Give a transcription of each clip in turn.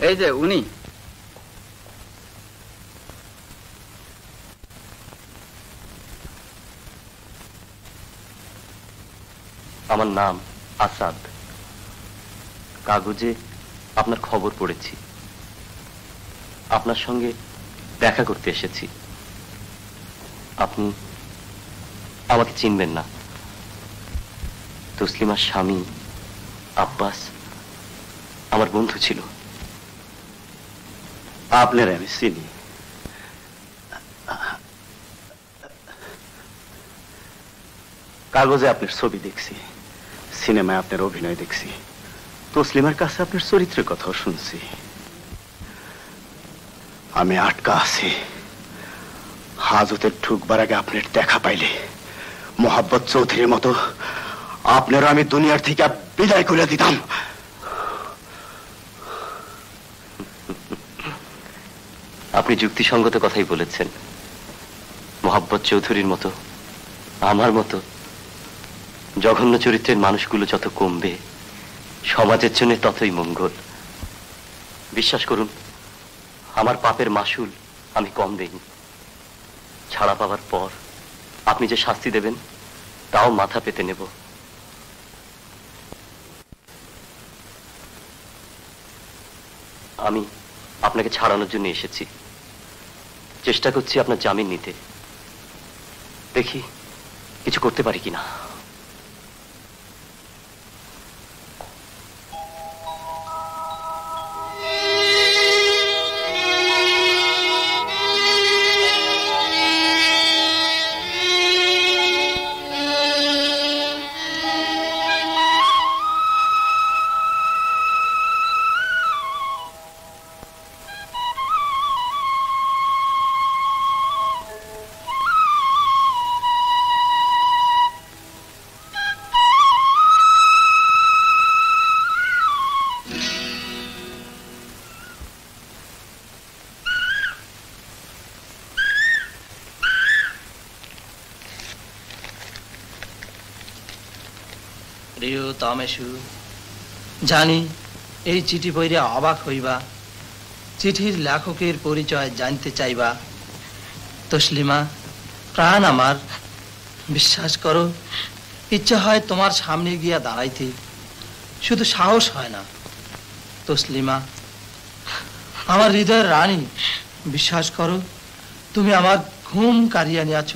এই যে উনি। আমার নাম আসাদ। কাগজে আপনার খবর পড়েছি, আপনার সঙ্গে দেখা করতে এসেছি। আপনি আমাকে চিনবেন না। তসলিমার স্বামী আব্বাস আমার বন্ধু ছিল। আপনার আমি চিনি। কাগজে আপনার ছবি দেখছি, সিনেমায় আপনার অভিনয় দেখছি, তসলিমার কাছে আপনার চরিত্রের কথাও শুনছি। আমি আটকা আছি। হাজতের ঢুকবার আগে আপনার দেখা পাইলে মোহাব্বত চৌধুরীর মতো আপনারও আমি দুনিয়ার থেকে বিদায় করে দিতাম। আপনি যুক্তিসঙ্গত কথাই বলেছেন। মোহাব্বত চৌধুরীর মতো, আমার মতো জঘন্য চরিত্রের মানুষগুলো যত কমবে, সমাজের জন্য ততই মঙ্গল। বিশ্বাস করুন, আমার পাপের মাসুল আমি কম দেইনি। ছাড়া পাওয়ার পর আপনি যে শাস্তি দেবেন তাও মাথা পেতে নেব। আমি আপনাকে ছাড়ানোর জন্য এসেছি। চেষ্টা করছি আপনার জামিন নিতে। দেখি কিছু করতে পারি কিনা। জানি এই চিঠি পড়ে অবাক হইবা, চিঠির লেখকের পরিচয় জানতে চাইবা। তসলিমা প্রাণ আমার, বিশ্বাস করো, ইচ্ছা হয় তোমার সামনে গিয়া দাঁড়াইতে, শুধু সাহস হয় না। তসলিমা আমার হৃদয়ের রানী, বিশ্বাস করো, তুমি আমার ঘুম কাড়িয়া নিয়াছ।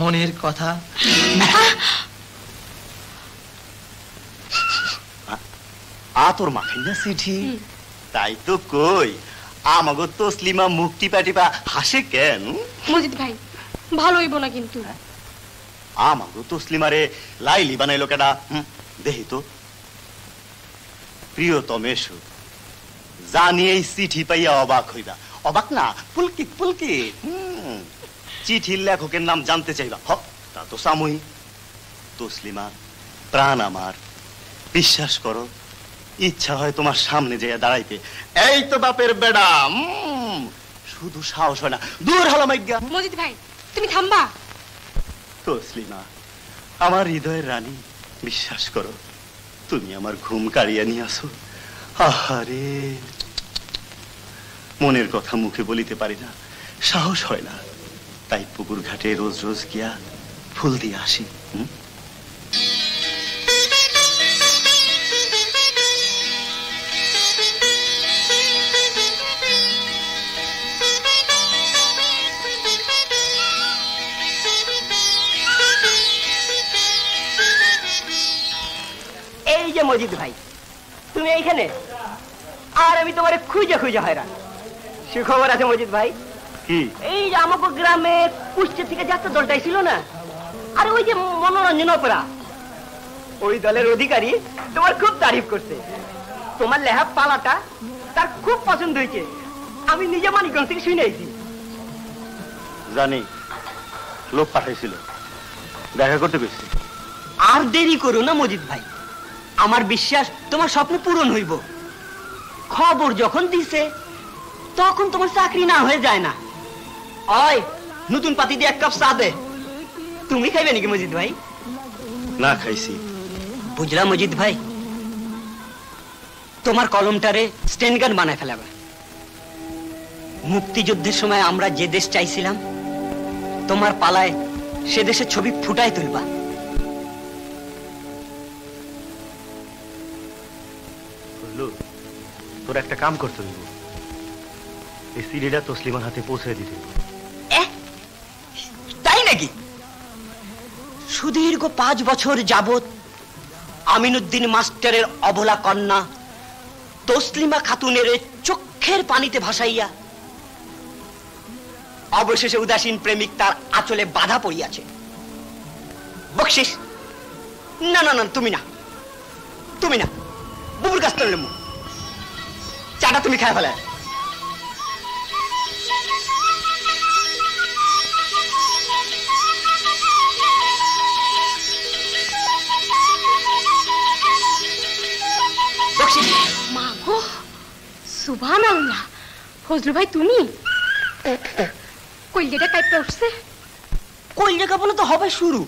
মনের কথা তোর মাখাই না চিঠি? তাই তো কই, আমাগো তসলিমা মুক্তি পাটিবা হাসে কেন? মজিদ ভাই ভালো হইব না কিন্তু। আমাগো তসলিমারে লাইলি বানাইলো কেডা? দেখি তো। প্রিয়তমেশু, জানি এই চিঠি পাইয়া অবাক হইবা। অবাক না, পুলকিত পুলকিত। চিঠির লেখকের নাম জানতে চাইবা। তা তো সাময়িক। তসলিমা প্রাণ আমার, বিশ্বাস করো, ইচ্ছা হয় তোমার সামনে যেয়ে দাঁড়াইতে। এই তো বাপের বেড়া, শুধু সাহস হয় না। দূর হলো মাইজ্ঞা। মজিদ ভাই তুমি থামবা। তসলিমা আমার হৃদয়ের রানী, বিশ্বাস করো, তুমি আমার ঘুম কাড়িয়া নিয়ে আসো। আহারে, মনের কথা মুখে বলিতে পারি না, সাহস হয় না, তাই পুকুর ঘাটে রোজ রোজ গিয়া ফুল দিয়ে আসি। এই যে মজিদ ভাই, তুমি এইখানে, আর আমি তোমার খুঁজে খুঁজে হয়রান। সুখবর আছে মজিদ ভাই। কি? এই যে আমাকে গ্রামে কুষ্টিয়া থেকে যাত্রা দলটাই ছিল না, আর ওই যে মনোরঞ্জন অপেরা, ওই দলের অধিকারী তোমার খুব তারিফ করছে। তোমার লেহা পালাটা তার খুব পছন্দ হয়েছে। আমি নিজে মানিকগঞ্জ থেকে শুনেছি। জানি, লোক পাঠাইছিল, দেখা করতে গেছি। আর দেরি করো না মজিদ ভাই, আমার বিশ্বাস তোমার স্বপ্ন পূরণ হইব। খবর যখন দিছে তখন তোমার চাকরি না হয়ে যায় না। ওই নতুন পাতি দিয়ে এক কাপ চা দে। তুমি খাইবে নাকি মজিদ ভাই? না খাইছি। বুঝলা মজিদ ভাই, তোমার কলমটারে স্টেন গান বানায় ফেলাবা। মুক্তিযুদ্ধের সময় আমরা যে দেশ চাইছিলাম, তোমার পালায় সে দেশের ছবি ফুটায় তুলবা। তোর একটা কাম করতে হইব, এই সিডিটা তসলিমার হাতে পৌঁছে দিতে। তাই নাকি? সুদীর্ঘ 5 বছর যাবত আমিনুদ্দিন মাস্টারের অবলা কন্যা তসলিমা খাতুনের চোখের পানিতে ভাসাইয়া অবশেষে উদাসীন প্রেমিক তার আঁচলে বাধা পড়িয়াছে। বকশিস? না না না, তুমি না, তুমি না, বুবুর কাছ থেকে লেমু চাটা তুমি খায় ফেলে। মা গো, সুবহানাল্লাহ। ফজলু ভাই তুমি? কইলেটা কাইপে উঠছে। কইলে কাঁপানো তো হবে শুরু,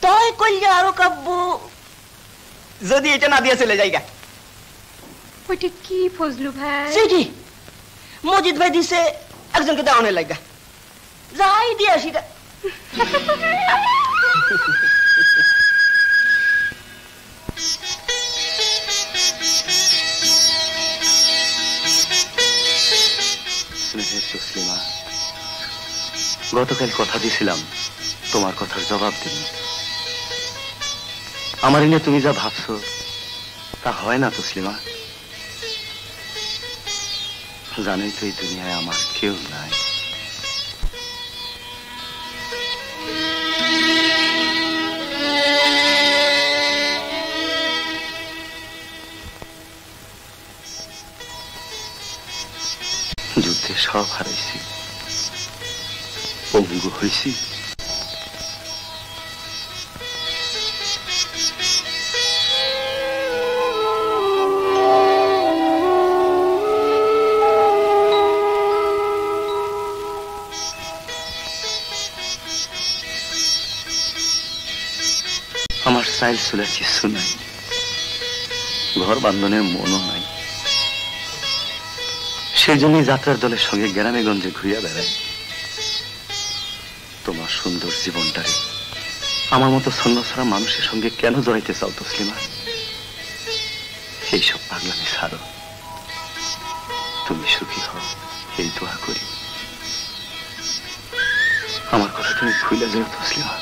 তাই কইলে আরো কাঁপবো যদি এটা না দিয়ে চলে যাইগা। ওইটা কি ফজলু ভাই? সেটি মজিদ ভাই দিছে একজনকে দেওয়ানের লাগা, যাই দিয়ে আসি। স্নেহের তসলিমা, গতকাল কথা দিয়েছিলাম তোমার কথার জবাব দিন। আমার নিয়ে তুমি যা ভাবছো তা হয় না তসলিমা। জানোই তো এই দুনিয়ায় আমার কেউ নাই। যুদ্ধে সব হারাইছি, পঙ্গু হয়েছি। আমার সাইল সুলার কিছু নাই, ঘর বান্ধনের মনও নাই। সেই জন্যই যাত্রার দলের সঙ্গে গ্রামে গঞ্জে ঘুরিয়া বেড়াই। তোমার সুন্দর জীবনটারে আমার মতো ছন্নছাড়া মানুষের সঙ্গে কেন জড়াইতে চাও তসলিমা? এইসব পাগলামি ছাড়ো, তুমি সুখী হও এই দোয়া করি। আমার কথা তুমি ভুলে যাও তসলিমা।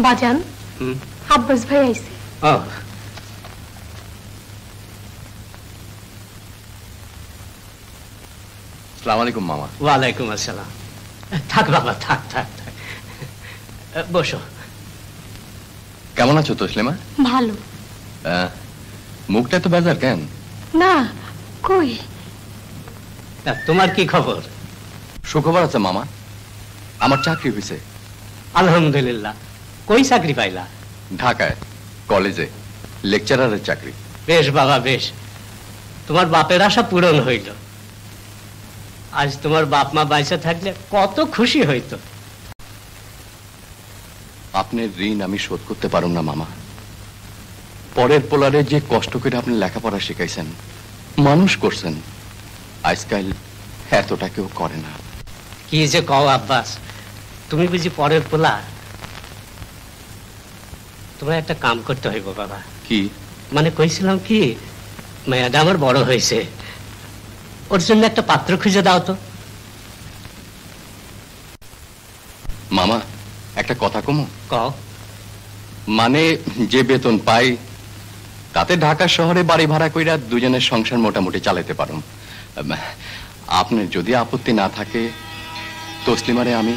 বাজান, আব্বাস ভাই আইছে। আসসালামু আলাইকুম মামা। ওয়ালাইকুম আসসালাম। থাক বাবা, থাক থাক থাক, বসো। কেমন আছো তসলিমা? ভালো। মুখটা তো বেজার কেন? না কই, তোমার কি খবর? সুখবর আছে মামা, আমার চাকরি হয়েছে। আলহামদুলিল্লাহ। কই চাকরি পাইলা? ঢাকায় কলেজে লেকচারারের চাকরি। বেশ বাবা বেশ, তোমার বাপের আশা পূরণ হইল। আজ তোমার বাপ মা বাইসা থাকলে কত খুশি হইতো। আপনার ঋণ আমি শোধ করতে পারুম না মামা। পরের পোলারে যে কষ্ট করে আপনি লেখাপড়া শিখাইছেন, মানুষ করছেন, আজকাল এতটা কেউ করে না। কি যে কও আব্বাস, তুমি বুঝি পরের পোলা? তোমার একটা কাম করতে হইব বাবা। কি? মানে কইছিলাম কি, মেয়েটা আমার বড় হয়েছে, ওর জন্য একটা পাত্র খুঁজে দাও তো। মামা একটা কথা কমু? কও। মানে যে বেতন পাই তাতে ঢাকা শহরে বাড়ি ভাড়া কইরা দুজনের সংসার মোটামুটি চালাতে পারুম। আপনার যদি আপত্তি না থাকে তসলিমারে আমি।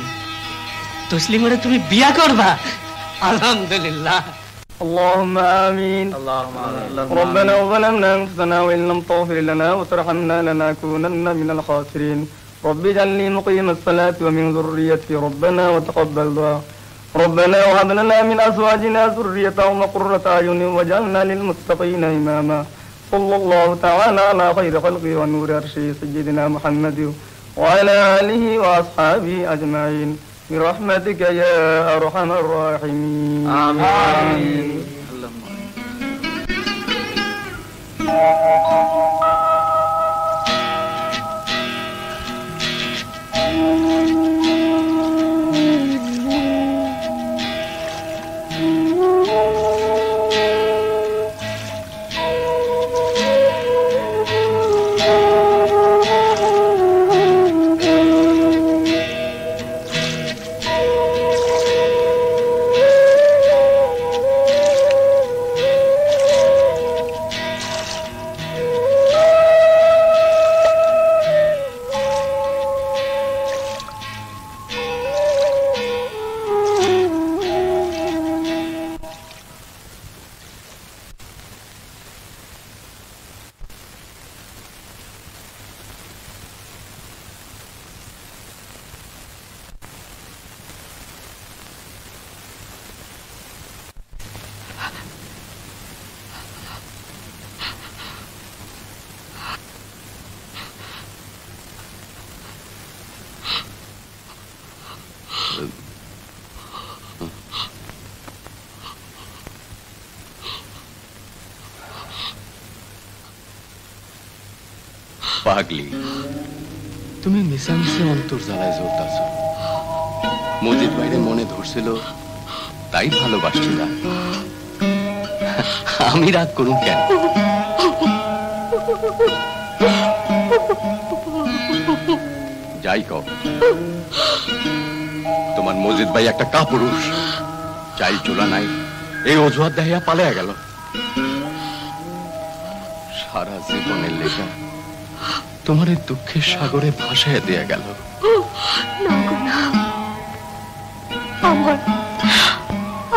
তসলিমারে তুমি বিয়া করবা? আলহামদুলিল্লাহ। اللهم آمين. ربنا ظلمنا أنفسنا وإن لم تغفر لنا وترحمنا لنكونن من الخاسرين. رب اجعلني مقيم الصلاة ومن ذريتي ربنا وتقبل دعاء. ربنا وهب لنا من أزواجنا ذرية وقرة أعين واجعلنا للمتقين إماما. صلى الله تعالى على خير خلقه ونور عرشه سيدنا محمد وعلى آله وأصحابه أجمعين برحمتك يا أرحم الراحمين. آمين. পাগলি, তুমি মিশামিশি অন্তর জ্বালায় জ্বলতাছ। মজিদ ভাইরে মনে ধরছিল তাই ভালোবাসছিল। আমি রাগ করুন কেন? যাই কও, তোমার মজিদ ভাই একটা কাপুরুষ, চাই চুলা নাই এই অজুহাত দেখাইয়া পালিয়ে গেল। সারা জীবনের লেখা তোমার এই দুঃখের সাগরে ভাসায় দিয়ে গেল। আমার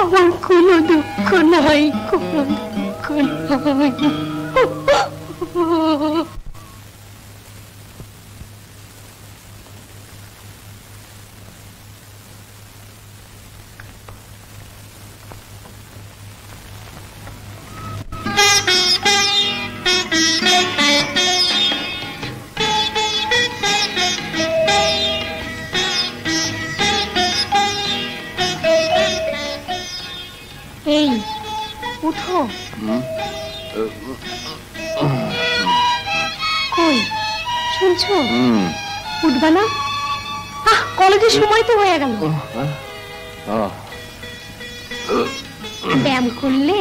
আমার কোনো দুঃখ নাই, কোনো দুঃখ নাই। এই উঠো। কই শুনছো? উঠবা না? কলেজের সময় তো হয়ে গেল। ব্যায়াম করলে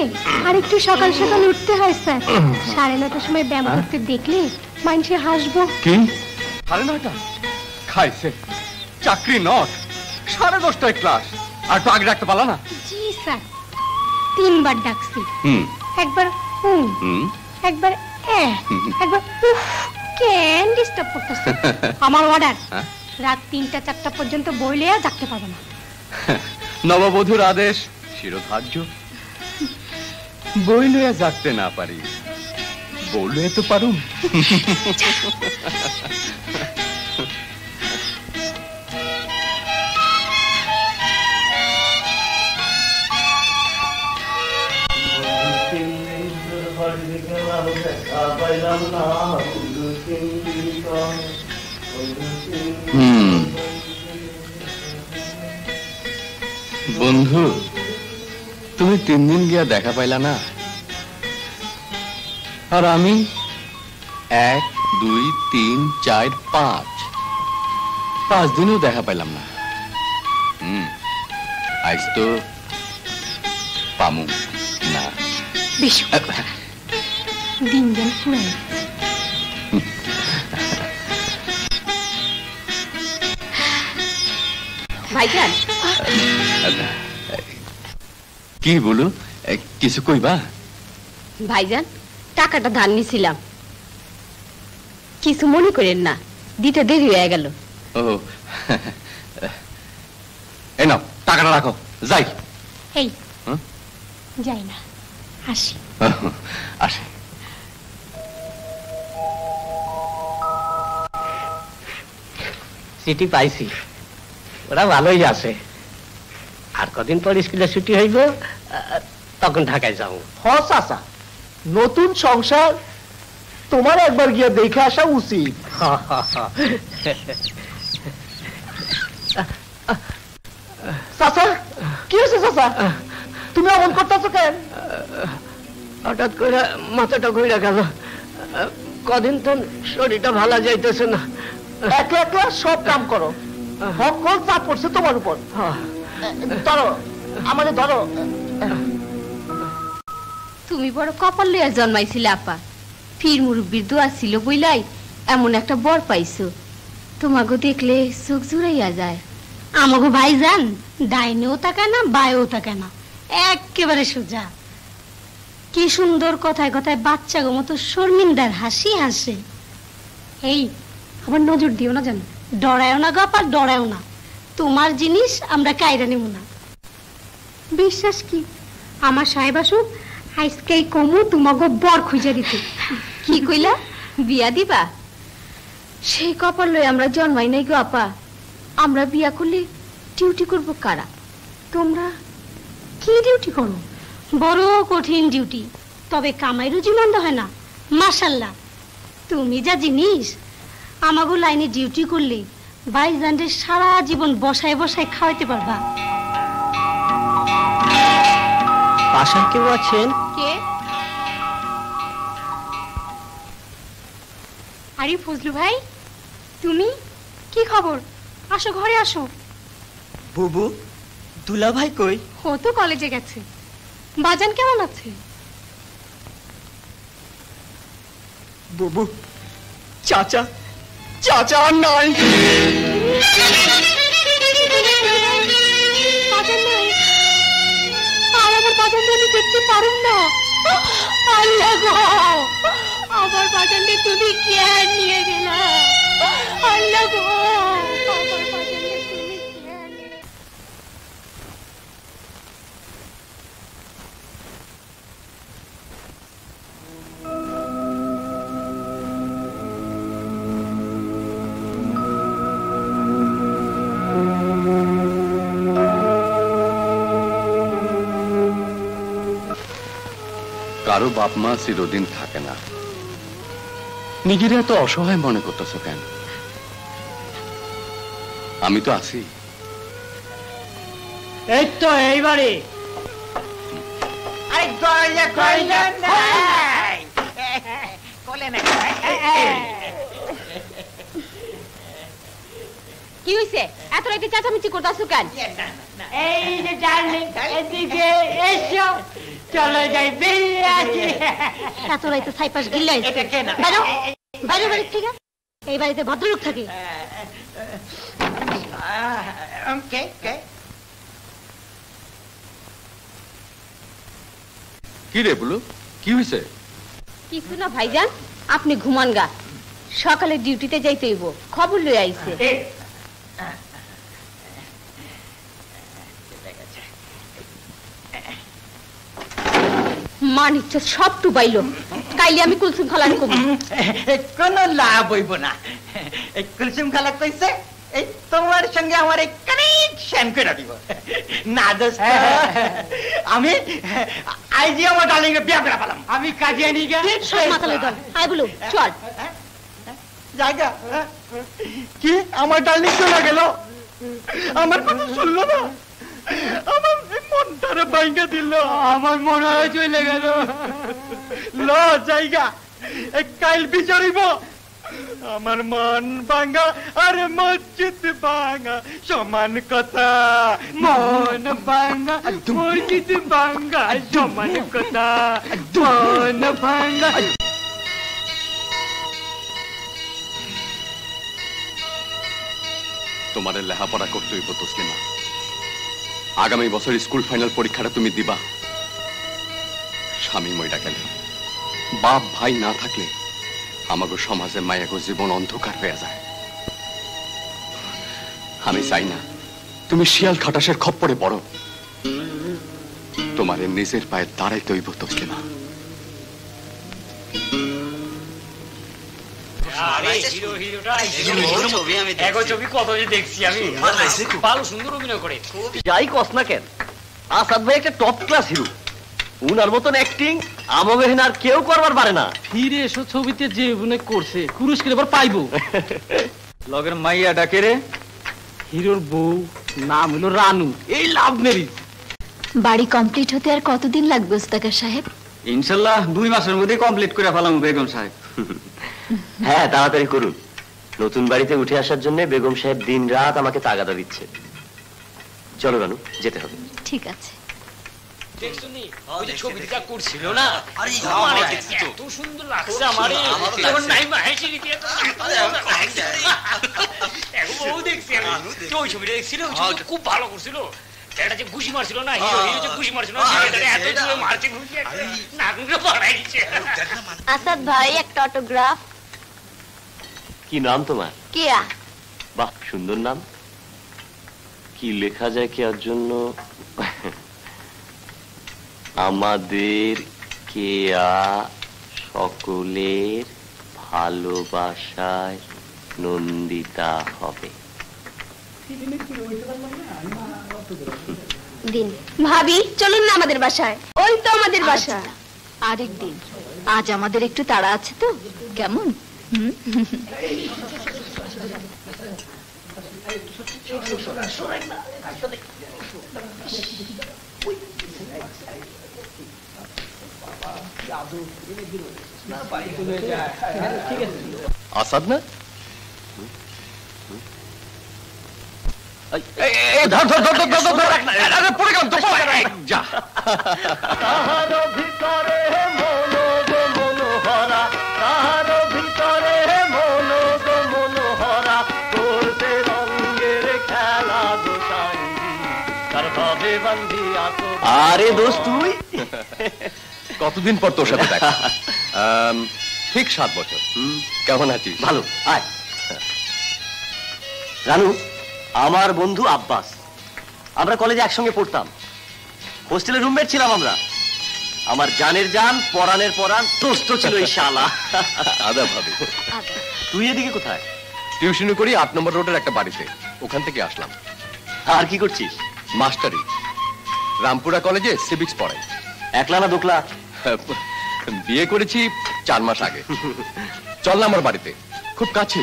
আর একটু সকাল সকাল উঠতে হয় স্যার। 9:30টার সময় ব্যায়াম করতে দেখলে মানুষে হাসবো। কি 9:30? খাইছে চাকরি নট, 10:30টায় ক্লাস। আর তো আগে রাখতে পারলা না? জি স্যার, 3বার ডাকছি। একবার একবার একবার কেন ডিস্টার্ব করতেছে? আমার অর্ডার, রাত 3টা-4টা পর্যন্ত বইলে আর জাগতে পারবো না। নববধূর আদেশ শিরোধার্য। বই লইয়া জাগতে না পারি, বললে তো পারুম। বন্ধু, তুমি 3 দিন গিয়া দেখা পাইলা না, আর আমি 1, 2, 3, 4, 5 দিনও দেখা পাইলাম না। আজ তো পামু না। বেশি দিন দিন ফুরাই ভাইজান। কি বলো, কিছু কইবা? ভাইজান, টাকাটা ধার নিছিলাম, কিছু মনে করেন না, দিতে দেরি হয়ে গেল। ও এই নাও টাকাটা রাখো, যাই। এই যাই না, আসি। আসি। চিঠি পাইছি, ওরা ভালোই আছে। আর কদিন পর স্কুলে ছুটি হইব, তখন ঢাকায় যাবো। হস আসা নতুন সংসার, তোমার একবার গিয়ে দেখে আসা উচিত। চাচা, কি হয়েছে চাচা? তুমি এমন করতেছো কেন? হঠাৎ করে মাথাটা ঘুরে গেল, কদিন তো শরীরটা ভালো যাইতেছে না। একলা একলা সব কাম করো, সকল চাপ পড়ছে তোমার উপর। ধরো আমাদের, ধরো। তুমি বড় কপাল লইয়া জন্মাইছিলে আপা, পীর মুরব্বির দোয়া ছিল বইলাই এমন একটা বর পাইছো। তোমাকে দেখলে চোখ জুড়াইয়া যায়। আমাকে ভাইজান ডাইনেও তাকায় না, বায়েও তাকায় না, একেবারে সোজা। কি সুন্দর কথায় কথায় বাচ্চা গো মতো শর্মিন্দার হাসি হাসে। এই আবার নজর দিও না, জানো, ডরায়ও না গপ, আর ডরায়ও না। তোমার জিনিস আমরা কায়রা নেব না। বিশ্বাস কি আমার সাহেব আসুক, আজকে কমু তোমাকে বর খুঁজে দিতে। কি কইলা, বিয়া দিবা? সেই কপাল লই আমরা জন্মাই নাই গো আপা। আমরা বিয়া করলে ডিউটি করব কারা? তোমরা কি ডিউটি করো? বড় কঠিন ডিউটি, তবে কামাই রুজি মন্দ হয় না। মাশাল্লাহ, তুমি যা জিনিস। আমাগো লাইনে ডিউটি করলে ভাইজানরে সারা জীবন বসায় বসায় খাওয়াইতে পারবা। বাসায় কেউ আছেন? কে? আরে ফজলু ভাই, তুমি? কি খবর? আসো, ঘরে আসো। বুবু, দুলা ভাই কই? ও তো কলেজে গেছে। বাজান কেমন আছে? বুবু, চাচা চাচা নাই। বাজান নাই? আর আমার বাজানকে আমি দেখতে পারুম না। আল্লাহ গো, আমার বাজানকে তুমি কে নিয়ে গেলা? আল্লাহ গো, আমার বাজানকে তুমি কে নিয়ে? কারো বাপ মা চিরদিন থাকে না, নিজেরা এত অসহায় মনে করতেছ কেন? আমি তো আছি। এই তো এইবারে। আরে দরজা কইলা নাই, কোলে না। কি হইছে? এত রাতে চাচামিচি করতাছো কেন? এই যে ডার্লিং, এদিকে এসো, চলো যাই বেরিয়ে আসি। এত রাইতে ছাইপাশ গিল্লাই এটা কেন? বাইরো বাইরো, বাড়ি থেকে। এই বাড়িতে ভদ্রলোক থাকে। কি রে বলু, কি হয়েছে? কিছু না ভাইজান, আপনি ঘুমান গা, সকালে ডিউটিতে যাইতে হইব, খবর লই আইছে। মান ইচ্ছা সব টুবাইল, কাইলে আমি কুলসুম খালার কব। কোন লাভ হইব না। কুলসুম খালা কইছে এই তোমার সঙ্গে আমার কানেকশন করে দিব না। দোস্ত, আমি আইজি আমার ডার্লিং এর বিয়া করে পেলাম। আমি কাজে আনি গা সব মাতালে দল। আই বলু চল জায়গা। কি আমার ডার্লিং চলে গেল, আমার কথা শুনলো না, আমার মনটারে ভাঙা দিল। আমার মনে হয় চলে গেল। ল জায়গা কাইল বিচারিব, আমার মন ভাঙা আর মসজিদ ভাঙা সমান কথা, মন ভাঙা মসজিদ ভাঙা সমান কথা, মন ভাঙা। তোমার লেখাপড়া করতে হইব তসলিমা। আগামী বছর স্কুল ফাইনাল পরীক্ষাটা তুমি দিবা। স্বামী মইরা গেলে, বাপ ভাই না থাকলে আমাগো সমাজে মায়াগো জীবন অন্ধকার হয়ে যায়। আমি চাই না তুমি শিয়াল খাটাসের খপ্পরে পড়ো। তোমার নিজের পায়ে দাঁড়াইতে হইব তসলিমা। যাই কস না কেন, আসাদ ভাই একটা টপ ক্লাস হিরো। উনার মতন অ্যাক্টিং আমাকে আর কেউ করবার পারে না। ফিরে এসো ছবিতে যে অভিনয় করছে পুরস্কার এবার পাইবো। লগের মাইয়া ডাকে রে, হিরোর বউ নাম হলো রানু। এই লাভ ম্যারেজ। বাড়ি কমপ্লিট হতে আর কতদিন লাগবে ওস্তাকার সাহেব? ইনশাল্লাহ 2 মাসের মধ্যে কমপ্লিট করে ফেলাম বেগম সাহেব। হ্যাঁ, তাড়াতাড়ি করুন। নতুন বাড়িতে উঠে আসার জন্য বেগম সাহেব দিন রাত আমাকে তাগাদা দিচ্ছে। চলো রানু, যেতে হবে। ঠিক আছে। দেখছনি ওই যে ছবিটা করছিল না, আরে আমার দেখছি তো এত সুন্দর লাগছে আমারে। যখন নাইমা হেসে দিতে এখন ও দেখছি আমি তো ওই ছবিটা দেখছিল, খুব ভালো করছিল। এটা যে ঘুষি মারছিল না, হিরো যে ঘুষি মারছিল না, সেটা এত জোরে মারছে ঘুষি, নাকগুলো পাড়াই দিচ্ছে। আসাদ ভাই একটা অটোগ্রাফ। কি নাম তোমার? কেয়া। বাহ, সুন্দর নাম। কি লেখা যায় কেয়ার জন্য? আমাদের কেয়া সকলের ভালোবাসায় নন্দিতা হবে। দিন ভাবি, চলুন না আমাদের বাসায়। ওই তো আমাদের বাসা। আরেক দিন, আজ আমাদের একটু তাড়া আছে তো। কেমন? আসাদ না? ধর ধর ধর ধর ধর, পড়ে গেলাম তো। যা। তাহার ভিতরে মনোজ মনোহরা, তাহার ভিতরে মনোজ মনোহরা, করতে রঙের খেলা গোসাঙ্গী, তার ভাবে বান্ধি আসো। আরে দোস্ত তুই? কতদিন পর তোর সাথে দেখা। ঠিক 7 বছর। কেমন আছিস? ভালো। আয় রানু, আমার বন্ধু আব্বাস। আমরা কলেজে একসঙ্গে পড়তাম, হোস্টেলে রুমমেট ছিলাম আমরা। আমার জানের জান, পরাণের পরাণ দোস্ত ছিল এই শালা। আদা ভাবি। তুই এদিকে কোথায়? টিউশনি করি 8 নম্বর রোডের একটা বাড়িতে, ওখান থেকে আসলাম। আর কি করছিস? মাস্টারি। রামপুরা কলেজে সিভিক্স পড়াই। একলা না দোকলা? বিয়ে করেছি 4 মাস আগে। চল না আমার বাড়িতে, খুব কাছে।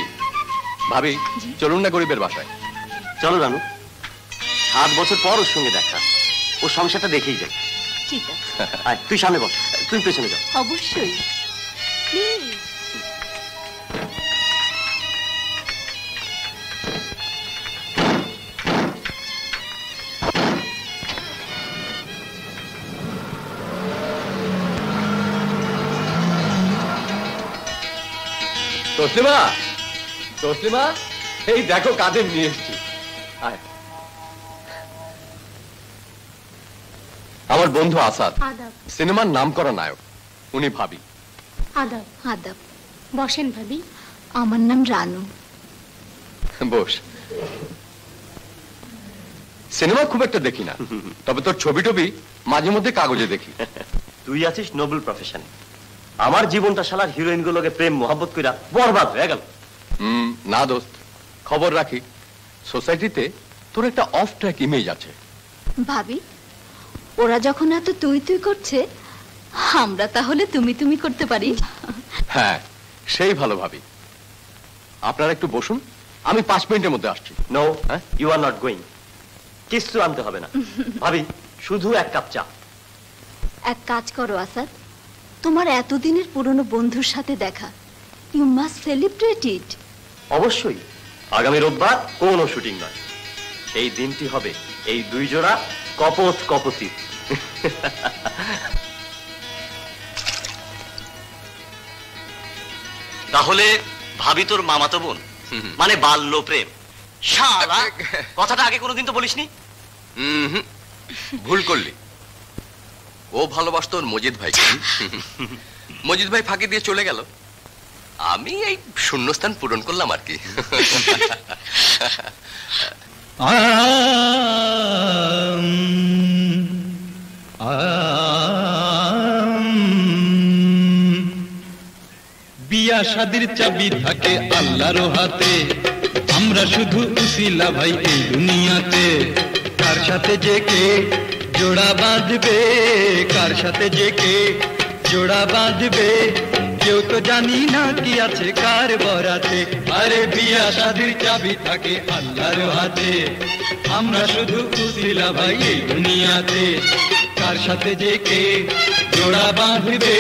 ভাবি, চলুন না গরিবের বাসায়। চলো রানু, 7 বছর পর ওর সঙ্গে দেখা, ও সংসারটা দেখেই যাই। ঠিক আছে। আয়, তুই সামনে বস, তুই পেছনে যাও। অবশ্যই। তসলিমা, তসলিমা, এই দেখো কাদের নিয়ে এসছি। আয়। আমার বন্ধু আসাদ, সিনেমার নাম করা নায়ক। উনি ভাবি। আদাব। আদাব। বসেন ভাবি। আমার নাম রানু। বস। সিনেমা খুব একটা দেখি না, তবে তোর ছবি টবি মাঝে মধ্যে কাগজে দেখি। তুই আছিস নোবেল প্রফেশনে, আমার জীবনটা শালার হিরোইন গুলোকে প্রেম মোহাম্মত কইরা বরবাদ হয়ে গেল। না দোস্ত, খবর রাখি, সোসাইটিতে তোর একটা অফ ট্র্যাক ইমেজ আছে। ভাবি, ওরা যখন এত তুই তুই করছে, আমরা তাহলে তুমি তুমি করতে পারি। হ্যাঁ, সেই ভালো ভাবি। আপনারা একটু বসুন, আমি 5 মিনিটের মধ্যে আসছি। No, you are not going. কিছু আনতে হবে না ভাবি, শুধু 1 কাপ চা। এক কাজ করো আসাদ, তোমার এতদিনের পুরনো বন্ধুর সাথে দেখা, ইউ মাস্ট সেলিব্রেট ইট। অবশ্যই। আগামী রোববার কোনো শুটিং নয়, সেই দিনটি হবে এই দুই জোড়া কপোত কপতি। তাহলে ভাবি তোর মামাতো বোন, মানে বাল্য প্রেম। শালা, কথাটা আগে কোনোদিন তো বলিসনি। ভুল করলি। ও ভালোবাসতো মজিদ ভাইকে, মজিদ ভাই ফাঁকি দিয়ে চলে গেল, আমি এই শূন্যস্থান পূরণ করলাম আর কি। বিয়া শাদির চাবি থাকে আল্লাহর হাতে, আমরা শুধু উসিলা ভাই এই দুনিয়াতে। কার সাথে যে কে জোড়া বাঁধবে, কার সাথে যে কে জোড়া বাঁধবে, কেউ তো জানি না কি আছে কার বরাতে। আরে বিয়া শাদির চাবি থাকে আল্লাহর হাতে, আমরা শুধু উসিলা ভাই এই দুনিয়াতে। কার সাথে যে কে জোড়া বাঁধবে,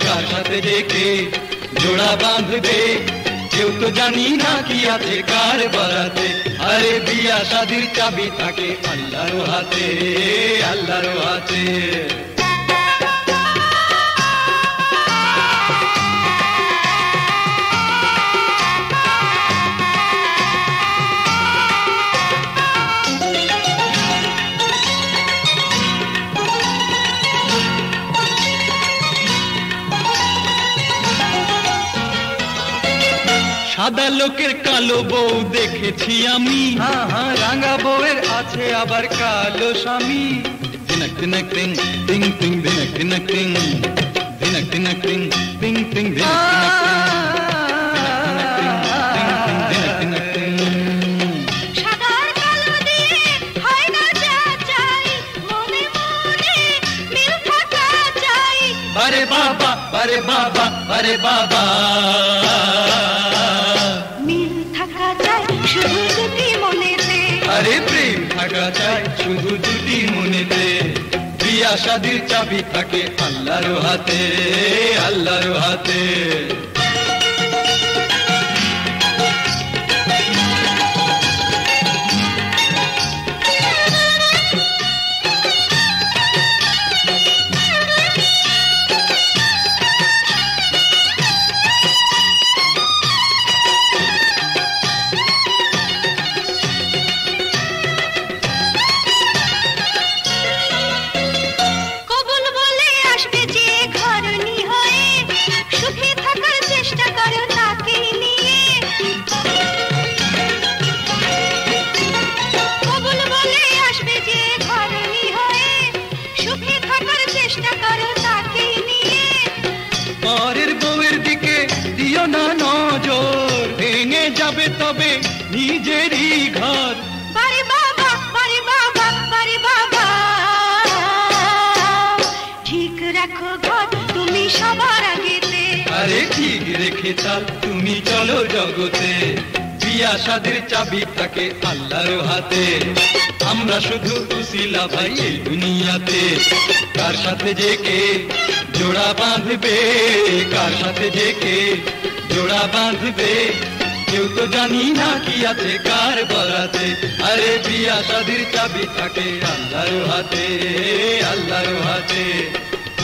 কার সাথে যে কে জোড়া বাঁধবে, কেউ তো জানি না কি আছে কার বরাতে। আরে বিয়া শাদির চাবি থাকে আল্লাহর হাতে, আল্লাহর হাতে। সাদা লোকের কালো বউ দেখেছি আমি, রাঙা বউয়ের আছে আবার কালো স্বামী। দিনক দিনক টিং টিং টিং, দিনক দিনক টিং, দিনক দিনক টিং টিং টিং, দিনক দিনক টিং, দিনক দিনক টিং টিং, দিনক দিনক টিং। সাদার কালো দিয়ে হয় না যা চাই, মনে মনে মিল থাকা চাই। আরে বাবা, আরে বাবা, আরে বাবা, শুধু দুটি মনেতে। আরে প্রেম থাকা চাই শুধু দুটি মনেতে। বিয়া শাদির চাবি থাকে আল্লাহর হাতে, আল্লাহর হাতে। তবে নিজেরই ঘর। বারে বাবা, বারে বাবা, বারে বাবা, ঠিক রাখো ঘর তুমি সবার আগেতে। আরে ঠিক রেখে চাল তুমি চলো জগতে। বিয়া শাদির চাবি থাকে আল্লাহর হাতে, আমরা শুধু উসিলা ভাই এই দুনিয়াতে। কার সাথে যে কে জোড়া বাঁধবে, কার সাথে যে কে জোড়া বাঁধবে, কেউ তো জানি না কি আছে কার বরাতে। আরে বিয়া শাদির চাবি থাকে আল্লাহর হাতে, আল্লাহর হাতে,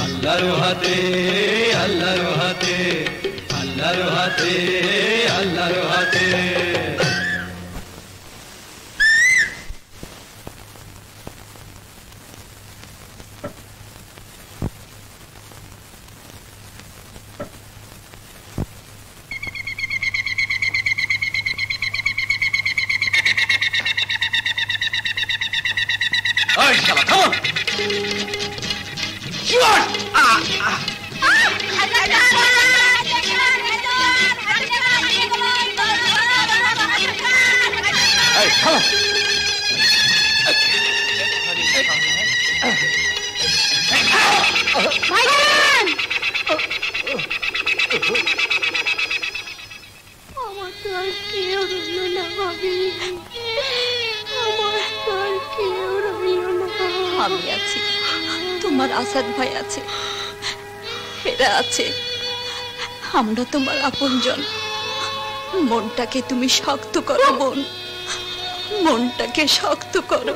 আল্লাহর হাতে, আল্লাহর হাতে, আল্লাহর হাতে, আল্লাহর হাতে। আমি আছি, তোমার আসাদ ভাই আছে, এরা আছে, আমরা তোমার আপনজন। মনটাকে তুমি শক্ত করো বোন, মনটাকে শক্ত করো।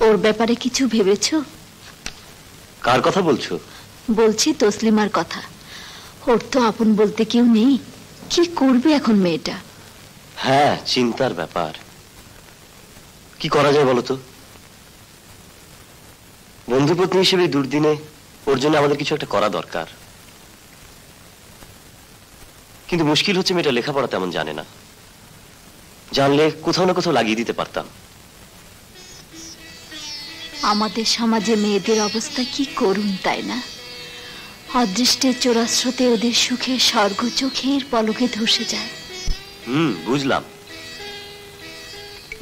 ওর ব্যাপারে কিছু ভেবেছো? কার কথা বলছো? বলছি তসলিমার কথা। ওর তো আপন বলতে কেউ নেই, কি করবে এখন মেয়েটা? হ্যাঁ, চিন্তার ব্যাপার। কি করা যায় বলো তো? বন্ধুপত্নী হিসেবে দুর্দিনে ওর জন্য আমাদের কিছু একটা করা দরকার। কিন্তু মুশকিল হচ্ছে মেয়েটা লেখাপড়া তেমন জানে না। জানলে কোথাও না কোথাও লাগিয়ে দিতে পারতাম। আমাদের সমাজে মেয়েদের অবস্থা কি করুন, তাই না? অদৃষ্টের চোরাস্রোতে ওদের সুখের স্বর্গ চোখের পলকে ধসে যায়। বুঝলাম।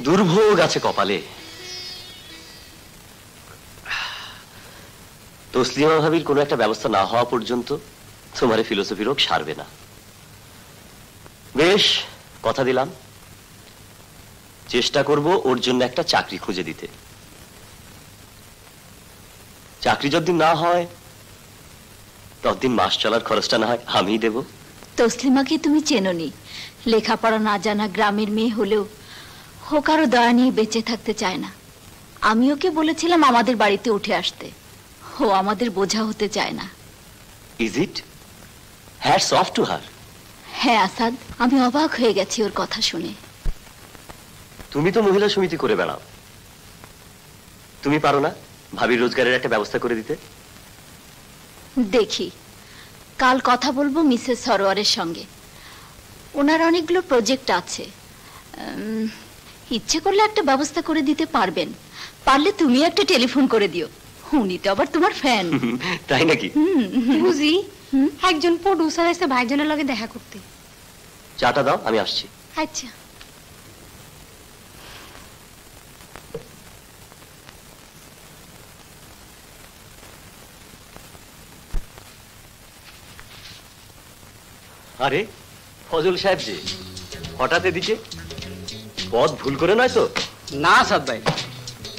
দুর্ভোগ আছে কপালে। তসলিমা ভাবির কোনো একটা ব্যবস্থা না হওয়া পর্যন্ত তোমার ফিলোসফি রোগ সারবে না। বেশ, কথা দিলাম, চেষ্টা করব ওর জন্য একটা চাকরি খুঁজে দিতে। চাকরি যতদিন না হয় ততদিন মাস চলার খরচটা না হয় আমিই দেব। তসলিমাকে তুমি চেনোনি, লেখাপড়া না জানা গ্রামের মেয়ে হলেও ও কারো দয়া নিয়ে বেঁচে থাকতে চায় না। আমি ওকে বলেছিলাম আমাদের বাড়িতে উঠে আসতে, ও আমাদের বোঝা হতে চায় না। Is it? Hats off to her. হ্যাঁ আসাদ, আমি অবাক হয়ে গেছি ওর কথা শুনে। তুমি তো মহিলা সমিতি করে বেড়াও, তুমি পারো না ভাবির রোজগারের একটা ব্যবস্থা করে দিতে? দেখি, কাল কথা বলবো মিসেস সরোয়ারের সঙ্গে। ওনার অনেকগুলো প্রজেক্ট আছে, ইচ্ছে করলে একটা ব্যবস্থা করে দিতে পারবেন। পারলে তুমি একটা টেলিফোন করে দিও, উনি তো আবার তোমার ফ্যান। তাই নাকি? বুঝি একজন প্রডিউসার এসে ভাইজনের লগে দেখা করতে। চাটা দাও, আমি আসছি। আচ্ছা। আরে ফজল সাহেব যে হঠাৎ এদিকে, পথ ভুল করে নয় তো? না সাদ ভাই,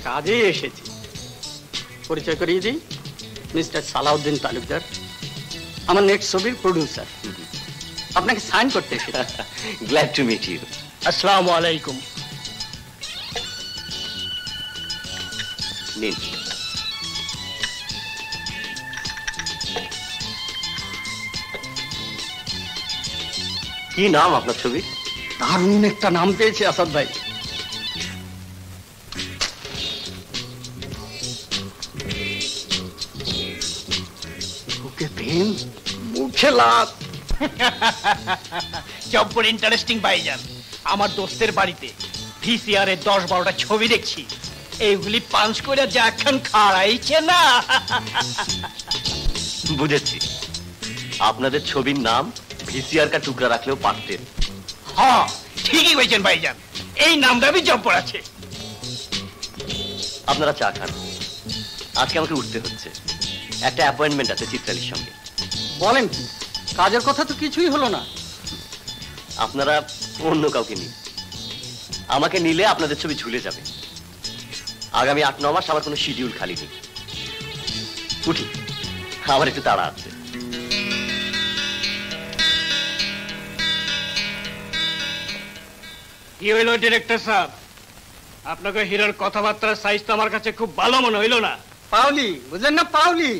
কাজে এসেছি। পরিচয় করিয়ে দিই, মিস্টার সালাউদ্দিন তালুকদার, আমার নেক্সট ছবির প্রডিউসার। আপনাকে সাইন করতে এসেছি। Glad to meet you. আসসালামু আলাইকুম। নিন। কি নাম আপনার ছবি? দারুণ একটা নাম পেয়েছে আসাদ ভাই। ওকে প্রেম মুখে লাভ। জব্বর ইন্টারেস্টিং ভাইজান। আমার দোস্তের বাড়িতে ভিসিআর এর 10-12টা ছবি দেখছি, এইগুলি পাঞ্চ করে যা এখন খাড়াইছে না। বুঝেছি, আপনাদের ছবির নাম ভিসিআর কা টুকরা রাখলেও পারতেন। হ্যাঁ ঠিকই বলছেন ভাইজান, এই নামটা আমি জব্বর আছে। আপনারা চা খান, আজকে আমাকে উঠতে হচ্ছে, একটা অ্যাপয়েন্টমেন্ট আছে চিত্রালীর সঙ্গে। বলেন কি, কাজের কথা তো কিছুই হলো না। আপনারা অন্য কাউকে নিন, আমাকে নিলে আপনাদের ছবি ঝুলে যাবে। আগামী 8-9 মাস আমার কোনো শিডিউল খালি নেই। উঠি, আমার একটু তাড়া আছে। কি হইল ডিরেক্টর সাহেব, আপনাকে হিরোর কথাবার্তার সাইজ তো আমার কাছে খুব ভালো মনে হইল না। পাউলি, বুঝলেন না পাউলি,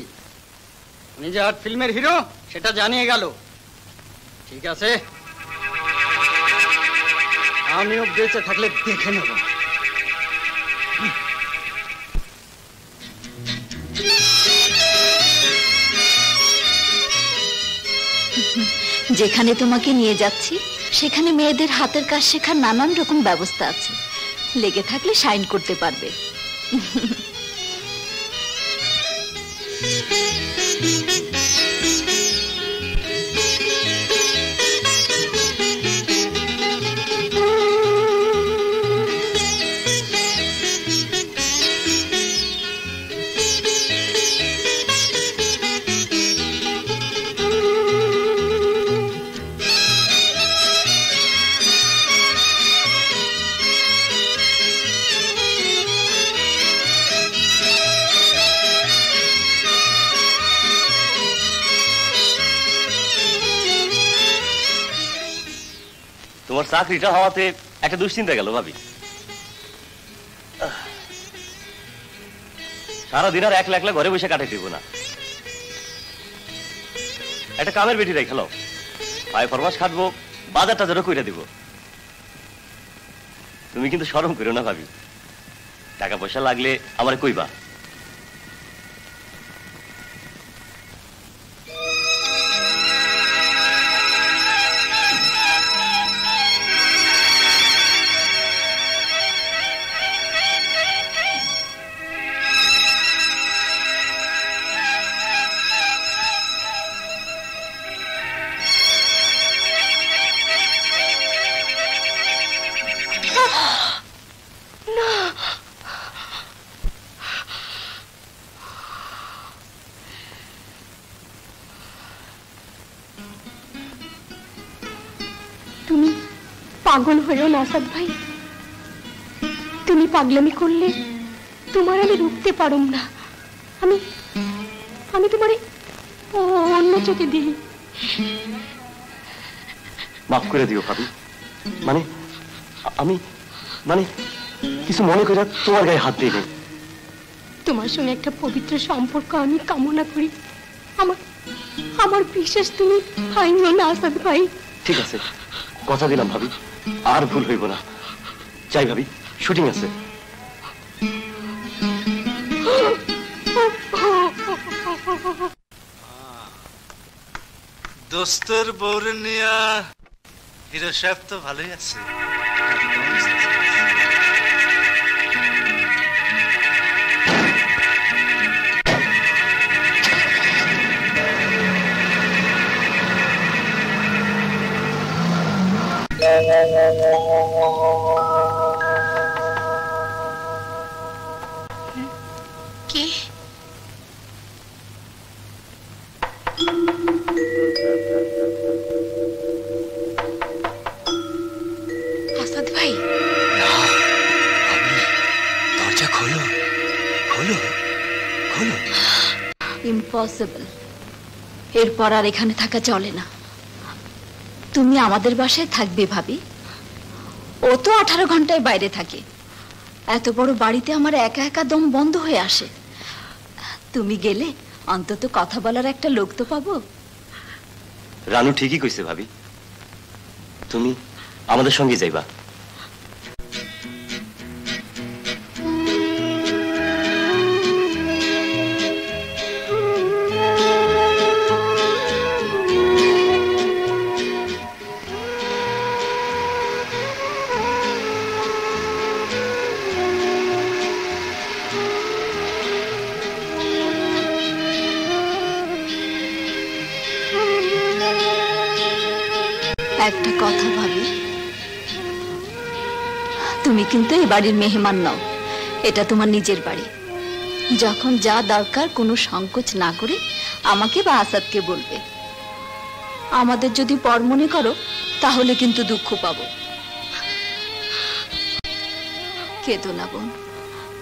উনি যে আর ফিল্মের হিরো সেটা জানিয়ে গেল। ঠিক আছে, আমিও বেঁচে থাকলে দেখে নেব। যেখানে তোমাকে নিয়ে যাচ্ছি সেখানে মেয়েদের হাতের কাজ শেখার নানান রকম ব্যবস্থা আছে, লেগে থাকলে সাইন করতে পারবে। তোমার চাকরিটা হওয়াতে একটা দুশ্চিন্তা গেল ভাবি। সারাদিন আর একলা একলা ঘরে বসে কাটাই দিব না, একটা কামের বেটি রেখে খেলো, পায়ে ফরমাস খাটবো, বাজার টাজারও কইরা দিব। তুমি কিন্তু শরম করো না ভাবি, টাকা পয়সা লাগলে আমার কইবা। পাগল হইও না আসাদ ভাই, তুমি পাগলামি করলে তোমার আমি রুখতে পারুম না। আমি আমি তোমারে অন্য চোখে দিই। মাফ করে দিও ভাবি, মানে আমি কিছু মনে করে তোমার গায়ে হাত দিই। তোমার সঙ্গে একটা পবিত্র সম্পর্ক আমি কামনা করি। আমার বিশ্বাস তুমি ভাঙিও না আসাদ ভাই। ঠিক আছে, কথা দিলাম ভাবি, আর ভুল হইব না। যাই ভাবি, শুটিং আছে। দোস্তের বউরে নিয়া হিরো সাহেব তো ভালোই আছে। কি আসাদ ভাই? দরজা খোলো খোলো খোলো। ইম্পসিবল, এরপর আর এখানে থাকা চলে না। তুমি আমাদের বাসায় থাকবে ভাবি। ও তো 18 ঘন্টায় বাইরে থাকে। এত বড় বাড়িতে আমার একা একা দম বন্ধ হয়ে আসে। তুমি গেলে অন্তত কথা বলার একটা লোক তো পাবো। রানু ঠিকই কইছে ভাবি, তুমি আমাদের সঙ্গে যাইবা। একটা কথা ভাবি, তুমি কিন্তু এই বাড়ির মেহমান নও, এটা তোমার নিজের বাড়ি। যখন যা দরকার কোনো সংকোচ না করে আমাকে বা আসাদকে বলবে। আমাদের যদি পর মনে করো তাহলে কিন্তু দুঃখ পাবো। কেঁদো না বোন,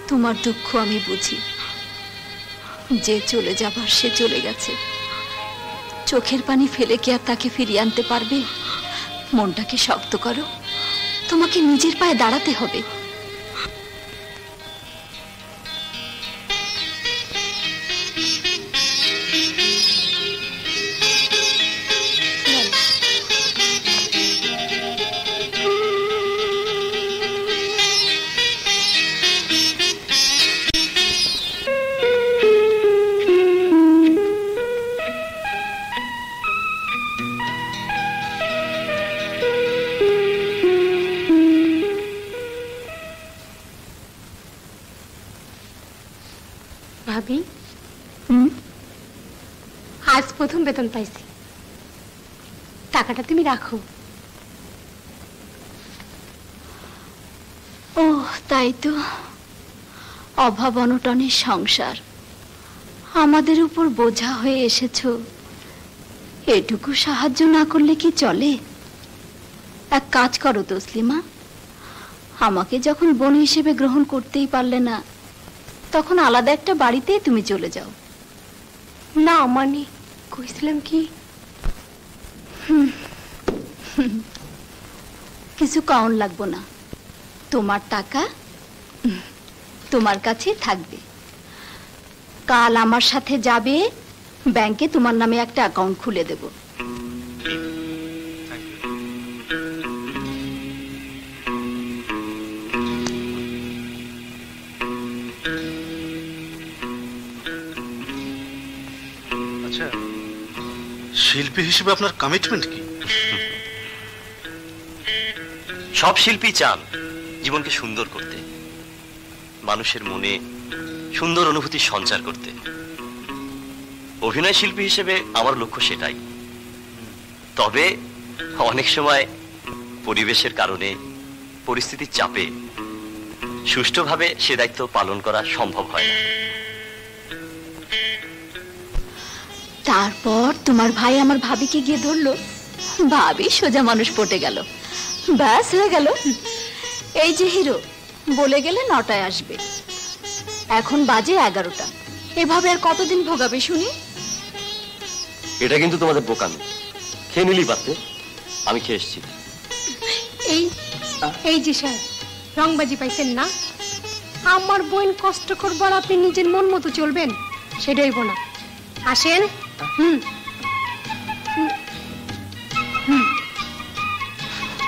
তোমার দুঃখ আমি বুঝি। যে চলে যাবার সে চলে গেছে, চোখের পানি ফেলে কি আর তাকে ফিরিয়ে আনতে পারবে? মনটাকে শক্ত করো, তোমাকে নিজের পায়ে দাঁড়াতে হবে। ভাবি, প্রথম বেতন পাইছি, টাকাটা তুমি রাখো। ও তাই তো, অভাব অনটনের সংসার আমাদের উপর বোঝা হয়ে এসেছো। এটুকু সাহায্য না করলে কি চলে? এক কাজ করো তসলিমা, আমাকে যখন বোন হিসেবে গ্রহণ করতেই পারলে না, তখন আলাদা একটা বাড়িতে তুমি চলে যাও। না মানে কইছিলাম কি, কিছু কাউন লাগবো না, তোমার টাকা তোমার কাছে থাকবে। কাল আমার সাথে যাবে, ব্যাংকে তোমার নামে একটা অ্যাকাউন্ট খুলে দেব। আচ্ছা, শিল্পী হিসেবে আপনার কমিটমেন্ট কি? সব শিল্পী চান জীবনকে সুন্দর করতে, মানুষের মনে সুন্দর অনুভূতির সঞ্চার করতে। অভিনয় শিল্পী হিসেবে আমার লক্ষ্য সেটাই। তবে অনেক সময় পরিবেশের কারণে, পরিস্থিতির চাপে সুষ্ঠুভাবে সে দায়িত্ব পালন করা সম্ভব হয় না। তারপর তোমার ভাই আমার ভাবিকে গিয়ে ধরলো, ভাবি সোজা মানুষ পটে গেল, ব্যাস হয়ে গেল। এই যে হিরো বলে গেলে 9টায় আসবে, এখন বাজে 11টা। এভাবে আর কতদিন ভোগাবে শুনি? এটা কিন্তু তোমাদের বোকামি। খেয়ে নিলি পারতে, আমি খেয়ে এসছি। এই যে স্যার, রংবাজি পাইছেন না? আমার বোন কষ্ট করবার আপনি নিজের মন মতো চলবেন, সেটাই বোনা। আসেন।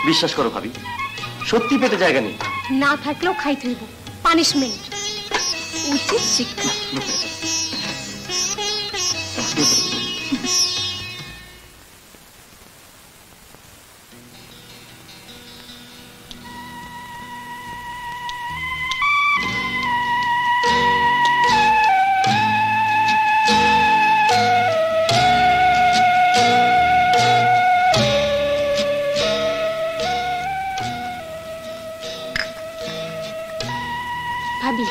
বিশ্বাস করো ভাবি, সত্যি পেটে জায়গা নেই। না থাকলেও খাইতে হইব, পানিশমেন্ট, উচিত শিক্ষা। ভাবি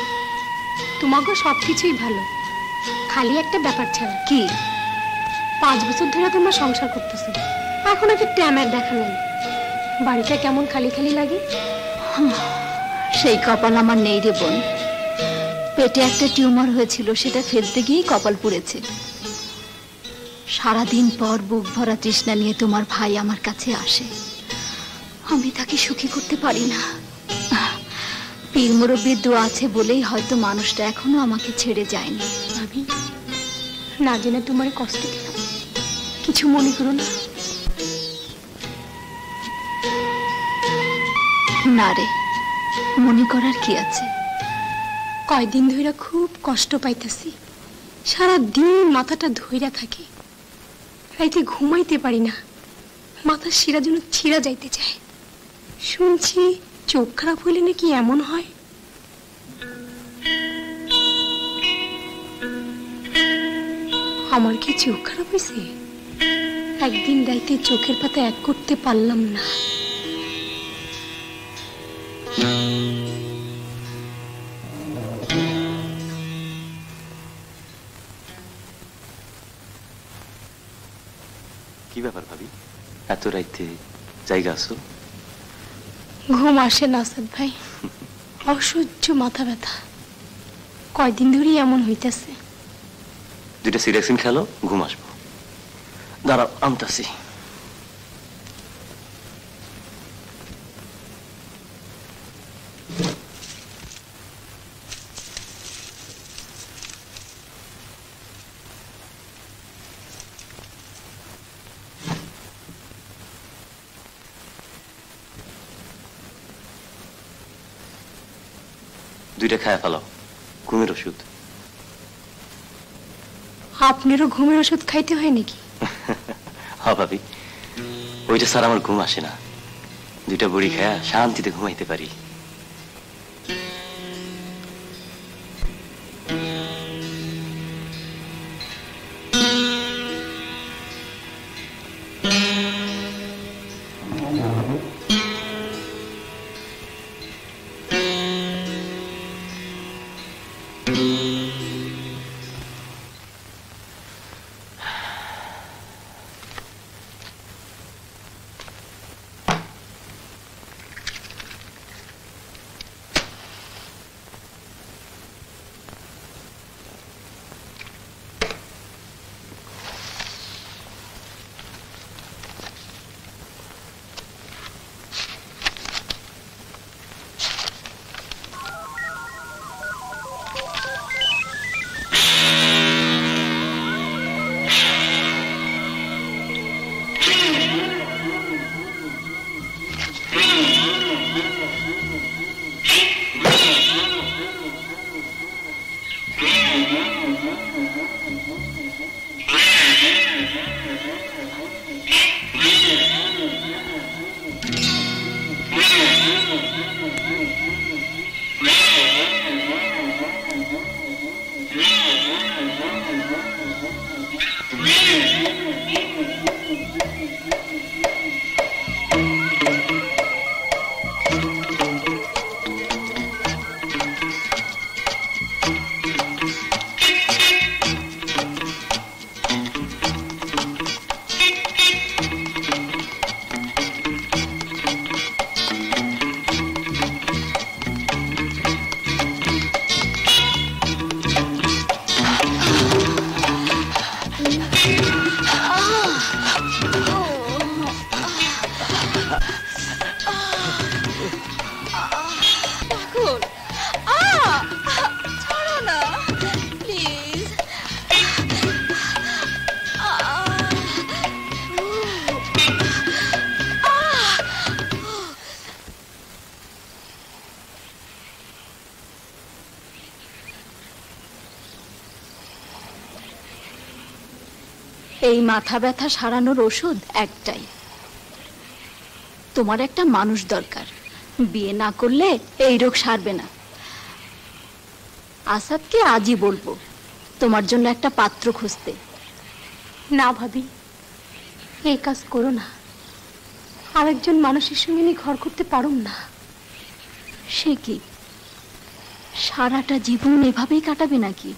তোমাকে সবকিছুই ভালো, খালি একটা ব্যাপার ছাড়া। কি? 5 বছর ধরে তোমরা সংসার করতেছো, এখন একটা ট্যামের দেখা নেই, বাড়িটা কেমন খালি খালি লাগে। সেই কপাল আমার নেই রে বোন। পেটে একটা টিউমার হয়েছিল, সেটা ফেলতে গিয়েই কপাল পুড়েছে। সারাদিন পর বুক ভরা তৃষ্ণা নিয়ে তোমার ভাই আমার কাছে আসে, আমি তাকে সুখী করতে পারি না। পীর মুরব্বির দোয়া আছে বলেই হয়তো মানুষটা এখনো আমাকে ছেড়ে যায়নি। ভাবি না জেনে তোমার কষ্ট দিলাম, কিছু মনে করো না। না রে, মনে করার কি আছে? কয়দিন ধরে খুব কষ্ট পাইতেছি, সারা দিন মাথাটা ধইরা থাকে, রাইতে ঘুমাইতে পারি না, মাথার শিরা যেন ছিঁড়া যাইতে চায়। শুনছি চোখ খারাপ হইলে নাকি এমন হয়। আমার কি চোখ খারাপ হয়েছে? একদিন রাইতে চোখের পাতা এক করতে পারলাম না। কি ব্যাপার ভাবি, এত রাইতে জায়গা আছো? ঘুম আসে না আসাদ ভাই, অসহ্য মাথা ব্যথা, কয়দিন ধরেই এমন হইতেছে। 2টা সিরিয়াক্সিন খেলো, ঘুম আসবো। দাঁড়াও আনতাছি। দুইটা খায়া ফেলাও, ঘুমের ওষুধ। আপনারও ঘুমের ওষুধ খাইতে হয় নাকি? হ্যাঁ ভাবি, ওইটা স্যার আমার ঘুম আসে না, 2টা বড়ি খায়া শান্তিতে ঘুমাইতে পারি। এই মাথা ব্যথা সারানোর ওষুধ একটাই, তোমার একটা মানুষ দরকার। বিয়ে না করলে এই রোগ সারবে না। আসাদকে আজই বলবো তোমার জন্য একটা পাত্র খুঁজতে। না ভাবি, এই কাজ করো না। আরেকজন মানুষের সঙ্গে নিয়ে ঘর করতে পারুম না। সে কি সারাটা জীবন এভাবেই কাটাবে নাকি?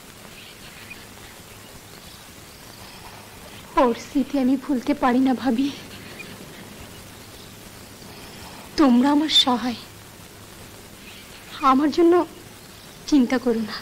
ওর স্মৃতি আমি ভুলতে পারি না ভাবি। তোমরা আমার সহায়, আমার জন্য চিন্তা করো না।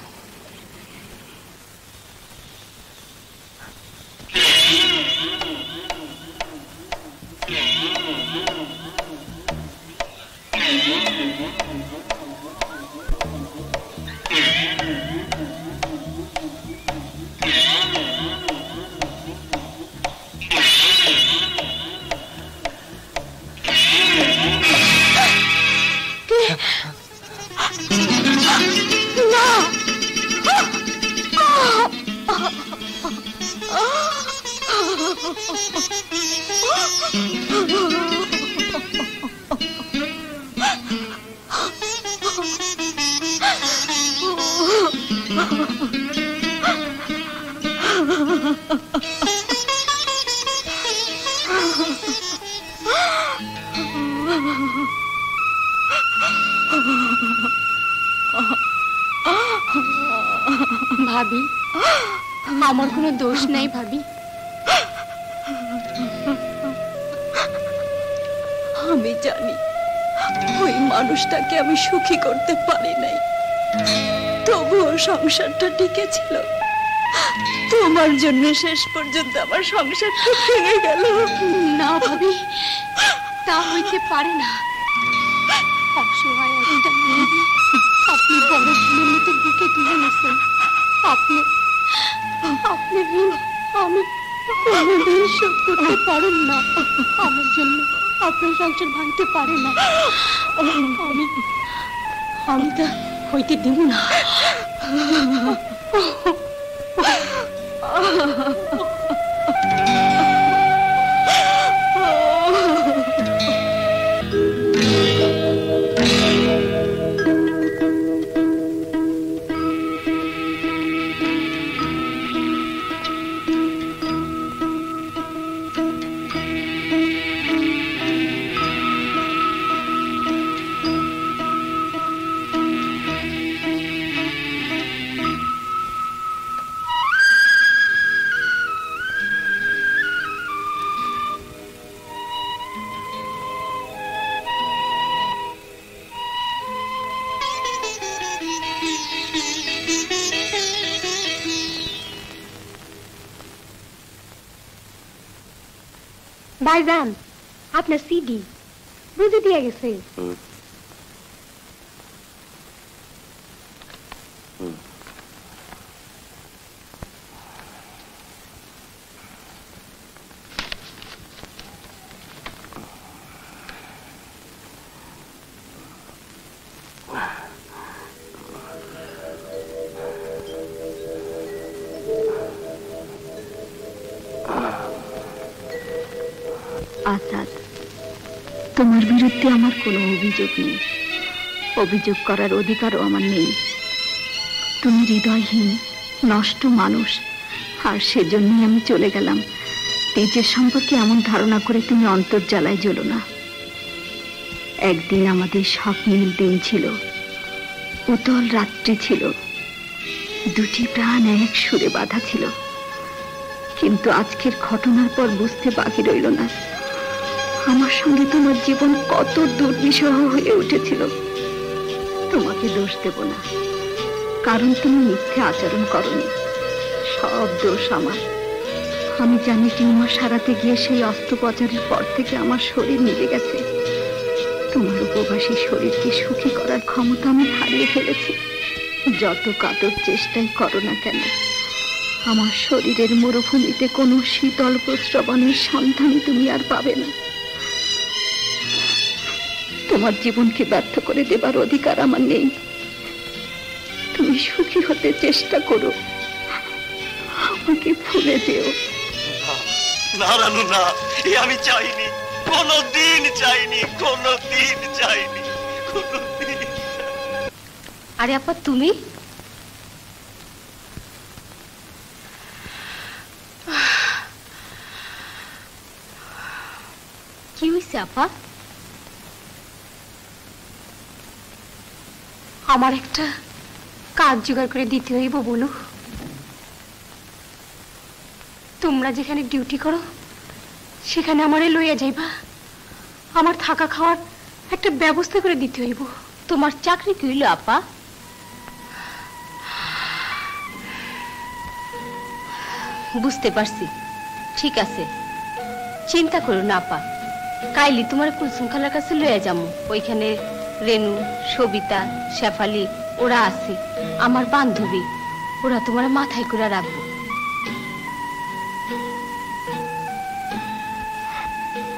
ভাবি, আমার কোনো দোষ নাই ভাবি। আমি জানি ওই মানুষটাকে আমি সুখী করতে পারি নাই, তবুও সংসারটা টিকে ছিল। তোমার জন্য শেষ পর্যন্ত আমার সংসারটা ভেঙে গেল। না ভাবি, তা হইতে পারে না। অসহায় একটা মেয়ে আপনি বড় ছেলের মতো বুকে তুলে নিয়েছেন। আপনি ঋণ আমি কোনোদিন শোধ করতে পারেন না। আমার জন্য আপনার সংসার ভাঙতে পারে না। আমি তা হইতে দেব না। ভাইজান, আপনার সিডি বুঝে দিয়ে গেছে। তোমার বিরুদ্ধে আমার কোনো অভিযোগ নেই, অভিযোগ করার অধিকারও আমার নেই। তুমি হৃদয়হীন নষ্ট মানুষ, আর সেজন্যই আমি চলে গেলাম। তেজের সম্পর্কে এমন ধারণা করে তুমি অন্তর্জালায় জ্বলো না। একদিন আমাদের স্বপ্নের দিন ছিল, উতল রাত্রি ছিল, দুটি প্রাণ এক সুরে বাঁধা ছিল। কিন্তু আজকের ঘটনার পর বুঝতে বাকি রইল না আমার সঙ্গে তোমার জীবন কত দুর্বিষহ হয়ে উঠেছিল। তোমাকে দোষ দেব না, কারণ তুমি মিথ্যে আচরণ করনি। সব দোষ আমার। আমি জানি টিউমার সারাতে গিয়ে সেই অস্ত্রোপচারের পর থেকে আমার শরীর নিভে গেছে। তোমার উপবাসী শরীরকে সুখী করার ক্ষমতা আমি হারিয়ে ফেলেছি। যত কাতর চেষ্টাই করো না কেন, আমার শরীরের মরুভূমিতে কোনো শীতল প্রস্রবণের সন্ধানই তুমি আর পাবে না। তোমার জীবনকে ব্যর্থ করে দেবার অধিকার আমার নেই। তুমি সুখী হতে চেষ্টা করো, আমাকে ভুলে যেও না। রানু না, এ আমি চাইনি, কোনোদিন চাইনি, কোনোদিন চাইনি, কোনোদিন। আরে আপা তুমি? কি হয়েছে আপা? আমার একটা কাজ জোগাড় করে দিতে হইব বলো। তোমরা যেখানে ডিউটি করো সেখানে আমারে লইয়া যাইবা। আমার থাকা খাওয়ার একটা ব্যবস্থা করে দিতে হইব। তোমার চাকরি কি হইল আপা? বুঝতে পারছি, ঠিক আছে, চিন্তা করো না আপা। কাইলি তোমার কুলসুম খালার কাছে লইয়া যাবো। ওইখানে রেনু, সবিতা, শেফালি ওরা আছে, আমার বান্ধবী। ওরা তোমার মাথায় করে রাখবো।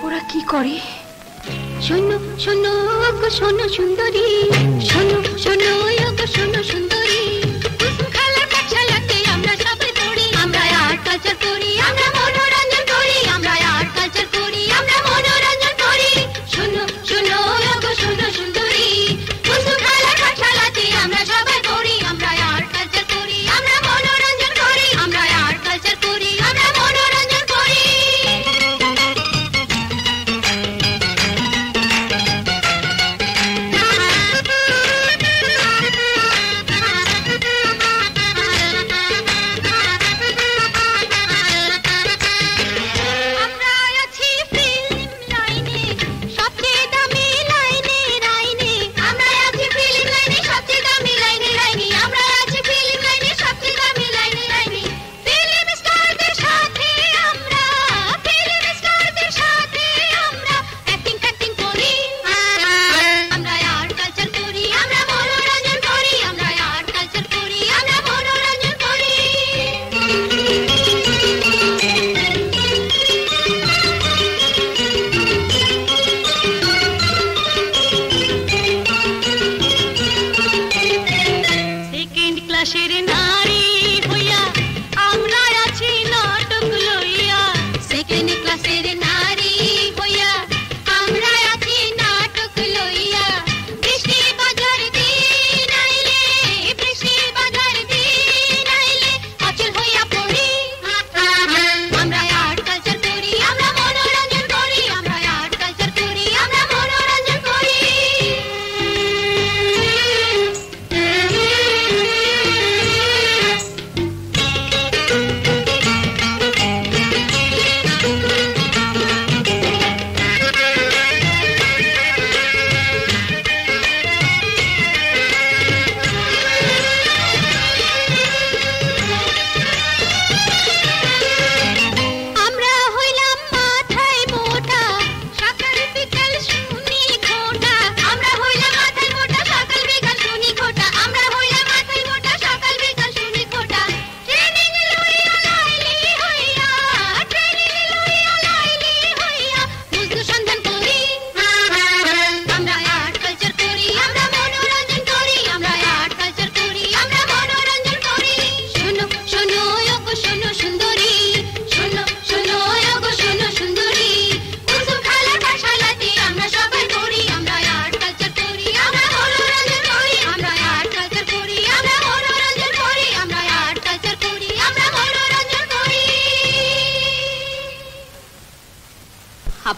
ওরা কি করে? শোনো শোনো গো শোনো সুন্দরী, শোনো শোনো গো শোনো সুন্দরী, কুসুম খালার পাঠশালাতে আমরা সবাই পড়ি। আমরা আর্ট কালচার করি, আমরা মনোরঞ্জন করি। আমরা আর্ট কালচার করি, আমরা মনোরঞ্জন করি। শোনো শোনো গো শোনো সুন্দরী, কুসুম খালার পাঠশালাতে আমরা সবাই পড়ি। আমরা আর্ট কালচার করি, আমরা মনোরঞ্জন করি। আমরা আর্ট কালচার করি, আমরা মনোরঞ্জন করি।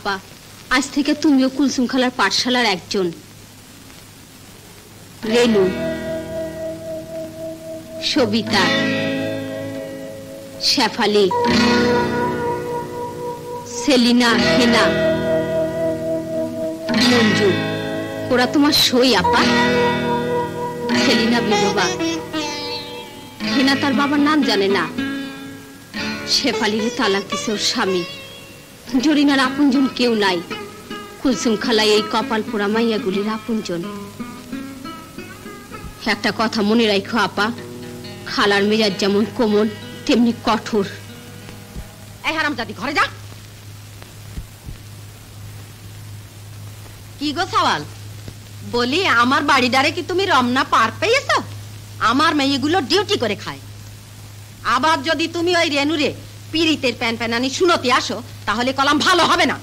আপা, আজ থেকে তুমিও কুলসুম খালার পাঠশালার একজন। রেনু, সবিতা, শেফালি, সেলিনা, হেনা, মঞ্জু, ওরা তোমার সই আপা। সেলিনা বিধবা, হেনা তার বাবার নাম জানে না, শেফালির তালাক দিছে ওর স্বামী, জরিনার আপনজন কেউ নাই। কুলসুম খালা এই কপাল পোড়া মাইয়াগুলির আপনজন। একটা কথা মনে রাখো আপা, খালার মেজাজ যেমন কোমল তেমনি কঠোর। এই হারামজাদি, ঘরে যা। কি গো সওয়াল, বলি আমার বাড়িটারে কি তুমি রমনা পার পেয়েছ? আমার মেয়েগুলো ডিউটি করে খায়। আবার যদি তুমি ওই রেনুরে পিরিতের প্যান প্যানানি শুনতে আসো, তাহলে কলাম ভালো হবে না।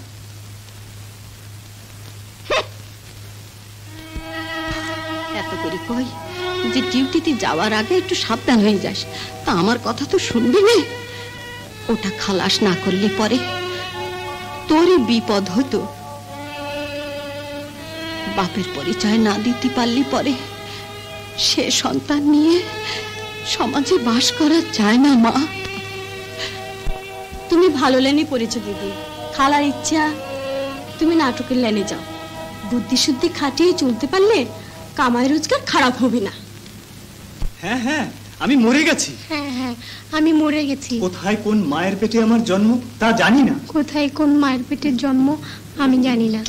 এত করে কই যে ডিউটিতে যাওয়ার আগে একটু সাবধান হয়ে যাস, তা আমার কথা তো শুনবি না। ওটা খালাস না করলে পরে তোরই বিপদ হতো। বাপের পরিচয় না দিতে পারলি পরে সে সন্তান নিয়ে সমাজে বাস করা যায় না মা। তুমি ভালো লাইনে পড়েছো দিদি, খালার ইচ্ছা তুমি নাটকের লাইনে যাও। বুদ্ধি শুদ্ধি খাটিয়ে চলতে পারলে কামাই রোজগার খারাপ হবে না। হ্যাঁ হ্যাঁ, আমি মরে গেছি। হ্যাঁ হ্যাঁ, আমি মরে গেছি। কোথায় কোন মায়ের পেটে আমার জন্ম তা জানি না। কোথায় কোন মায়ের পেটের জন্ম আমি জানি না।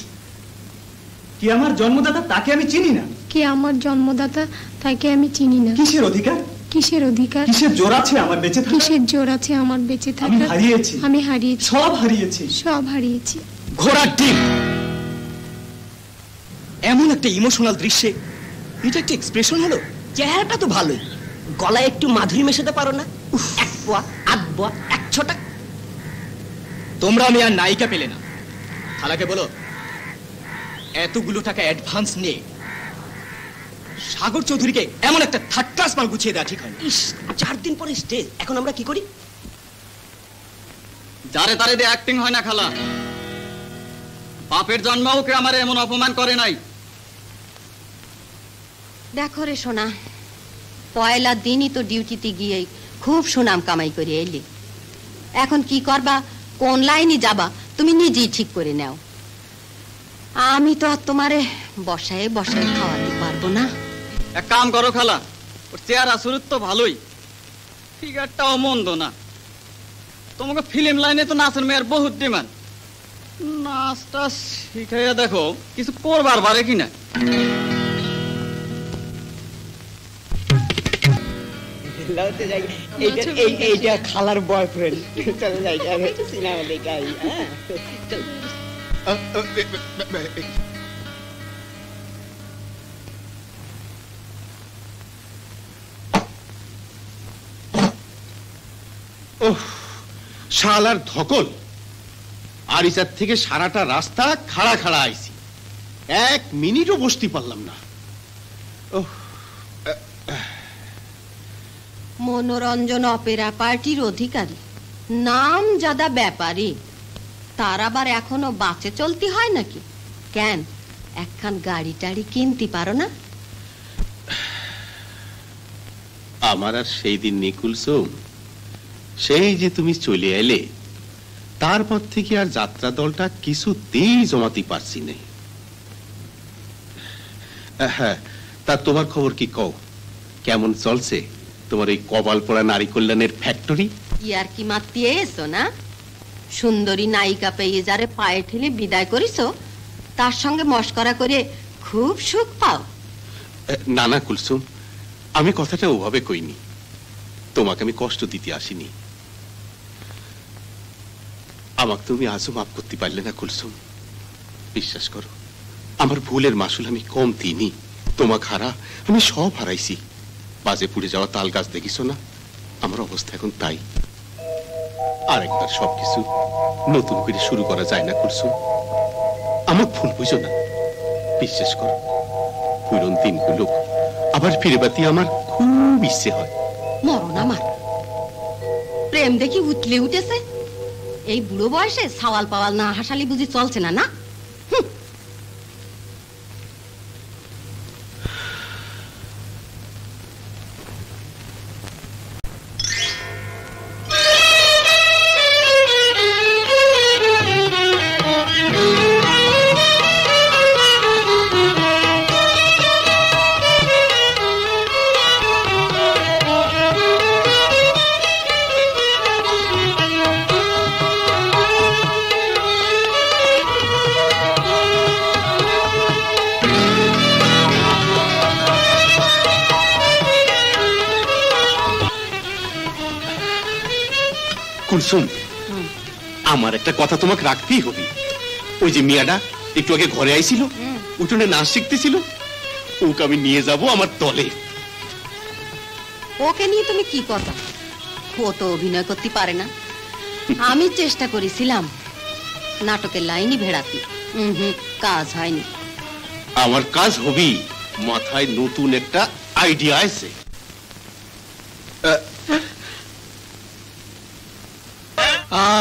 কি আমার জন্মদাতা তাকে আমি চিনি না। কে আমার জন্মদাতা তাকে আমি চিনি না। কিসের অধিকার? কিসের অধিকার? কিসের জোর আছে আমার বেঁচে থাকা? কিসের জোর আছে আমার বেঁচে থাকা? আমি হারিয়েছি। আমি হারিয়েছি। সব হারিয়েছি। সব হারিয়েছি। ঘোড়ার ডিম। এমন একটা ইমোশনাল দৃশ্যে এটা একটা এক্সপ্রেশন হলো। চেহারাটা তো ভালোই, গলায় একটু মাধুরী মেশাতে পারো না? এক পোয়া, আধ পোয়া, এক ছোটা। তোমরা আমি আর নায়িকা পেলে না। খালাকে বলো এতগুলো টাকা অ্যাডভান্স নিয়ে সাগর চৌধুরীকে এমন একটা থার্ড ক্লাস মাল গুছিয়ে দেওয়া ঠিক হয়নি। 4 দিন পরে স্টেজ, এখন আমরা কি করি? যারে তারে দিয়ে অ্যাক্টিং হয় না খালা। বাপের জন্ম ওকে আমার এমন অপমান করে নাই। দেখো রে সোনা, পয়লা দিনই তো ডিউটিতে গিয়ে খুব সুনাম কামাই করে এলি। এখন কি করবা, কোন লাইনে যাবা তুমি নিজেই ঠিক করে নাও। আমি তো আর তোমারে বসায় বসায় খাওয়াতে পারবো না। এক কাম করো খালা, ওর চেহারা সুরত তো ভালোই, ফিগারটাও মন্দ না। তোমাকে ফিল্ম লাইনে তো নাচের মেয়ের বহুত ডিমান্ড। নাচটা শিখাইয়া দেখো, কিছু করবার পারে কিনা। এইটা খালার বয়ফ্রেন্ড। চলো যাই, সিনেমা দেখে আই। শালার ধকল, আরিসার থেকে সারাটা রাস্তা খাড়া খাড়া আইছি, 1 মিনিটও বসতে পারলাম না। মনোরঞ্জন অপেরা পার্টির অধিকারী, নাম জাদা ব্যাপারী, তার আবার এখনো বাঁচে চলতে হয় নাকি? কেন একখান গাড়ি টাড়ি কিনতে পারো না? আমার আর সেই দিন নিকুলসুম, সেই যে তুমি চলে এলে তারপর থেকে আর যাত্রা দলটা কিছুতেই জমাতে পারছি না। হ্যাঁ, তা তোমার খবর কি কও? কেমন চলছে তোমার এই কপাল পোড়া নারী কল্যাণের ফ্যাক্টরি? ইয়ার কি মাতিয়ে এসো না? সুন্দরী নায়িকা পেয়ে যারে পায়ে ঠেলে বিদায় করিছো, তার সঙ্গে মস্করা করে খুব সুখ পাও? না না কুলসুম, আমি কথাটা ওভাবে কইনি। তোমাকে আমি কষ্ট দিতে আসিনি। আমাকে তুমি আজও মাফ করতে পারলে না কুলসুম। বিশ্বাস করো, আমার ভুলের মাসুল আমি কম দিইনি। তোমাকে হারা আমি সব হারাইছি। বাজে পুড়ে যাওয়া তাল গাছ দেখিস না, আমার অবস্থা এখন তাই। আরেকবার সবকিছু নতুন করে শুরু করা যায় না কুলসুম। আমার ভুল বুঝো না, বিশ্বাস করো, পুরনো দিনগুলো আবার ফিরে পেতে আমার খুব ইচ্ছে হয়। মরণ আমার প্রেম দেখি উতলে উঠেছে। এই বুড়ো বয়সে সওয়াল পাওয়াল না হাসালি বুঝি চলছে না, না? কুলসুম, আমার একটা কথা তোমাকে রাখতেই হবে। ওই যে মিয়াটা একটু আগে ঘরে আইছিল, উঠোনে নাচ শিখতেছিল, ওকে আমি নিয়ে যাব আমার দলে। ওকে নিয়ে তুমি কি করবা? ও তো অভিনয় করতে পারে না। আমি চেষ্টা করেছিলাম নাটকের লাইনই ভেড়াতে, কাজ হয়নি। আমার কাজ হবি, মাথায় নতুন একটা আইডিয়া আছে।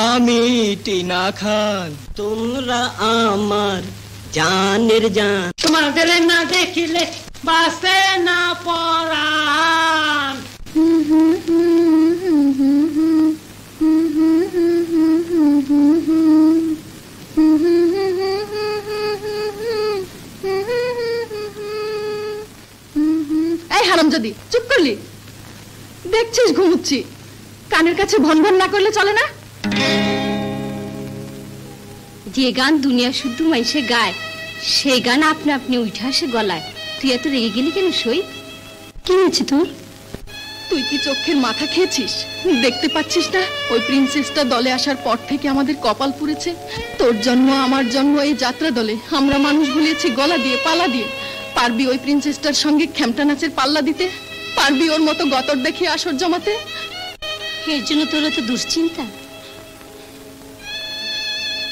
আমি টিনা খান, তোমরা আমার জানের জান। তোমাদের না দেখিলে বাসে না পরাণ। এই হারামজাদি, চুপ করলি? দেখছিস ঘুমুচ্ছি, কানের কাছে ভন ভন না করলে চলে না? যে গান দুনিয়া শুদ্ধ মাইসে গায়, সেই গান আপনি আপনি উঠে আসে গলায়। তুই এত রেগে গেলি কেন সই? কি হয়েছে তোর? তুই কি চোখের মাথা খেয়েছিস? দেখতে পাচ্ছিস না ওই প্রিন্সেসটা দলে আসার পর থেকে আমাদের কপাল পুড়েছে। তোর জন্ম আমার জন্ম এই যাত্রা দলে আমরা মানুষ ভুলিয়েছি গলা দিয়ে পালা দিয়ে। পারবি ওই প্রিন্সেসটার সঙ্গে খেমটা নাচের পাল্লা দিতে? পারবি ওর মতো গতর দেখে আসর জমাতে? এর জন্য তোর তো দুশ্চিন্তা?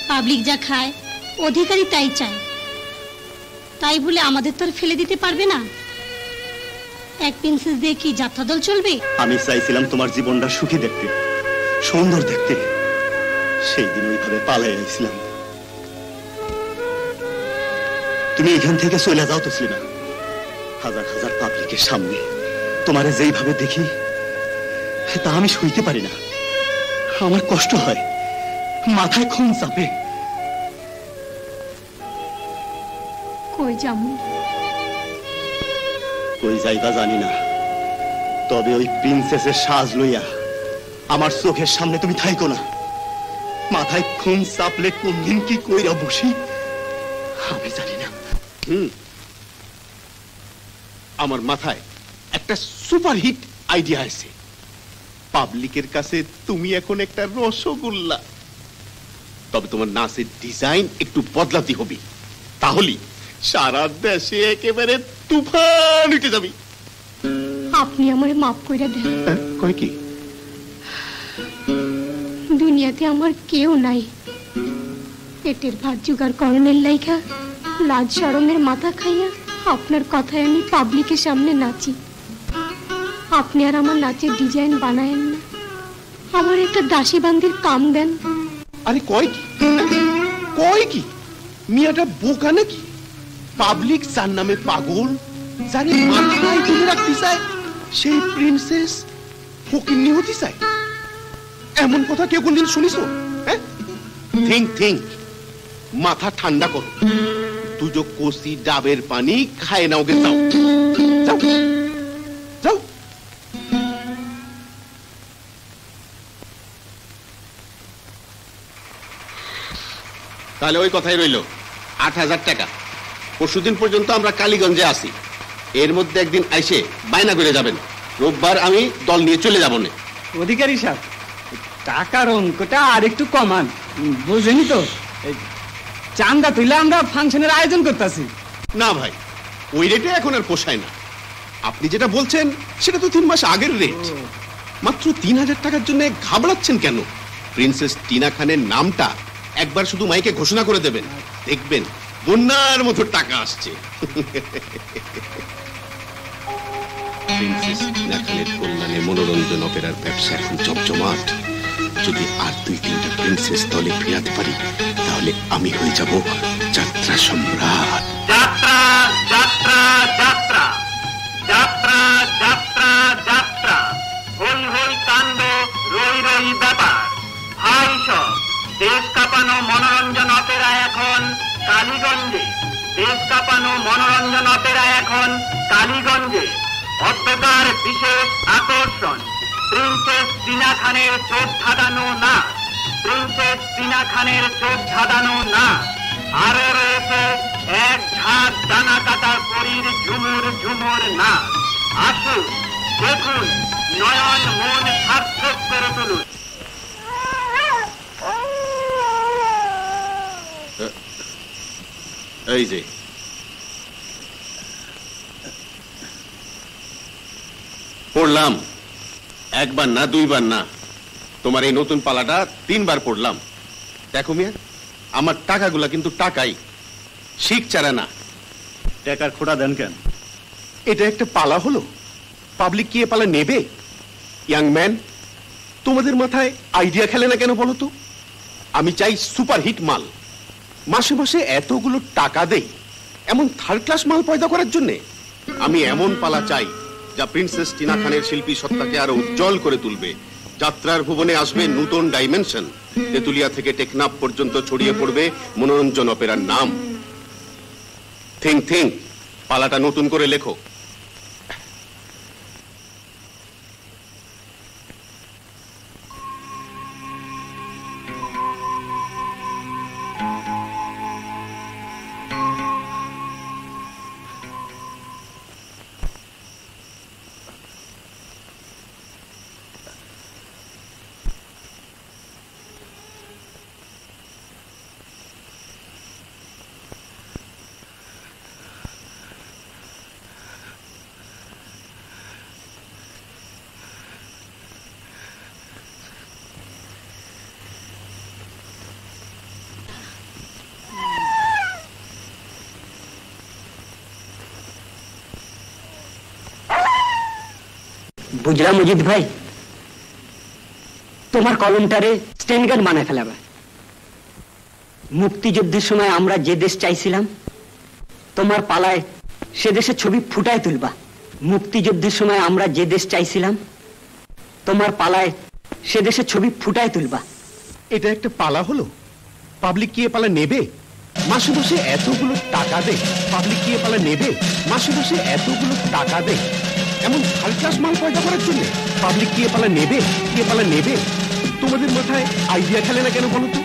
পাবলিক যা খায় অধিকারী তাই চায়, তাই বলে আমাদের তো ফেলে দিতে পারবে না। এক প্রিন্সেস দিয়ে কি যাত্রা দল চলবে? আমি চাইছিলাম তোমার জীবনটা সুখী দেখতে, সুন্দর দেখতে। সেই দিন ওইভাবে পালাই আইছিলাম। তুমি এখান থেকে চলে যাও তসলিমা। হাজার হাজার পাবলিকের সামনে তোমারে যেইভাবে দেখি তা আমি সইতে পারি না। আমার কষ্ট হয়, মাথায় খুন চাপে। কই যাবো? কই যাইবা জানি না, তবে ওই প্রিন্সেসের সাজ লইয়া আমার চোখের সামনে তুমি থাইকো না। মাথায় খুন চাপলে কোন দিন কি কইরা বসি আমি জানি না। আমার মাথায় একটা সুপারহিট আইডিয়া আছে। পাবলিকের কাছে তুমি এখন একটা রসগোল্লা, তবে তোমার নাচের ডিজাইন একটু বদলাতে হবে, তাহলে সারা দেশে একেবারে তুফান উঠে যাবে। আপনি আমারে মাফ কইরা দেন। কই কি? দুনিয়াতে আমার কেউ নাই। পেটের ভাত জোগাড় করণের লাইগা লাজ শরমের মাথা খাইয়া আপনার কথায় আমি পাবলিকের সামনে নাচি। আপনি আর আমার নাচের ডিজাইন বানায়েন না, আমার একটা দাসী বান্দির কাম দেন। আরে কয় কি? কয় কি? মিয়াটা বোকা নাকি? পাবলিক যার নামে পাগল, যারে মাথায় তুলে রাখতে চায়, সেই প্রিন্সেস ফকিন্নি হতে চায়, এমন কথা কেউ কোনদিন শুনিস? থিঙ্ক থিঙ্ক, মাথা ঠান্ডা করো। দুটো কোসি ডাবের পানি খায় না ওকে, যাও যাও যাও। তাহলে ওই কথাই রইল, ৮,০০০ টাকা। পরশুদিন পর্যন্ত আমরা কালীগঞ্জে আছি, এর মধ্যে একদিন আইসে বায়না করে যাবেন। রোববার আমি দল নিয়ে চলে যাব না। অধিকারী সাহেব, টাকার অঙ্কটা আর একটু কমান, বুঝেনি তো? চান্দা তুলে আমরা ফাংশনের আয়োজন করতেছি। না ভাই, ওই রেটে এখন আর পোষায় না। আপনি যেটা বলছেন সেটা তো 3 মাস আগের রেট। মাত্র ৩,০০০ টাকার জন্য ঘাবড়াচ্ছেন কেন? প্রিন্সেস টিনা খানের নামটা একবার শুধু মাইকে ঘোষণা করে দেবেন, দেখবেন বন্যার মতো টাকা আসছে। প্রিন্সেস টিনা খানের কল্যাণে মনোরঞ্জন অপেরার ব্যবসা এখন জমজমাট। যদি আর 2-3টা প্রিন্সেস দলে ফেরাতে পারি তাহলে আমি হয়ে যাব যাত্রা সম্রাট। যাত্রা যাত্রা যাত্রা যাত্রা যাত্রা যাত্রা হই হই কাণ্ড রই রই ব্যাপার। ভাই সব দেশ কাঁপানো মনোরঞ্জন অপেরা এখন কালীগঞ্জে। দেশ কাঁপানো মনোরঞ্জন অপেরা এখন কালীগঞ্জে। অদ্যকার বিশেষ আকর্ষণ প্রিন্সেস টিনা খানের চোখ ধাঁধানো নাচ। প্রিন্সেস টিনা খানের চোখ ধাঁধানো নাচ। আরো রয়েছে এক ঝাঁক দানা কাটা পরীর ঝুমুর ঝুমুর নাচ। আসুন দেখুন, নয়ন মন সার্থক করে তুলুন। এই যে পড়লাম, একবার না দুইবার না, তোমার এই নতুন পালাটা 3 বার পড়লাম। দেখো মিয়া, আমার টাকাগুলা কিন্তু টাকাই, শিখ চারা না। টাকার খোটা দেন কেন? এটা একটা পালা হলো? পাবলিক কি এ পালা নেবে? ইয়াং ম্যান, তোমাদের মাথায় আইডিয়া খেলে না কেন বলো তো? আমি চাই সুপারহিট মাল, মাসে মাসে এতগুলো টাকা দেই এমন 3rd ক্লাস মাল পয়দা করার জন্য। আমি এমন পালা চাই যা প্রিন্সেস টিনা খানের শিল্পী সত্তাকে আরো উজ্জ্বল করে তুলবে। যাত্রার ভুবনে আসবে নতুন ডাইমেনশন। তেতুলিয়া থেকে টেকনাফ পর্যন্ত ছড়িয়ে পড়বে মনোরঞ্জন অপেরার নাম। থিঙ্ক, পালাটা নতুন করে লেখো। বুঝলাম মজিদ ভাই, তোমার কলমটারে স্ট্যান্ড গার্ড বানায় ফেলাবা। মুক্তিযুদ্ধের সময় আমরা যে দেশ চাইছিলাম, তোমার পালায় সে দেশের ছবি ফুটায় তুলবা। মুক্তিযুদ্ধের সময় আমরা যে দেশ চাইছিলাম, তোমার পালায় সে দেশের ছবি ফুটায় তুলবা। এটা একটা পালা হলো? পাবলিক কি এ পালা নেবে? মাসে মাসে এতগুলো টাকা দেয়, পাবলিক কি এ পালা নেবে? মাসে মাসে এতগুলো টাকা দেয় এমন 3rd ক্লাস মাল পয়দা করার জন্য। পাবলিক কি এ পালা নেবে? কি এ পালা নেবে? তোমাদের মাথায় আইডিয়া খেলে না কেন বলো তো?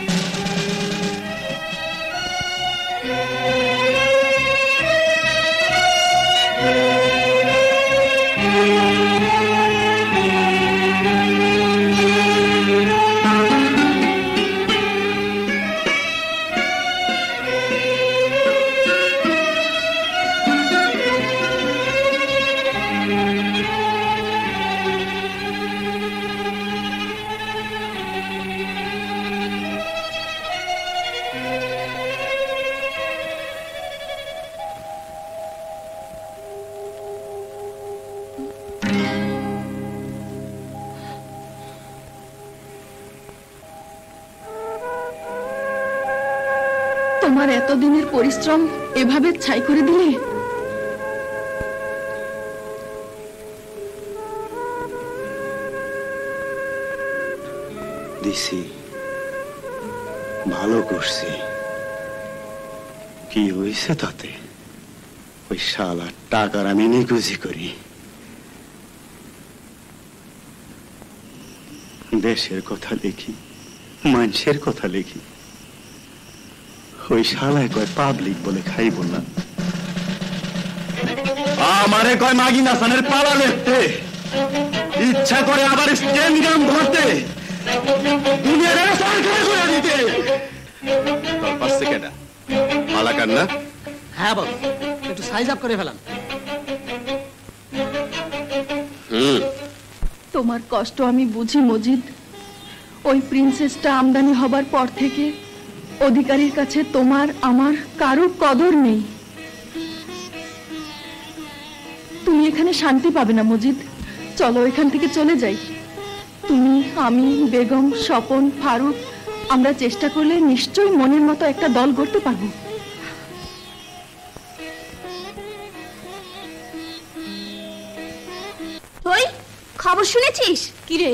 তোমার এতদিনের পরিশ্রম এভাবে ছাই করে দিলে? দিছি, ভালো করছি। কি হয়েছে তাতে? ওই শালা টাকার আমি নিকুজি করি। দেশের কথা লিখি, মানুষের কথা লিখি। ওই শালায় কয় পাবলিক বলে খাইব না, আমারে কয় মাগি নাসানের পালা লিখতে। ইচ্ছা করে আবার স্ট্যান্ড গান ধরতে, দুনিয়ার সরকার করে দিতে। তোর পাশ থেকে এটা পালাকার না? হ্যাঁ বাবু, একটু সাইজ আপ করে ফেলাম। তোমার কষ্ট আমি বুঝি মজিদ। ওই প্রিন্সেসটা আমদানি হবার পর থেকে অধিকারীর কাছে তোমার আমার কারো কদর নেই। তুমি এখানে শান্তি পাবে না মজিদ, চলো এখান থেকে চলে যাই। তুমি, আমি, বেগম, স্বপন, ফারুক আমরা চেষ্টা করলে নিশ্চয়ই মনের মতো একটা দল গড়তে পারবো। ওই খবর শুনেছিস? কিরে,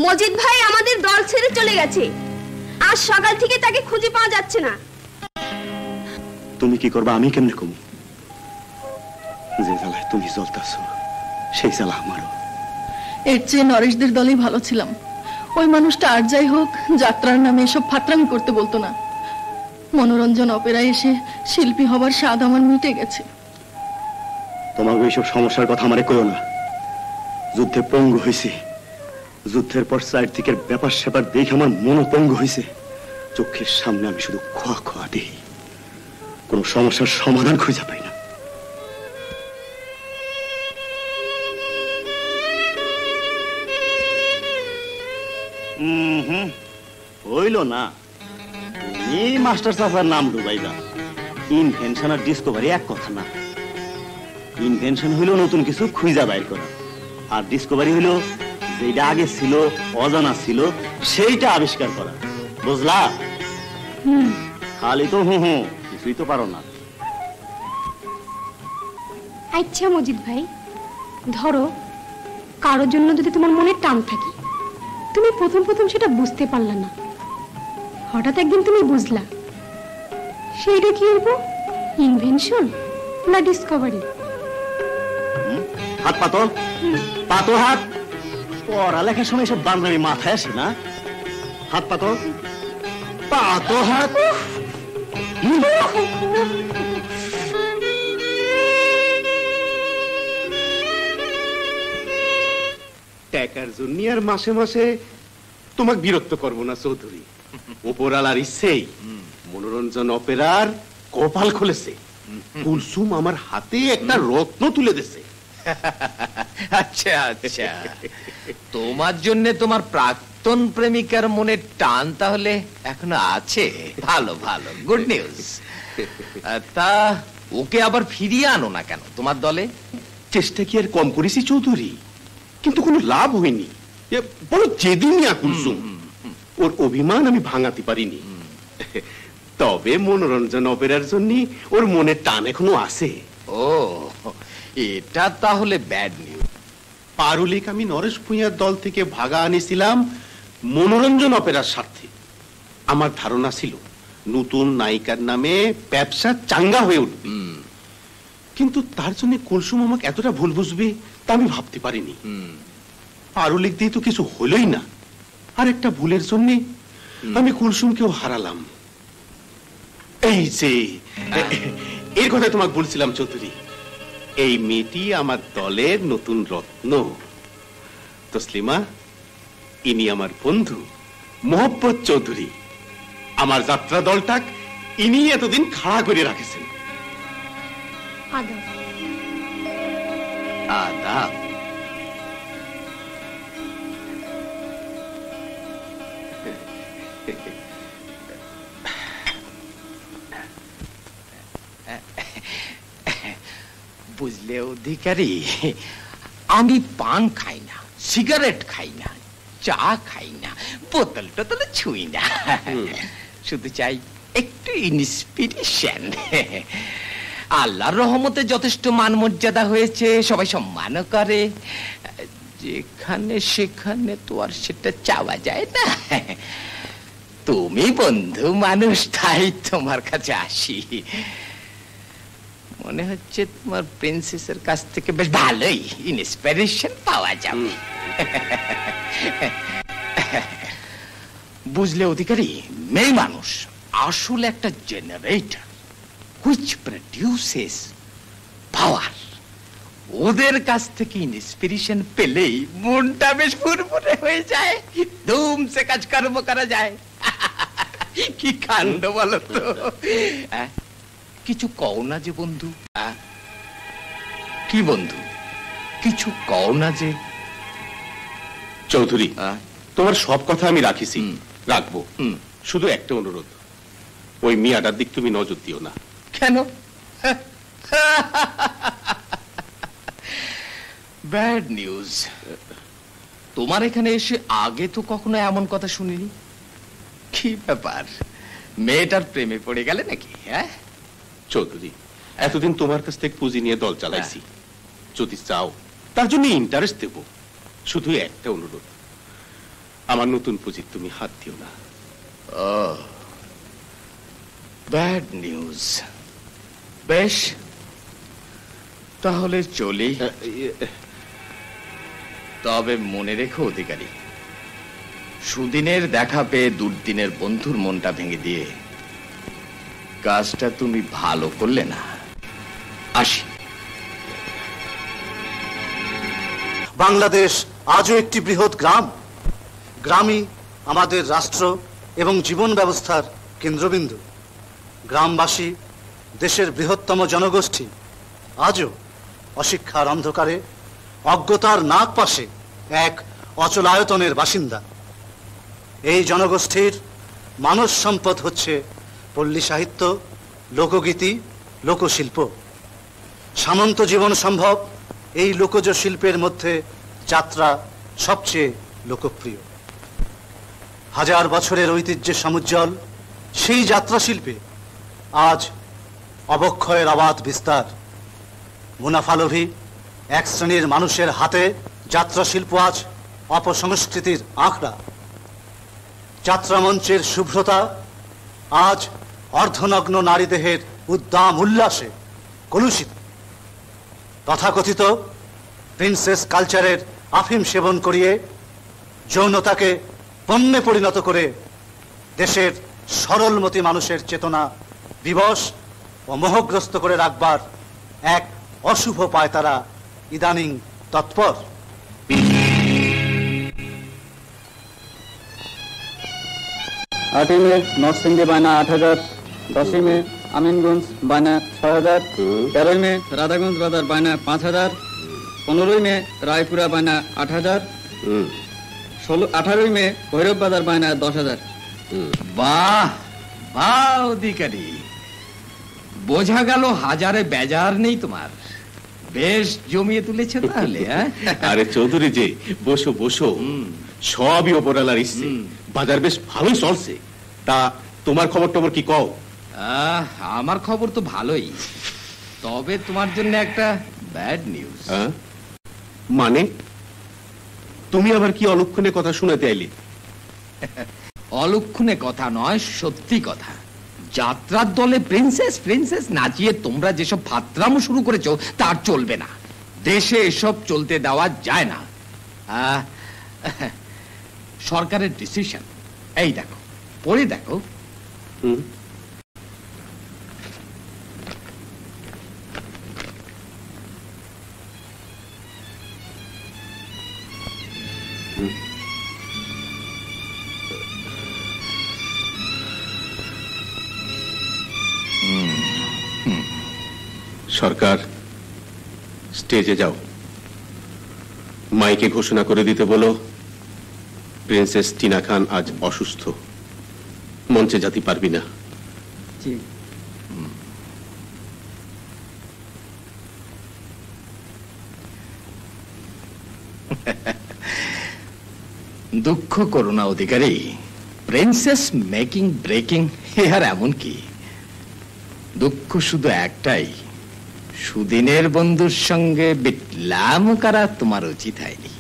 মজিদ ভাই আমাদের দল ছেড়ে চলে গেছে। আজ সকাল থেকে তাকে খুঁজে পাওয়া যাচ্ছে না। তুমি কি করবা আমি কেমনে কমু? যে জ্বালায় তুমি জ্বলতাছ সেই জ্বালা আমারও। এর চেয়ে নরেশদের দলেই ভালো ছিলাম। ওই মানুষটা আর যাই হোক যাত্রার নামে এসব ফাতরামি করতে বলতো না। মনোরঞ্জন অপেরায় এসে শিল্পী হবার স্বাদ আমার মিটে গেছে। তোমাকে এইসব সমস্যার কথা আমারে কইও না। যুদ্ধে পঙ্গু হয়েছে, যুদ্ধের পর চারদিকের ব্যাপার স্যাপার দেখে আমার মনও পঙ্গু হয়েছে। চোখের সামনে আমি শুধু খোয়া খোয়া দিই, কোনো সমস্যার সমাধান খুঁজে পাই না। হইল না, তুমি মাস্টার চাচার নাম ডুবাইবা। ইনভেনশন আর ডিসকভারি এক কথা না। ইনভেনশন হইল নতুন কিছু খুঁজা বাইর করা, আর ডিসকভারি হইল যেটা আগে ছিল, অজানা ছিল, সেইটা আবিষ্কার করা। বুঝলা? খালি তো কিছুই তো পারো না। আচ্ছা মজিদ ভাই, ধরো কারোর জন্য যদি তোমার মনে টান থাকে, তুমি প্রথম প্রথম সেটা বুঝতে পারলা না, হঠাৎ একদিন তুমি বুঝলা, সেইটা কি হইব? ইনভেনশন না ডিসকভারি? হাত পাতো, পাতো হাত। পড়ালেখার সময় সব বান্ধবী মাথায় আসে না। হাত পাতো, পাতো হাত। টাকার জন্য আর মাসে মাসে তোমাকে বিরক্ত করবো না চৌধুরী। ওপরালার ইচ্ছেই মনোরঞ্জন অপেরার কপাল খুলেছে। কুলসুম আমার হাতে একটা রত্ন তুলে দিছে। আচ্ছা আচ্ছা, তোমার জন্য তোমার প্রাক্তন প্রেমিকার মনে টান তাহলে এখনো আছে। ভালো ভালো, গুড নিউজ। তা ওকে আবার ফিরিয়ে আনো না কেন তোমার দলে? চেষ্টা কি আর কম করেছি চৌধুরী, কিন্তু কোনো লাভ হয়নি। বড় জেদিনিয়া কুলসুম, ওর অভিমান আমি ভাঙাতে পারিনি। তবে মনোরঞ্জন অপেরার জন্য ওর মনে টান এখনো আছে। ও, এটা তাহলে ব্যাড নিউজ। পারুলিক আমি নরেশ ভূঁইয়ার দল থেকে ভাগা আনিছিলাম মনোরঞ্জন অপেরার স্বার্থে। আমার ধারণা ছিল নতুন নায়িকার নামে ব্যবসা চাঙ্গা হয়ে উঠবে, কিন্তু তার জন্য কুলসুম আমাকে এতটা ভুল বুঝবে তা আমি ভাবতে পারিনি। পারুলিক দিয়ে তো কিছু হলোই না, আর একটা ভুলের জন্য আমি কুলসুমকেও হারালাম। এই যে এর কথা তোমাকে বলছিলাম চৌধুরী, এই মেয়েটি আমার দলের নতুন রত্ন। তসলিমা, ইনি আমার বন্ধু মোহাব্বত চৌধুরী। আমার যাত্রা দলটাক ইনি এতদিন খাড়া করে রাখেছেন। আদাব। আদাব। বুঝলে অধিকারী, আমি পান খাই না, সিগারেট খাই না, চা খাই না, বোতল টোতল ছুঁই না। শুধু চাই একটু ইন্সপিরেশন। আল্লাহর রহমতে যথেষ্ট মান মর্যাদা হয়েছে, সবাই সম্মানও করে। যেখানে সেখানে তো আর সেটা চাওয়া যায় না। তুমি বন্ধু মানুষ, তাই তোমার কাছে আসি। মনে হচ্ছে তোমার প্রিন্সেসের কাছ থেকে বেশ ভালোই ইন্সপিরেশন পাওয়া যাবে। বুঝলে অধিকারী, মেয়ে মানুষ আসলে একটা জেনারেটর হুইচ প্রডিউসেস পাওয়ার। ওদের কাছ থেকে ইন্সপিরেশন পেলেই মনটা বেশ ফুরফুরে হয়ে যায়, ধুমসে কাজকর্ম করা যায়। কি কাণ্ড বলো তো। কিছু কও না যে বন্ধু? কি বন্ধু, কিছু কও না যে? চৌধুরী, তোমার সব কথা আমি রাখিছি, রাখবো। শুধু একটা অনুরোধ, ওই মিয়াটার দিক তুমি নজর দিও না। কেন? Bad news. তোমার এখানে এসে আগে তো কখনো এমন কথা শুনিনি। কি ব্যাপার, মেয়েটার প্রেমে পড়ে গেলে নাকি? হ্যাঁ চৌধুরী, এতদিন তোমার কাছ থেকে পুঁজি নিয়ে দল চালাইছি, যদি চাও তার জন্য ইন্টারেস্ট দেব। শুধু একটা অনুরোধ, আমার নতুন পুঁজি তুমি হাত দিও না। Bad news. বেশ, তাহলে চলি। তবে মনে রেখো অধিকারী, সুদিনের দেখা পেয়ে দুর্দিনের বন্ধুর মনটা ভেঙে দিয়ে কাজটা তুমি ভালো করলে না। আসি। বাংলাদেশ আজও একটি বৃহৎ গ্রাম। গ্রামই আমাদের রাষ্ট্র এবং জীবন ব্যবস্থার কেন্দ্রবিন্দু। গ্রামবাসী দেশের বৃহত্তম জনগোষ্ঠী আজও অশিক্ষার অন্ধকারে অজ্ঞতার নাগ পাশে এক অচলায়তনের বাসিন্দা। এই জনগোষ্ঠীর মানব সম্পদ হচ্ছে পল্লী সাহিত্য, লোকগীতি, লোকশিল্প। সামন্ত জীবন সম্ভব এই লোকজ শিল্পের মধ্যে যাত্রা সবচেয়ে লোকপ্রিয়। হাজার বছরের ঐতিহ্যের সমুজ্জ্বল সেই যাত্রা শিল্পে আজ অবক্ষয়ের অবাধ বিস্তার। মুনাফালোভী এক শ্রেণীর মানুষের হাতে যাত্রা শিল্প আজ অপসংস্কৃতির আঁকড়া। যাত্রা মঞ্চের শুভ্রতা আজ অর্ধনগ্ন নারীদেহের উদ্দাম উল্লাসে কলুষিত। তথাকথিত প্রিন্সেস কালচারের আফিম সেবন করিয়ে যৌনতাকে পণ্যে পরিণত করে দেশের সরলমতি মানুষের চেতনা বিবশ ও মোহগ্রস্ত করে রাখবার এক অশুভ পায়তারা ইদানিং তৎপর। 8 में नौसिंगी बायना 8,000, 10 में अमीनगंज बायना 6,000, 13 में राधागंज बाजार बायना 5,000, 15 में रायपुरा बायना 8,000, 18 में भैरव बाजार बायना 10,000। বাহ বাহ অধিকারী, বোঝা গেল হাজারে বেজার নেই তোমার। বেশ জমিয়ে তুলেছে তাহলে। আরে চৌধুরী যে, বসো বসো, সবই ওপরালার ইচ্ছে। বাজার বেশ ভালোই চলছে। তা তোমার খবর টবর কি কও? আমার খবর তো ভালোই, তবে তোমার জন্য একটা ব্যাড নিউজ। মানে তুমি আবার কি অলক্ষণে কথা শোনাতে আইলে? অলক্ষণে কথা নয়, সত্যি কথা। যাত্রার দলে প্রিন্সেস প্রিন্সেস নাচিয়ে তোমরা যেসব ফাত্রামো শুরু করেছো তার চলবে না। দেশে এসব চলতে দেওয়া যায় না। সরকারের ডিসিশন এই দেখো, পড়ে দেখো। সরকার, স্টেজে যাও, মাইকে ঘোষণা করে দিতে বলো প্রিন্সেস টিনা খান আজ অসুস্থ, মঞ্চে যেতে পারবি না। দুঃখ করো না অধিকারী, প্রিন্সেস মেকিং ব্রেকিং আর এমন কি। দুঃখ শুধু একটাই, সুদিনের বন্ধুর সঙ্গে বিটলাম করা তোমার উচিত হয়নি।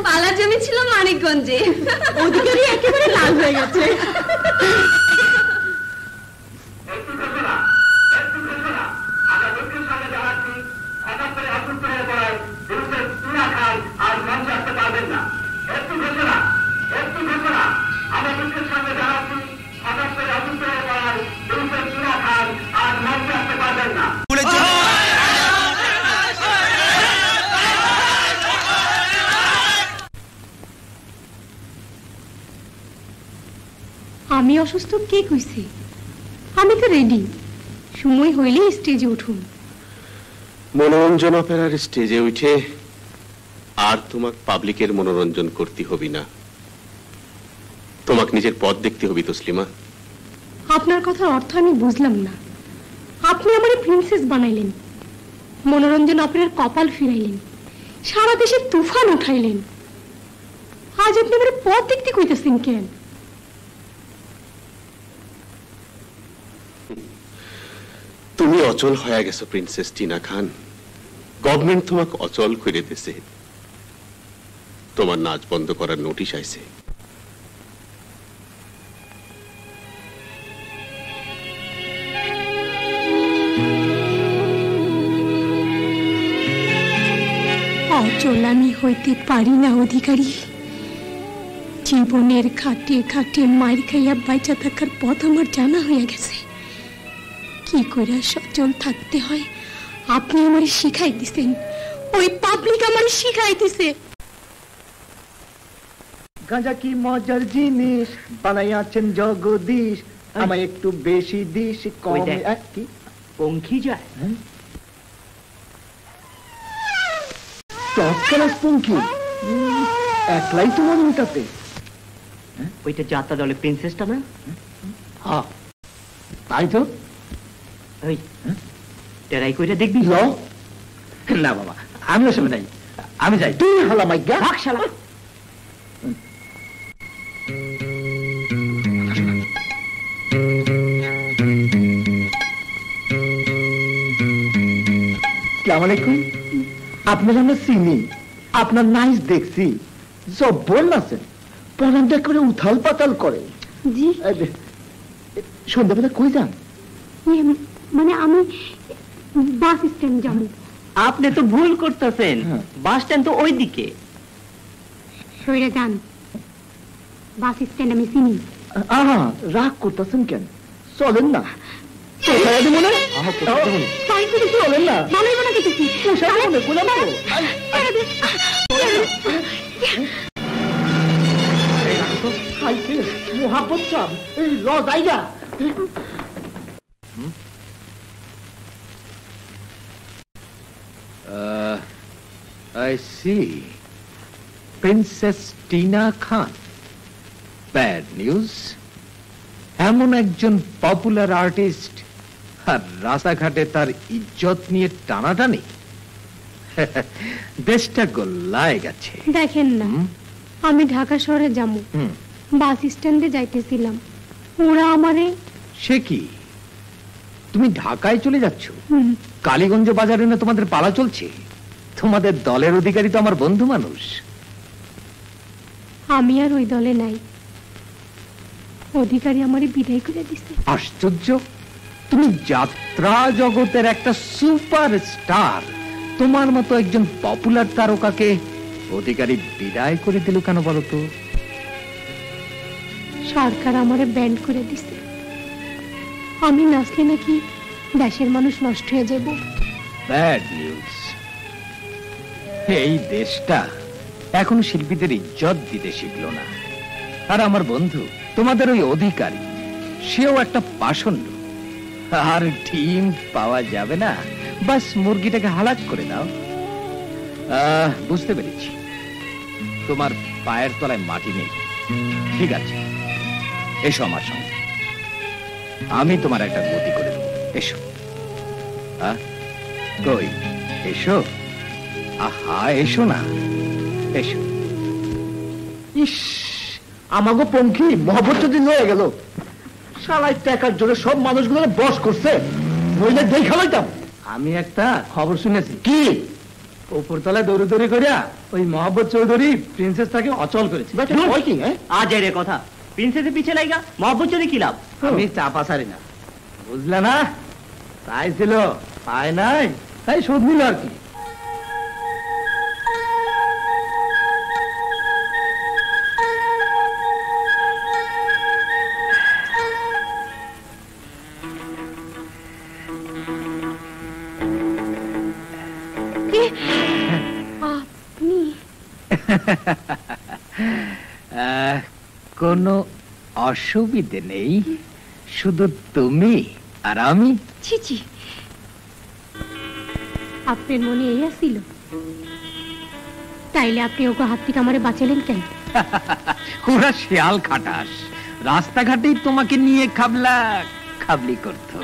পালা জমি ছিল মানিকগঞ্জে, অধিকারী একেবারে লাল হয়ে গেছে। আমি অসুস্থ কে কইছে? আমি তো রেডি, সময় হইলে স্টেজে উঠুন। মনোরঞ্জন অপেরার স্টেজে উঠে আর তোমাক পাবলিকের মনোরঞ্জন করতে হবি না, তোমাক নিজের পথ দেখতে হবি তসলিমা। আপনার কথার অর্থ আমি বুঝলাম না। আপনি আমার প্রিন্সেস বানাইলেন, মনোরঞ্জন অপেরার কপাল ফিরাইলেন, সারা দেশে তুফান উঠাইলেন। আজ আপনি আমার পথ দেখতে কইতেছেন কেন? তুমি অচল হয়ে গেছো প্রিন্সেস টিনা খান। গভর্নমেন্ট তোমাকে অচল করে দিছে। তোমার নাচ বন্ধ করার নোটিশ আইছে। অচল আমি হইতে পারি না অধিকারী। জীবনের খাটিয়ে খাটিয়ে মায়ের খাইয়া বাইচা থাকার পথ আমার জানা হয়ে গেছে। কি করে সচল থাকতে হয় আপনি আমার শিখাই দিছেন, ওই পাবলিক আমার শিখাই দিছে। গাঁজা কি মজার জিনিস বানাইয়াছেন জগদীশ, আমায় একটু বেশি দিস কম। কি পঙ্খী যায় টপ ক্লাস পঙ্খী, একলাই তোমার ওটাতে। ওইটা যাত্রা দলে প্রিন্সেসটা না? হ্যাঁ তাই তো। ওই টেরাই কইরা দেখবি? না বাবা, আমি ওসব নাই, আমি যাই। তুই হলা মাইগা শালা। আসসালামু আলাইকুম। আপনার আমরা চিনি, আপনার নাইস দেখছি, জব্বর নাচেন, পরানটা করে উথাল পাতাল করে। জি সন্ধ্যাবেলা কই যান? মানে আমি বাস স্ট্যান্ড যাবো। আপনি তো ভুল করতেছেন, বাস স্ট্যান্ড তো ওই দিকে। সইরে যান, বাস স্ট্যান্ড আমি চিনি। রাগ করতেছেন কেন? চলেন না। চলেন না। মোহাম্মদ সাহেব, এই ল জায়গা। I see. Princess Tina Khan. Bad news. এমন একজন পপুলার আর্টিস্ট আর রাস্তাঘাটে তার ইজ্জত নিয়ে টানাটানি, দেশটা গোল্লায় গেছে। দেখেন না, আমি ঢাকা শহরে যাবো, বাস স্ট্যান্ডে যাইতেছিলাম, ওরা আমারে। সে কি, তুমি ঢাকায় চলে যাচ্ছ? কালীগঞ্জ বাজারে না তোমাদের পালা চলছে? তোমাদের দলের অধিকারী তো আমার বন্ধু মানুষ। আমি আর ওই দলে নাই, অধিকারী আমারে বিদায় করে দিছে। আশ্চর্য, তুমি যাত্রা জগতের একটা সুপার স্টার, তোমার মতো একজন পপুলার তারকাকে অধিকারী বিদায় করে দিল কেন বলো তো? সরকার আমারে ব্যান্ড করে দিছে, আমি নাচলে নাকি দেশের মানুষ নষ্ট হয়ে যাব। Bad news. এই দেশটা এখন শিল্পীদের ইজ্জত দিতে শিখলো না। আর আমার বন্ধু তোমাদের ওই অধিকারী, সেও একটা পাষণ্ড। আর ডিম পাওয়া যাবে না, বাস মুরগিটাকে হালাক করে দাও। বুঝতে পেরেছি, তোমার পায়ের তলায় মাটি নেই। ঠিক আছে, এসো আমার সঙ্গে, আমি তোমার একটা গতি করে দেবো। এসো। কই, এসো। আহা, এসো না, এসো। ইস, আমাগো পঙ্খী মহব্বত যদি হয়ে গেল। শালাই টাকার জন্য সব মানুষগুলো বস করছে, নইলে দেখালাইতাম। আমি একটা খবর শুনেছি। কি? উপরতলায় দৌড়ি করিয়া ওই মহব্বত চৌধুরী প্রিন্সেসটাকে অচল করেছে। আজ রে কথা, প্রিন্সেসের পিছে লাইগা মহব্বত চৌধুরী কি লাভ? আমি চাপা সারি না, বুঝলে না? তাই ছিল, পায় নাই, তাই শোধ নিল আর কি। কোনো অসুবিধে নেই, শুধু তুমি আর আমি। ছি, আপনার মনে এই আসছিল, তাইলে আপনি ওকে হাত থেকে আমারে বাঁচালেন কেন? ওরা শিয়াল খাটাস, রাস্তাঘাটেই তোমাকে নিয়ে খাবলি করতো।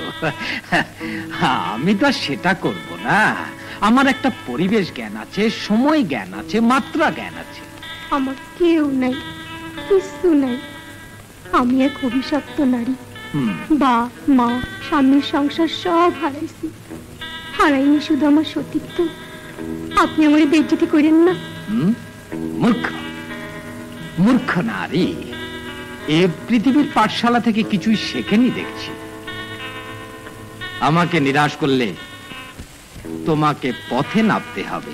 আমি তো সেটা করব না। আমার একটা পরিবেশ জ্ঞান আছে, সময় জ্ঞান আছে, মাত্রা জ্ঞান আছে। আমার কেউ নাই, কিছু নাই। আমি এক অভিশপ্ত নারী, বা মা, স্বামীর সংসার সব হারাইছি। হারাইনি শুধু আমার সতীত্ব। আপনি আমার বেইজ্জতি করেন না। মূর্খ নারী, এ পৃথিবীর পাঠশালা থেকে কিছুই শেখেনি দেখছি। আমাকে নিরাশ করলে তোমাকে পথে নামতে হবে,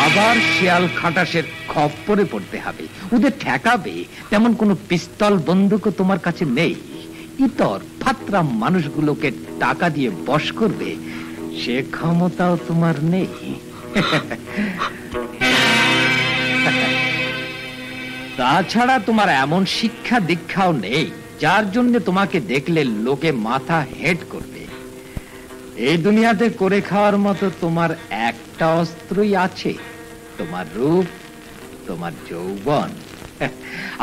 আবার শিয়াল খাটাসের খপ্পরে পড়তে হবে। ওদের ঠেকাবে তেমন কোনো পিস্তল বন্দুকও তোমার কাছে নেই। ইতর ফাত্রা মানুষগুলোকে টাকা দিয়ে বশ করবে সে ক্ষমতাও তোমার নেই। তাছাড়া তোমার এমন শিক্ষা দীক্ষাও নেই যার জন্য তোমাকে দেখলে লোকে মাথা হেট করবে। এই দুনিয়াতে করে খাওয়ার মতো তোমার একটা অস্ত্রই আছে, তোমার রূপ, তোমার যৌবন।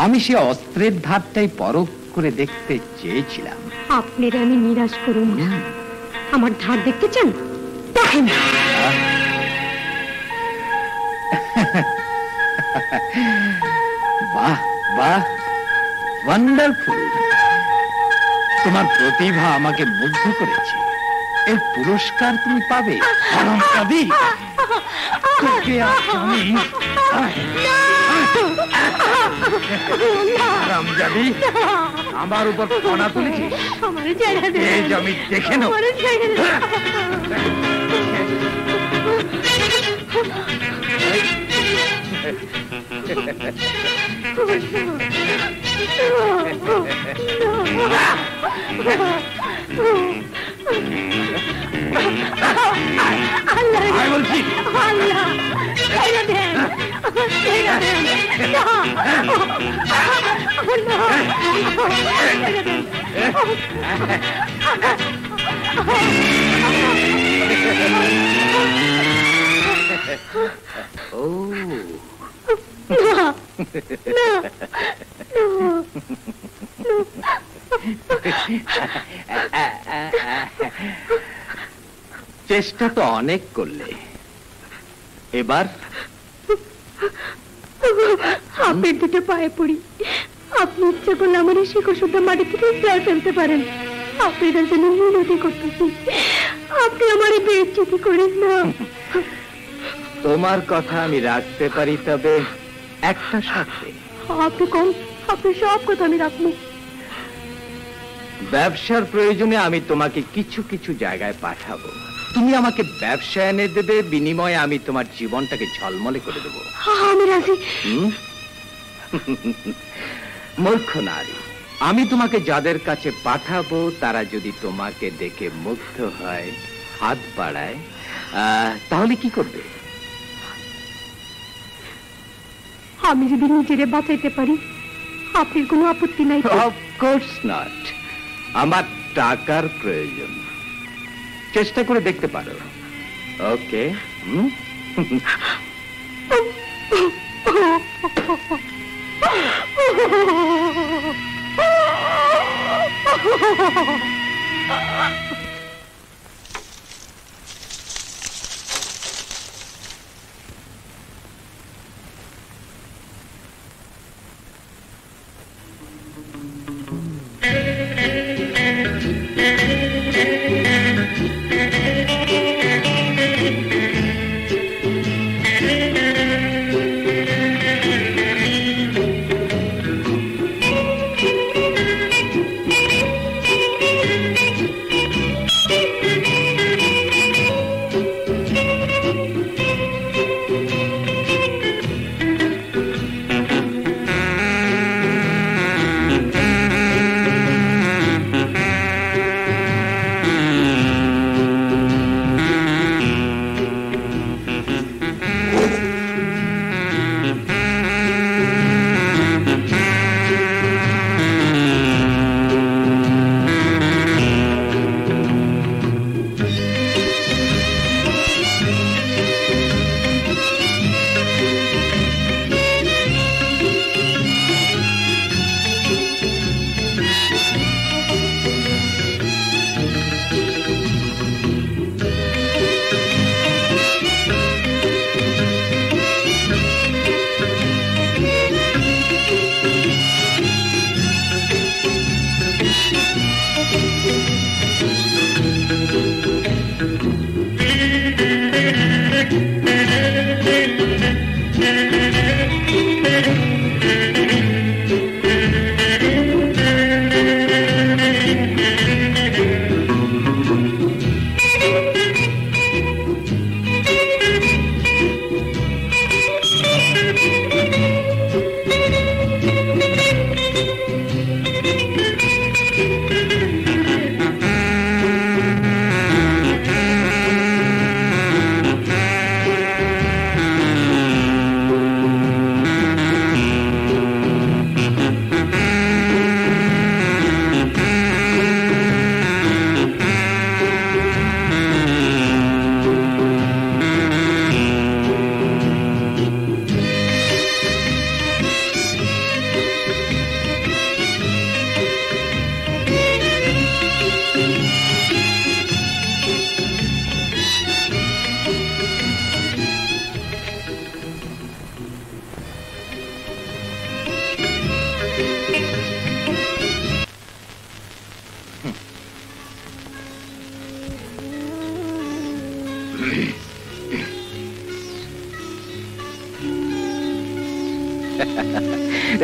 আমি সে অস্ত্রের ধারটাই পরখ করে দেখতে চেয়েছিলাম। আপনারা আমি নিরাশ করুন না। আমার ধার দেখতে চান? দেখেন। বাহ বাহ, ওয়ান্ডারফুল। তোমার প্রতিভা আমাকে মুগ্ধ করেছে। এর পুরস্কার তুমি পাবে। আমার উপর কণা তুলেছিস, আমি দেখে নেব। বলছি চেষ্টা তো অনেক করলে, এবার আপনার দুটো পায়ে পড়ি। আপনি ইচ্ছা করলে আমার এই শিকড় শুদ্ধ মাটি থেকে জল ফেলতে পারেন। আপনার জন্য মিনতি করতেছি, আপনি আমার বেইজ্জতি করেন না। তোমার কথা আমি রাখতে পারি, তবে একটা শর্তে। আপনি কোন? আপনি সব কথা আমি রাখবো। ব্যবসার প্রয়োজনে আমি তোমাকে কিছু কিছু জায়গায় পাঠাবো। তুমি আমাকে ব্যবসা এনে দেবে, বিনিময়ে আমি তোমার জীবনটাকে ঝলমলে করে দেবো। আমি রাজি। মূর্খ নারী, আমি তোমাকে যাদের কাছে পাঠাবো তারা যদি তোমাকে দেখে মুগ্ধ হয়, হাত বাড়ায়, তাহলে কি করবে? আমি যদি নিজেরে বাঁচাইতে পারি আপনার কোনো আপত্তি নাই? Of course not. আমার টাকার প্রয়োজন। চেষ্টা করে দেখতে পারো। ওকে।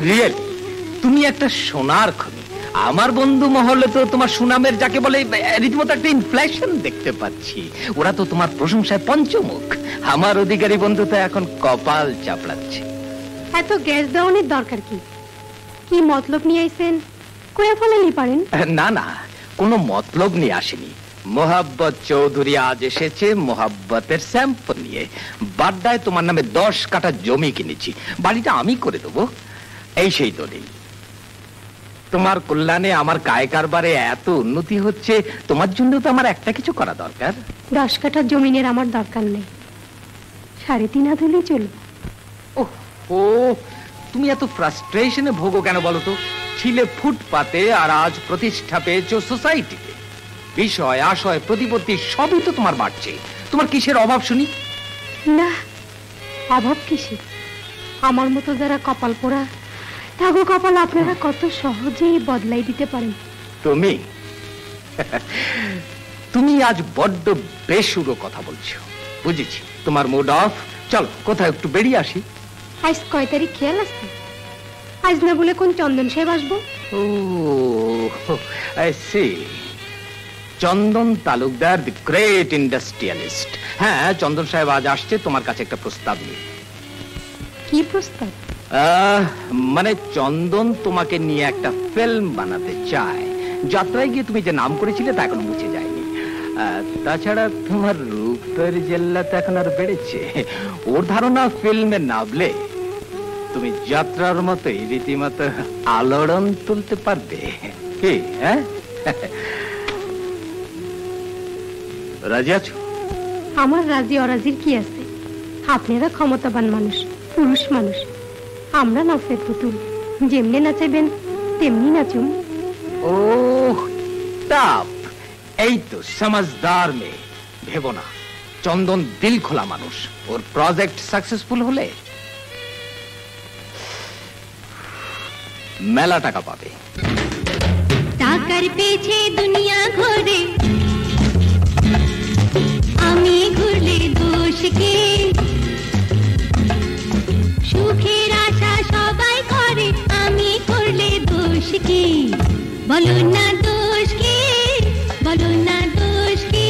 রিয়েলি তুমি একটা সোনার খনি। আমার বন্ধু মহলে তো তোমার সুনামের যাকে বলে রীতিমতো একটা ইনফ্লেশন দেখতে পাচ্ছি। ওরা তো তোমার প্রশংসায় পঞ্চমুখ। আমার অধিকারী বন্ধু তো এখন কপাল চাপড়াচ্ছে। এত গ্যাস দেওয়ানোর দরকার কি? কি মতলব নিয়ে আইছেন কয়ে ফেলেনি পারেন? না না, কোনো মতলব নিয়ে আসেনি। মোহাব্বত চৌধুরী আজ এসেছে মোহাব্বতের স্যাম্পল নিয়ে। বাড্ডায় তোমার নামে 10 কাঠা জমি কিনেছি, বাড়িটা আমি করে দেবো। এই সেই দলিল। তোমার কল্যাণে আমার কায় কারবারে এত উন্নতি হচ্ছে, তোমার জন্য তো আমার একটা কিছু করা দরকার। 10 কাঠা জমিনের আমার দরকার নেই, 3.5 হাত হলেই চলবে। ও তুমি এত ফ্রাস্ট্রেশনে ভোগো কেন বলো তো? ছিলে ফুটপাতে আর আজ প্রতিষ্ঠা পেয়েছো সোসাইটিতে। বিষয় আশয় প্রতিপত্তি সবই তো তোমার বাড়ছে। তোমার কিসের অভাব শুনি? না, অভাব কিসের? আমার মতো যারা কপাল পোড়া, তাগো কপাল আপনারা কত সহজেই বদলাই দিতে পারেন। তুমি আজ বড্ড বেসুরো কথা বলছো। বুঝেছি, তোমার মুড অফ। চলো কোথায় একটু বেরিয়ে আসি। আজ কয় তারিখ খেয়াল আসছে? আজ না বলে কোন চন্দন সাহেব আসবো? Oh I see, Chandan Talukdar, the great industrialist. হ্যাঁ, চন্দন সাহেব আজ আসছে তোমার কাছে একটা প্রস্তাব নিয়ে। কি প্রস্তাব? মানে চন্দন তোমাকে নিয়ে একটা ফিল্ম বানাতে চায়। যাত্রায় গিয়ে তুমি যে নাম করেছিলে তা এখনো মুছে যায়নি। তাছাড়া তোমার রূপের জেল্লাত এখন আর বেড়েছে। ওর ধারণা ফিল্মে নামলে তুমি যাত্রার মতোই রীতিমতো আলোড়ন তুলতে পারবে। কি হ্যাঁ, রাজি আছো? আমার রাজি অরাজির কি আছে? আপনারা ক্ষমতাবান মানুষ, পুরুষ মানুষ। আমরা নাচের পুতুল, যেমনি নাচাইবেন তেমনি নাচুম। ও টাপ, এই তো সমঝদার মেয়ে। ভেবো না, চন্দন দিল খোলা মানুষ। ওর প্রজেক্ট সাকসেসফুল হলে মেলা টাকা পাবে। টাকার পেছে দুনিয়া ঘোরে, আমি ঘুরলে দোষ কি? সুখের আশা সবাই করে, আমি করলে দোষ কি? বলো না দোষ কি, বলো না দোষ কি,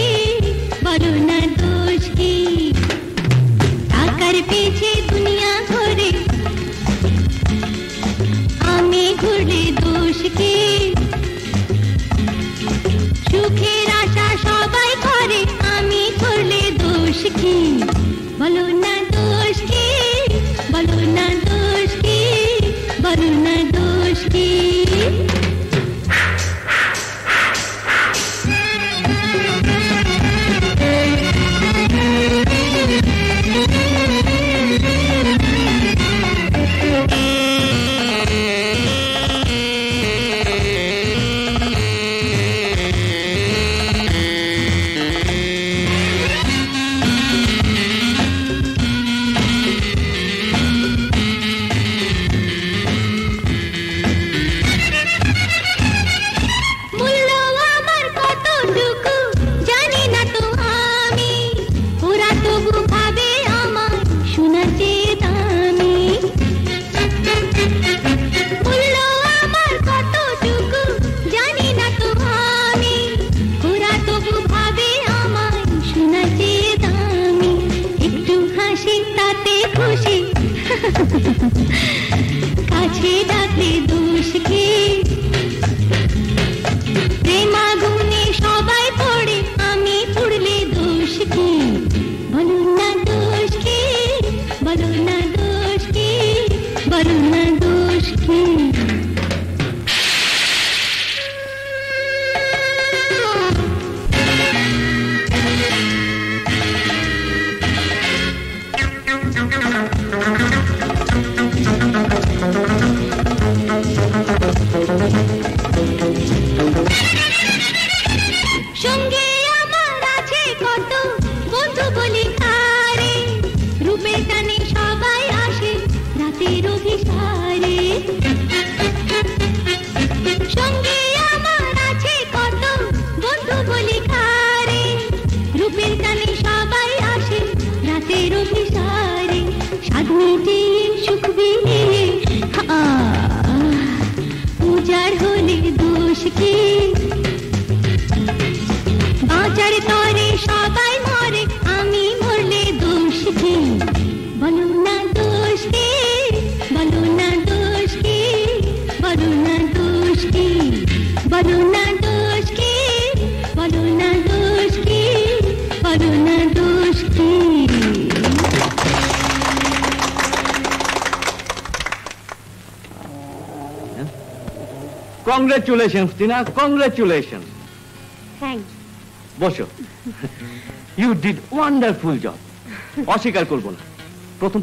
বলো না দোষ কি? টাকার পেছে দুনিয়া ঘোরে, আমি ঘুরলে দোষ কি? সুখের আশা সবাই করে, আমি করলে দোষ কি? বলো না দোষ কি, বলো না দোষ কি, বলো না দোষ কি? কাছে ডাকলে দোষ কি? প্রেমাগুনে সবাই পড়ে, আমি পড়লে দোষ কি? বলো না দোষ কি, বলো না দোষ কি, বলো না দোষ কি? Congratulation Tina, congratulation. থ্যাঙ্কস। বসো। ইউ ডিড ওয়ান্ডারফুল জব, অস্বীকার করব না।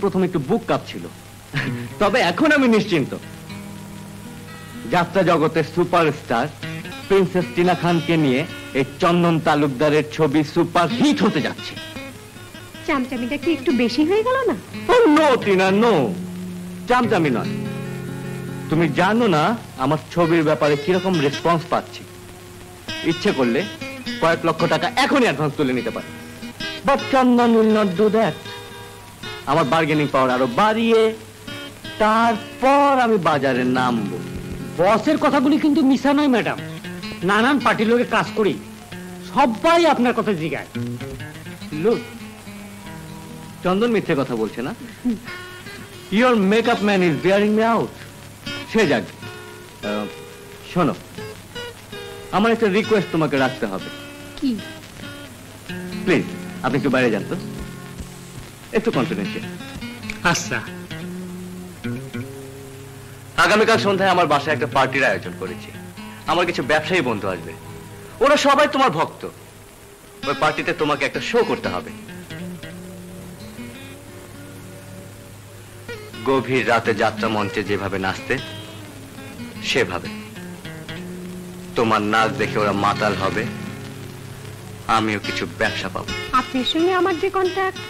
প্রথম একটু বুক কাঁপছিল, তবে এখন আমি নিশ্চিন্ত। যাত্রা জগতের সুপারস্টার প্রিন্সেস টিনা খানকে নিয়ে এই চন্দন তালুকদারের ছবি সুপার হিট হতে যাচ্ছে। চামচামিটা কি একটু বেশি হয়ে গেল না? নো টিনা, নো, চামচামি নয়। তুমি জানো না আমার ছবির ব্যাপারে কিরকম রেসপন্স পাচ্ছি। ইচ্ছে করলে কয়েক লক্ষ টাকা এখনই অ্যাডভান্স তুলে নিতে পারে, but Chandan will not do that. আমার বার্গেনিং পাওয়ার আরো বাড়িয়ে তারপর আমি বাজারে নামবো। বসের কথাগুলি কিন্তু মিশা নয় ম্যাডাম, নানান পার্টির লোকে কাজ করি, সবাই আপনার কথা জিগায়। লুক, চন্দন মিথ্যে কথা বলছে না। Your makeup man is bearing me out. সে যাক, শোনো, আমার একটা রিকোয়েস্ট তোমাকে রাখতে হবে। কি? প্লিজ আপনি একটু বাইরে যান তো, একটু কনফিডেন্সিয়াল। আচ্ছা। আগামীকাল সন্ধ্যায় আমার বাসায় একটা পার্টির আয়োজন করেছি। আমার কিছু ব্যবসায়ী বন্ধু আসবে, ওরা সবাই তোমার ভক্ত। ওই পার্টিতে তোমাকে একটা শো করতে হবে। গভীর রাতে যাত্রা মঞ্চে যেভাবে নাচতে, সেভাবে। তোমার নাচ দেখে ওরা মাতাল হবে, আমিও কিছু ব্যবসা পাবো। আপনার সঙ্গে আমার যে কন্ট্যাক্ট,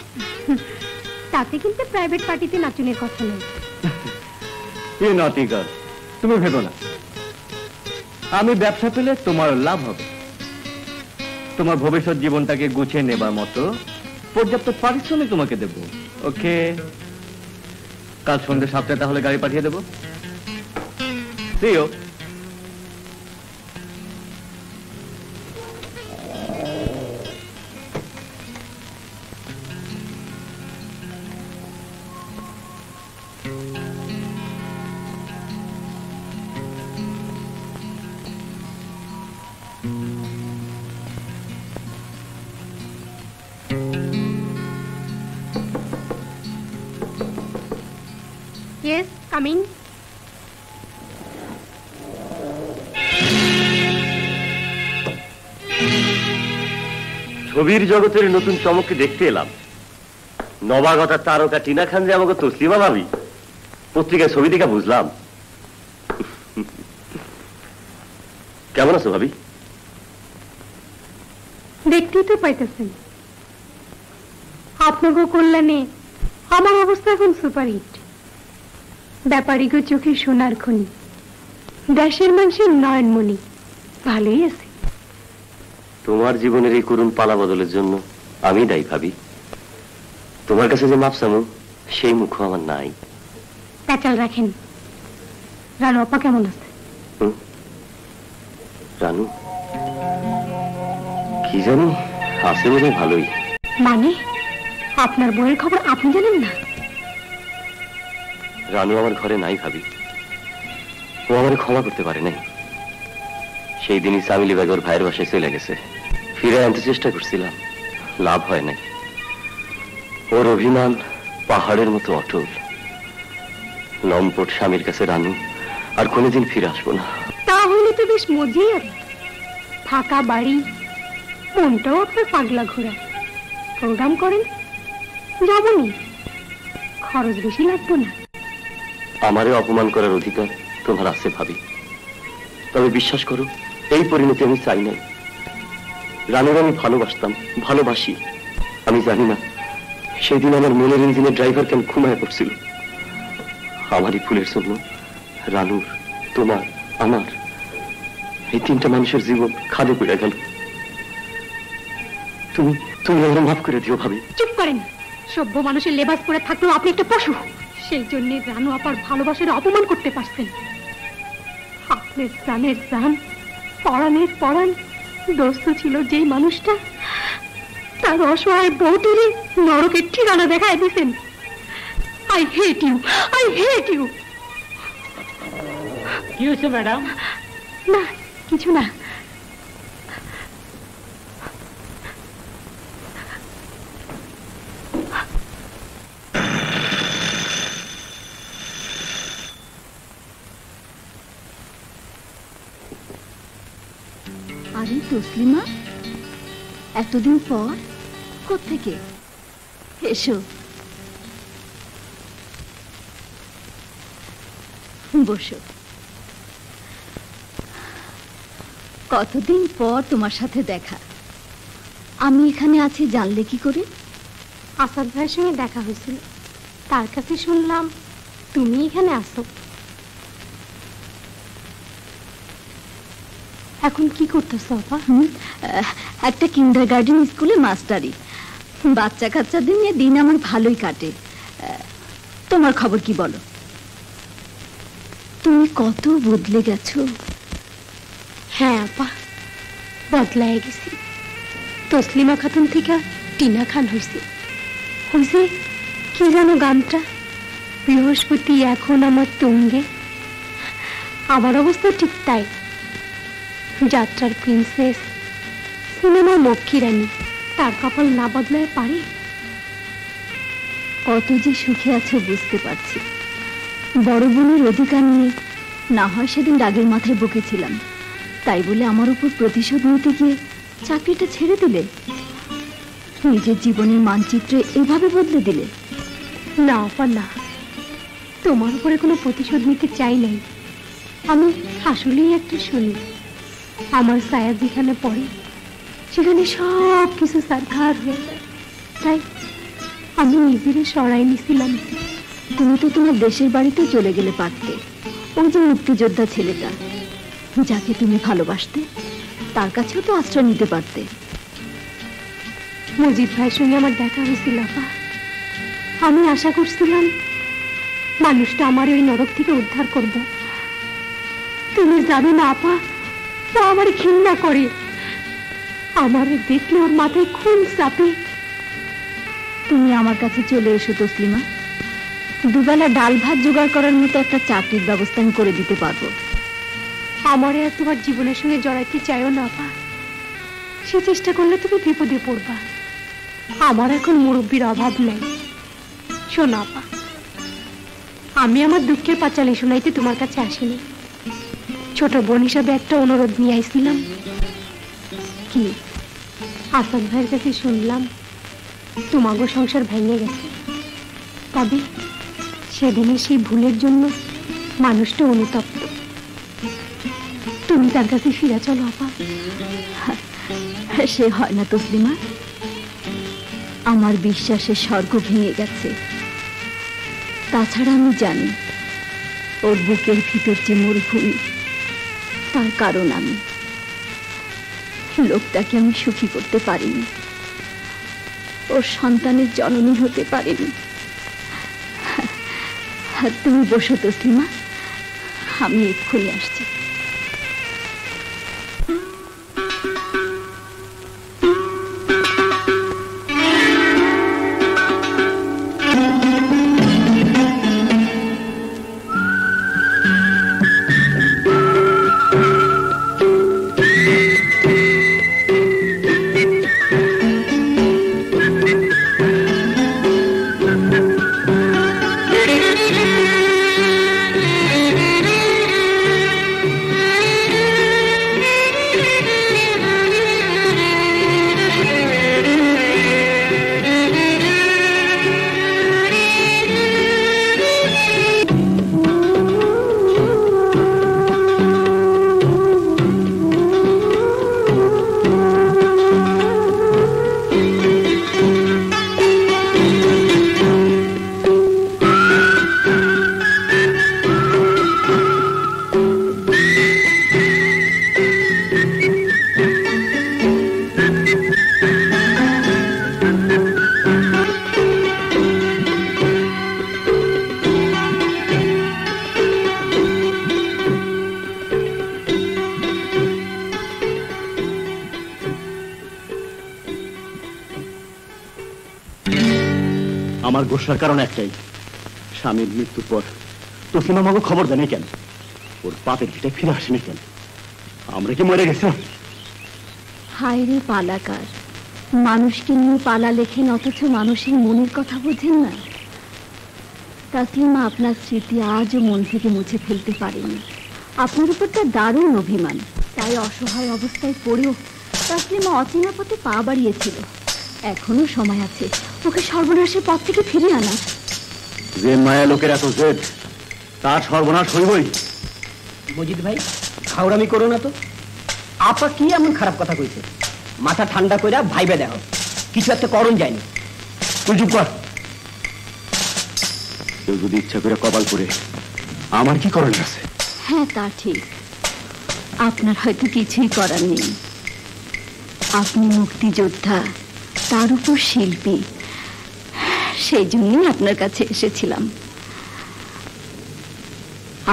তাতে কিন্তু প্রাইভেট পার্টিতে নাচনের কথা নেই। এই নটি গার্ল, তুমি ভেবো না। আমি ব্যবসা পেলে তোমার লাভ হবে। তোমার ভবিষ্যৎ জীবনটাকে গুছিয়ে নেবার মতো পর্যাপ্ত পারিশ্রমিক তোমাকে দেব। ওকে, কাল সন্ধ্যে 7টায় তাহলে গাড়ি পাঠিয়ে দেবো। See you. Yes, come in. ছবির জগতের নতুন চমককে দেখতে এলাম। নবাগতা তারকা টিনা খান যে আমাকে তসলিমা ভাবি, পত্রিকায় ছবি দেখে বুঝলাম। কেমন আছো ভাবি? দেখতেই তো পাইতেছেন, আপনাকে কল্যাণে আমার অবস্থা এখন সুপারহিট। ব্যাপারীগো চোখে সোনার খনি, দেশের মানুষের নয়নমণি। ভালোই আছে। তোমার জীবনের এই করুণ পালা বদলের জন্য আমি দায়ী ভাবি। তোমার কাছে যে মাপ চামু, সেই মুখ আমার নাই। প্যাচাল রাখেন। রানু আপা কেমন আছে? রানু কি জানি আছে বলে ভালোই। মানে আপনার বইয়ের খবর আপনি জানেন না? রানু আমার ঘরে নাই ভাবি। ও আমার ক্ষমা করতে পারে নাই। সেই দিনই সামিলি বেগ ওর ভাইয়ের বাসায় চলে গেছে। ফিরে আনতে চেষ্টা করছিলাম, লাভ হয় নাই। ওর অভিমান পাহাড়ের মতো অটল। লম্পট স্বামীর কাছে রানু আর কোনোদিন ফিরে আসবো না। তাহলে তো বেশ মজার। ফাঁকা বাড়ি, মনটাও আপনার পাগলা ঘোরা। প্রোগ্রাম করেন, যাবনি, খরচ বেশি লাগবে না। আমারও অপমান করার অধিকার তোমার আছে ভাবি। তবে বিশ্বাস করো, এই পরিণতি আমি চাই নাই। রানুর আমি ভালোবাসতাম, ভালোবাসি। আমি জানি না সেদিন আমার মনের ইঞ্জিনের ড্রাইভার কেন ঘুমায় পড়ছিল। আমারই ফুলের জন্য রানুর, তোমার, আমার এই তিনটা মানুষের জীবন খাদে পড়ে গেল। তুমি তুমি আমার মাফ করে দিও ভাবি। চুপ করেন। সভ্য মানুষের লেবাস পরে থাকলেও আপনি একটা পশু। সেই জন্য রানু আপার ভালোবাসার অপমান করতে পারছেন। আপনার প্রাণের প্রাণ, পরাণের পরাণ দোস্ত ছিল যেই মানুষটা, তার অসহায় বউটিরই নরকের ঠিকানা দেখায় দিয়েছেন। I hate you, I hate you. কি হয়েছে ম্যাডাম? না কিছু না। আরে তসলিমা, এতদিন পর কোত্থেকে? এসো বসো। কতদিন পর তোমার সাথে দেখা। আমি এখানে আছি জানলে কি করে? আসাদ ভাইয়ের সঙ্গে দেখা হয়েছিল, তার কাছে শুনলাম তুমি এখানে আসো। এখন কি করতেছো আপা? একটা কিন্ডারগার্টেন স্কুলে মাস্টারি। বাচ্চা কাচ্চাদের নিয়ে দিন আমার ভালোই কাটে। তোমার খবর কি বলো? তুমি কত বদলে গেছো। হ্যাঁ আপা, বদলায় গেছি। তসলিমা খাতুন থেকে টিনা খান হয়েছে। হয়েছে কি জানো গানটা, বৃহস্পতি এখন আমার তুঙ্গে। আমার অবস্থা ঠিক তাই। যাত্রার প্রিন্সেস, সিনেমার লক্ষ্মী রানী, তার কপাল না বদলায় পারে? কত যে সুখে আছো বুঝতে পারছি। বড় বোনের অধিকার নিয়ে না হয় সেদিন রাগের মাথায় বকেছিলাম, তাই বলে আমার উপর প্রতিশোধ নিতে গিয়ে চাকরিটা ছেড়ে দিলে, নিজের জীবনের মানচিত্রে এভাবে বদলে দিলে। না আপা না, তোমার উপরে কোনো প্রতিশোধ নিতে চাই নাই। আমি আসলেই একটু শুনি, আমার ছায়া যেখানে পড়ে সেখানে সব কিছু সারখার হয়ে যায়, তাই আমি নিজেরে সরাই নিছিলাম। তুমি তো তোমার দেশের বাড়িতে চলে গেলে পারতে। ওই যে মুক্তিযোদ্ধা ছেলেটা যাকে তুমি ভালোবাসতে, তার কাছেও তো আশ্রয় নিতে পারতে। মজিদ ভাইয়ের সঙ্গে আমার দেখা হয়েছিল আপা। আমি আশা করছিলাম মানুষটা আমার ওই নরক থেকে উদ্ধার করব। তুমি জানো না আপা, ও আমার ঘৃণা করে। আমার দেখলে ওর মাথায় খুন চাপে। তুমি আমার কাছে চলে এসো তসলিমা, দুবেলা ডাল ভাত জোগাড় করার মতো একটা চাকরির ব্যবস্থা আমি করে দিতে পারবো। আমার আর তোমার জীবনের সঙ্গে জড়াইতে চাইও না আপা। সে চেষ্টা করলে তুমি বিপদে পড়বা। আমার এখন মুরব্বীর অভাব নেই। শোনো আপা, আমি আমার দুঃখের পাঁচালি শোনাইতে তোমার কাছে আসিনি। ছোট বোন হিসাবে একটা অনুরোধ নিয়ে আইছিলাম। কি? আসাদ ভাইয়ের কাছে শুনলাম তোমাগো সংসার ভেঙে গেছে, তবে সেদিনের সেই ভুলের জন্য মানুষটা অনুতপ্ত। তুমি তার কাছে ফিরে চলো আপা। সে হয় না তসলিমা, আমার বিশ্বাসের স্বর্গ ভেঙে গেছে। তাছাড়া আমি জানি ওর বুকের ভিতর যে মরুভূমি, তার কারণ আমি। লোকটাকে আমি সুখী করতে পারিনি, ওর সন্তানের জননী হতে পারিনি। তুমি বসো তসলিমা, আমি এক্ষুনি আসছি। আমার গোসার কারণ একটাই, স্বামীর মৃত্যুর পর তসলিমা আমাকে খবর দেয় কেন? ওর পাপের ভিটে ফিরে আসেনি কেন? আমরা কি মরে গেছি? হায় রে পালাকার, মানুষকে নিয়ে পালা লেখেন অথচ মানুষের মনের কথা বোঝেন না। তাসলিমা আপনার স্মৃতি আজও মন থেকে মুছে ফেলতে পারেনি। আপনার উপর তার দারুণ অভিমান, তাই রাস্তায় অসহায় অবস্থায় পড়েও তাসলিমা অচেনা পথে পা বাড়িয়েছিল। এখনো সময় আছে ওকে সর্বনাশের পথ থেকে ফিরিয়ে আনা। যে মায়া লোকের এত জেদ, তার সর্বনাশ হইবই। মজিদ ভাই, খাওড়ামি করো না তো। আপা কি এমন খারাপ কথা কইছে? মাথা ঠান্ডা কইরা ভাইবে দেখো, কিছু একটা করণ যায়নি। তুই চুপ কর। কেউ যদি ইচ্ছা করে কপাল করে, আমার কি করণীয় আছে? হ্যাঁ, তা ঠিক। আপনার হয়তো কিছুই করার নেই। আপনি মুক্তিযোদ্ধা, তার উপর শিল্পী, সেই জন্যই আপনার কাছে এসেছিলাম।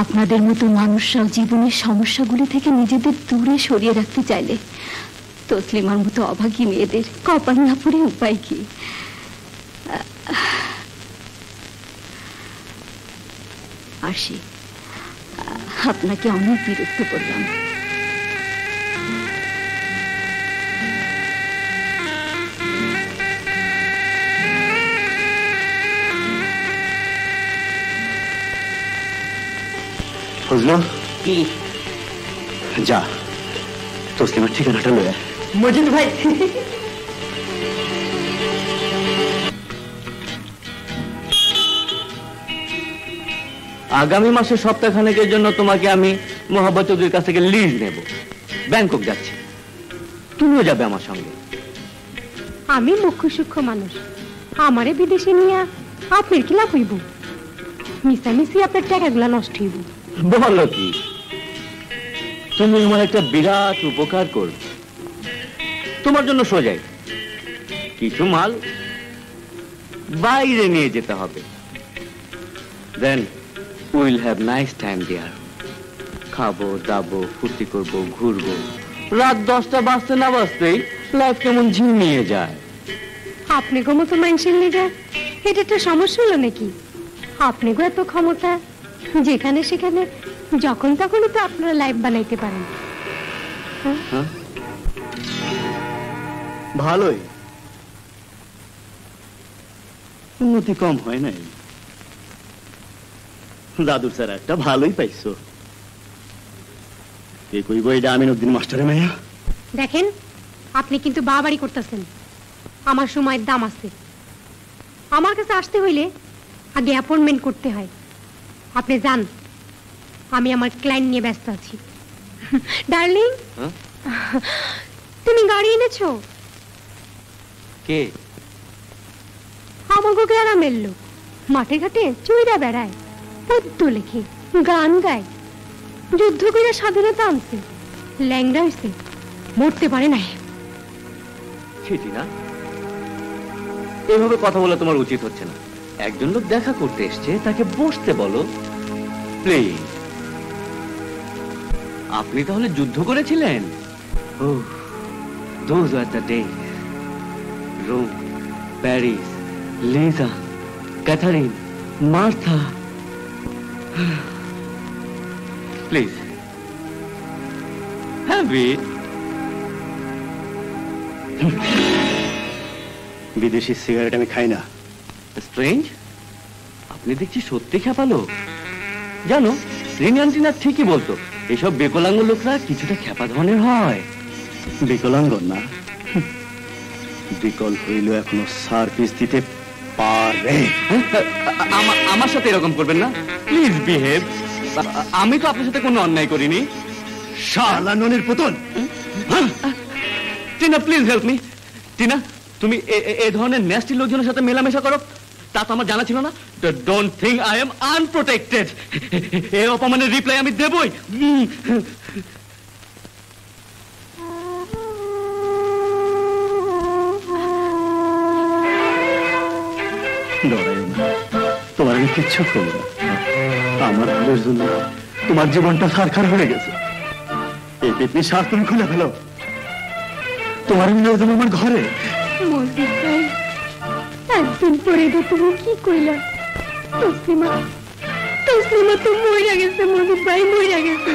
আপনাদের মতো মানুষরাও জীবনের সমস্যাগুলি থেকে নিজেদের দূরে সরিয়ে রাখতে চাইলে তসলিমার মতো অভাগী মেয়েদের কপাল না পড়ে উপায় কি? আসি, আপনাকে অনেক বিরক্ত করলাম। বুঝলো কি? যা তসলিমার ঠিকানাটা লয়ে। মজিদ ভাই, আগামী মাসের সপ্তাহখানেকের জন্য তোমাকে আমি মোহাম্মদ চৌধুরীর কাছ থেকে লিজ নেব। ব্যাংকক যাচ্ছি, তুমিও যাবে আমার সঙ্গে। আমি মুখ্য সূক্ষ্ম মানুষ, আমারে বিদেশে নিয়ে আপনার কি লাভ হইব? মিশামিশি আপনার টাকাগুলা নষ্ট হইব। বলো কি, তুমি আমার একটা বিরাট উপকার করবে। তোমার জন্য সোজাই কিছু মাল বাইরে নিয়ে যেতে হবে। Then will have nice time there. খাবো দাবো, ফুর্তি করবো, ঘুরবো। রাত 10টা বাজতে না বাজতেই লাইফ কেমন ঝিমিয়ে যায়। আপনি গো মতো মানুষের লেগে এটা একটা সমস্যা হলো নাকি? আপনি গো এত ক্ষমতা, যেখানে সেখানে যখন তখনই তো আপনারা লাইফ বানাইতে পারেন। ভালোই, উন্নতি কম হয় নাই। দাদুর স্যার একটা ভালোই পাইছো। কে কইব এটা আমিনুদ্দিন মাস্টারের মেয়া? দেখেন, আপনি কিন্তু বাড়াবাড়ি করতেছেন। আমার সময়ের দাম আছে। আমার কাছে আসতে হইলে আগে অ্যাপয়েন্টমেন্ট করতে হয়। আপনি যান, আমি আমার ক্লায়েন্ট নিয়ে ব্যস্ত আছি। ডার্লিং, তুমি গাড়ি এনেছো? কে? আমাকে গ্রামের লোক, মাঠে ঘাটে চুইরা বেড়ায়, পদ্য লেখে, গান গায়, যুদ্ধ করে স্বাধীনতা আনছে, ল্যাংড়া হয়েছে, মরতে পারে নাই। সেটি না, এভাবে কথা বলা তোমার উচিত হচ্ছে না। একজন লোক দেখা করতে এসছে, তাকে বসতে বলো প্লিজ। আপনি তাহলে যুদ্ধ করেছিলেন? Oh, those were the days. Rome, Paris, Lisa, Catherine, Martha. Please, have it. বিদেশি সিগারেট আমি খাই না। স্ট্রেঞ্জ, আপনি দেখছি সত্যি খেপালো। জানো, রিনিয়ান্টিনা ঠিকই বলতো, এসব বিকলাঙ্গ লোকরা কিছুটা খেপা ধরনের হয়। বিকলাঙ্গ না, বিকল হইল এখনো সার্ভিস দিতে পারে। আমার সাথে এরকম করবেন না, প্লিজ বিহেভ। আমি তো আপনার সাথে কোনো অন্যায় করিনি। শালা ননের পুতুল। Tina, please help me. Tina, তুমি এই ধরনের ন্যাস্টি লোকজনের সাথে মেলামেশা করো, তা তো আমার জানা ছিল না। Don't think I am unprotected. এই অপমানের রিপ্লাই আমি দেবই। তোমার আমি কিচ্ছু করবো না। আমার ভুলের জন্য তোমার জীবনটা সারখার হয়ে গেছে। এই পেতনি শ্বাস তুমি খুলে ফেলো। তোমার আমি নিয়ে যাবো আমার ঘরে। মজিদ ভাই, একদিন পরে তো তুমি কি কইলা? তসলিমা তো মইরা গেছে। মজিদ ভাই মইরা গেছে।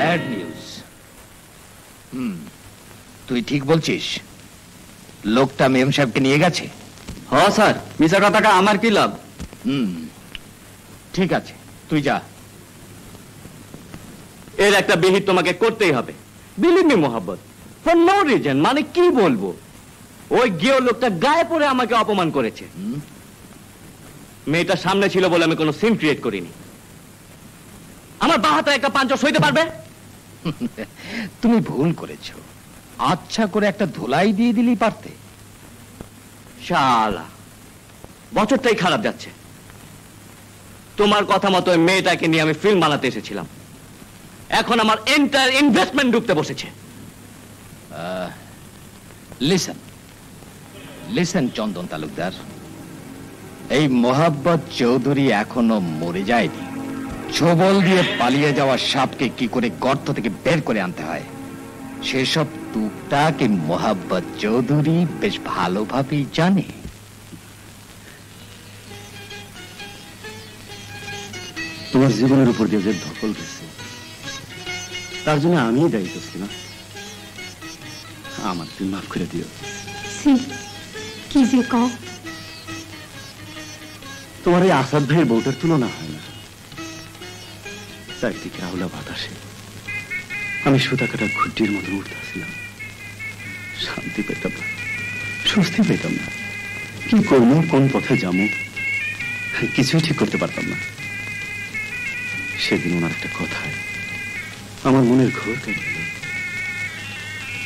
Bad news. তুই ঠিক বলছিস, লোকটা মেম সাহেবকে নিয়ে গেছে? হ্যাঁ স্যার, মিছা কথাটা আমার কি লাভ? ঠিক আছে, তুই যা। এর একটা বিহিত তোমাকে করতেই হবে। Believe me Mohammad, for no reason. মানে কি বলবো, ওই গিয়েও লোকটা গায়ে পড়ে আমাকে অপমান করেছে। মেয়েটা সামনে ছিল বলে আমি কোনো সিন ক্রিয়েট করিনি। আমার বাহাতে একটা পাঞ্চ সইতে পারবে? তুমি ভুল করেছো, আচ্ছা করে একটা ধুলাই দিয়ে দিলেই পারতে। শালা, বছরটাই খারাপ যাচ্ছে। তোমার কথা মতো ওই মেয়েটাকে নিয়ে আমি ফিল্ম বানাতে এসেছিলাম, এখন আমার এন্টায়ার ইনভেস্টমেন্ট ডুবতে বসেছে। লিসেন চন্দন তালুকদার, এই মোহাব্বত চৌধুরী এখনো মরে যায়নি। ছোবল দিয়ে পালিয়ে যাওয়া সাপকে কি করে গর্ত থেকে বের করে আনতে হয় সেসব টুকটাক এই মোহাব্বত চৌধুরী বেশ ভালোভাবেই জানে। তোমার জীবনের উপর দিয়ে যে ধকল গেছে তার জন্য আমি দায়ী করছি না। আমার তুমি মাফ করে দিও। কি যে কও, তোমার এই আসাদ ভাইয়ের বউটার তুলনা হয় না। চারদিকে আওলা বাতাসে আমি সুতা কাটা ঘুটির মতো উঠতেছিলাম, শান্তি পেতাম না, স্বস্তি পেতাম না। কি করবো, কোন পথে যাবো, কিছুই ঠিক করতে পারতাম না। সেদিন ওনার একটা কথায় আমার মনের ঘোর কেটে গেল।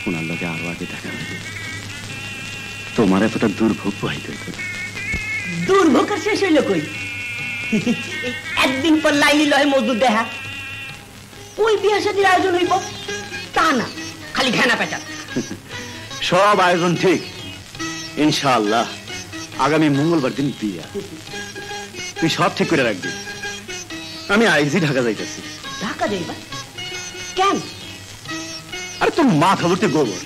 ওনার লগে আরো আগে দেখা হবে, তোমার এতটা দুর্ভোগ বহিতে হতো না। দুর্ভোগ আর শেষ হইল কই? একদিন পর লাইনি লয় মজদুর দেখা, ওই বিয়া শাদীর আয়োজন হইব তা না, খালি ঘেনা পেঁচা। সব আয়োজন ঠিক, ইনশাআল্লাহ আগামী মঙ্গলবার দিন বিয়া। তুই সব ঠিক করে রাখবি। আমি আইজি ঢাকা যাইতেছি। ঢাকা যাইবা কেন? আরে তোর মাথা ভর্তি গোবর।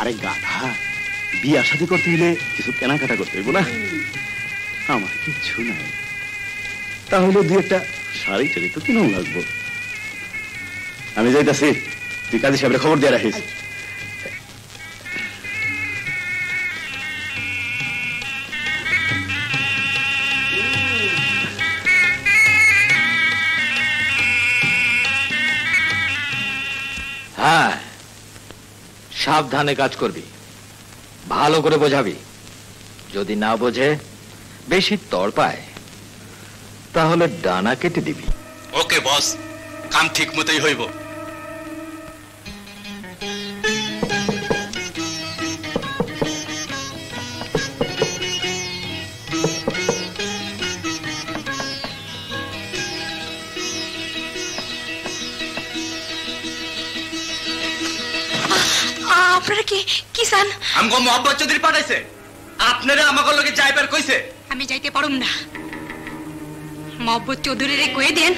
আরে গাধা, বিয়া শাদী করতে হলে কিছু কেনাকাটা করতে হইব না। আমার কিচ্ছু নাই, তাহলে দুই একটা শাড়ি টাড়ি তো কিনেও লাগবো। আমি যাইতাছি, তুই কাজী সাহেবের খবর দিয়ে রাখিস। হ্যাঁ, সাবধানে কাজ করবি, ভালো করে বোঝাবি। যদি না বোঝে, বেশি তড়পায়, তাহলে ডানা কেটে দিবি। ওকে বস, কাম ঠিক মতোই হইব। আপনারা কি কি চান? আমগো মোহাম্মদ চৌধুরী পাঠাইছে, আপনারা আমাকে লগে যাইবার কইছে। আমি যাইতে পারুম না। মোহাম্মদ চৌধুরীরে কয়ে দেন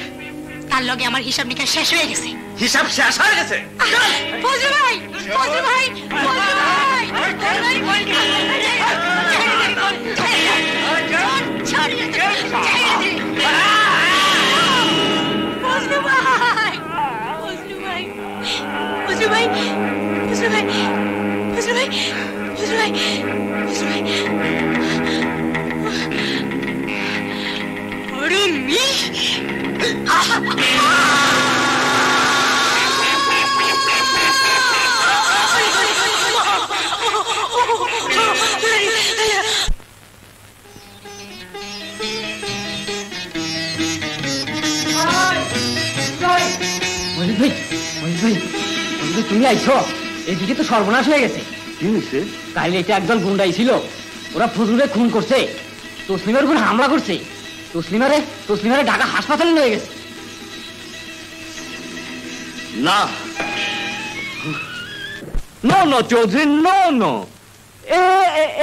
তার লগে আমার হিসাব নিকাশ শেষ হয়ে গেছে। হিসাব শেষ হয়ে গেছে? ফজলু ভাই, ফজলু ভাই, ফজলু ভাই, ফজলু ভাই, ফজলু ভাই, ফজলু ভাই, ফজলু ভাই, ফজলু ভাই, ফজলু ভাই, ফজলু ভাই। আরে মি মজিদ ভাই, মজিদ ভাই, মজিদ ভাই, তুমি আইছো? এদিকে তো সর্বনাশ হয়ে গেছে। কি হয়েছে? কাইলে এটা একদল গুন্ডাই ছিল, ওরা ফজলুরে খুন করছে, তসলিমার উপর হামলা করছে, তসলিমারে ঢাকা হাসপাতালে নিয়ে গেছে। না, no no Chowdhury, no no.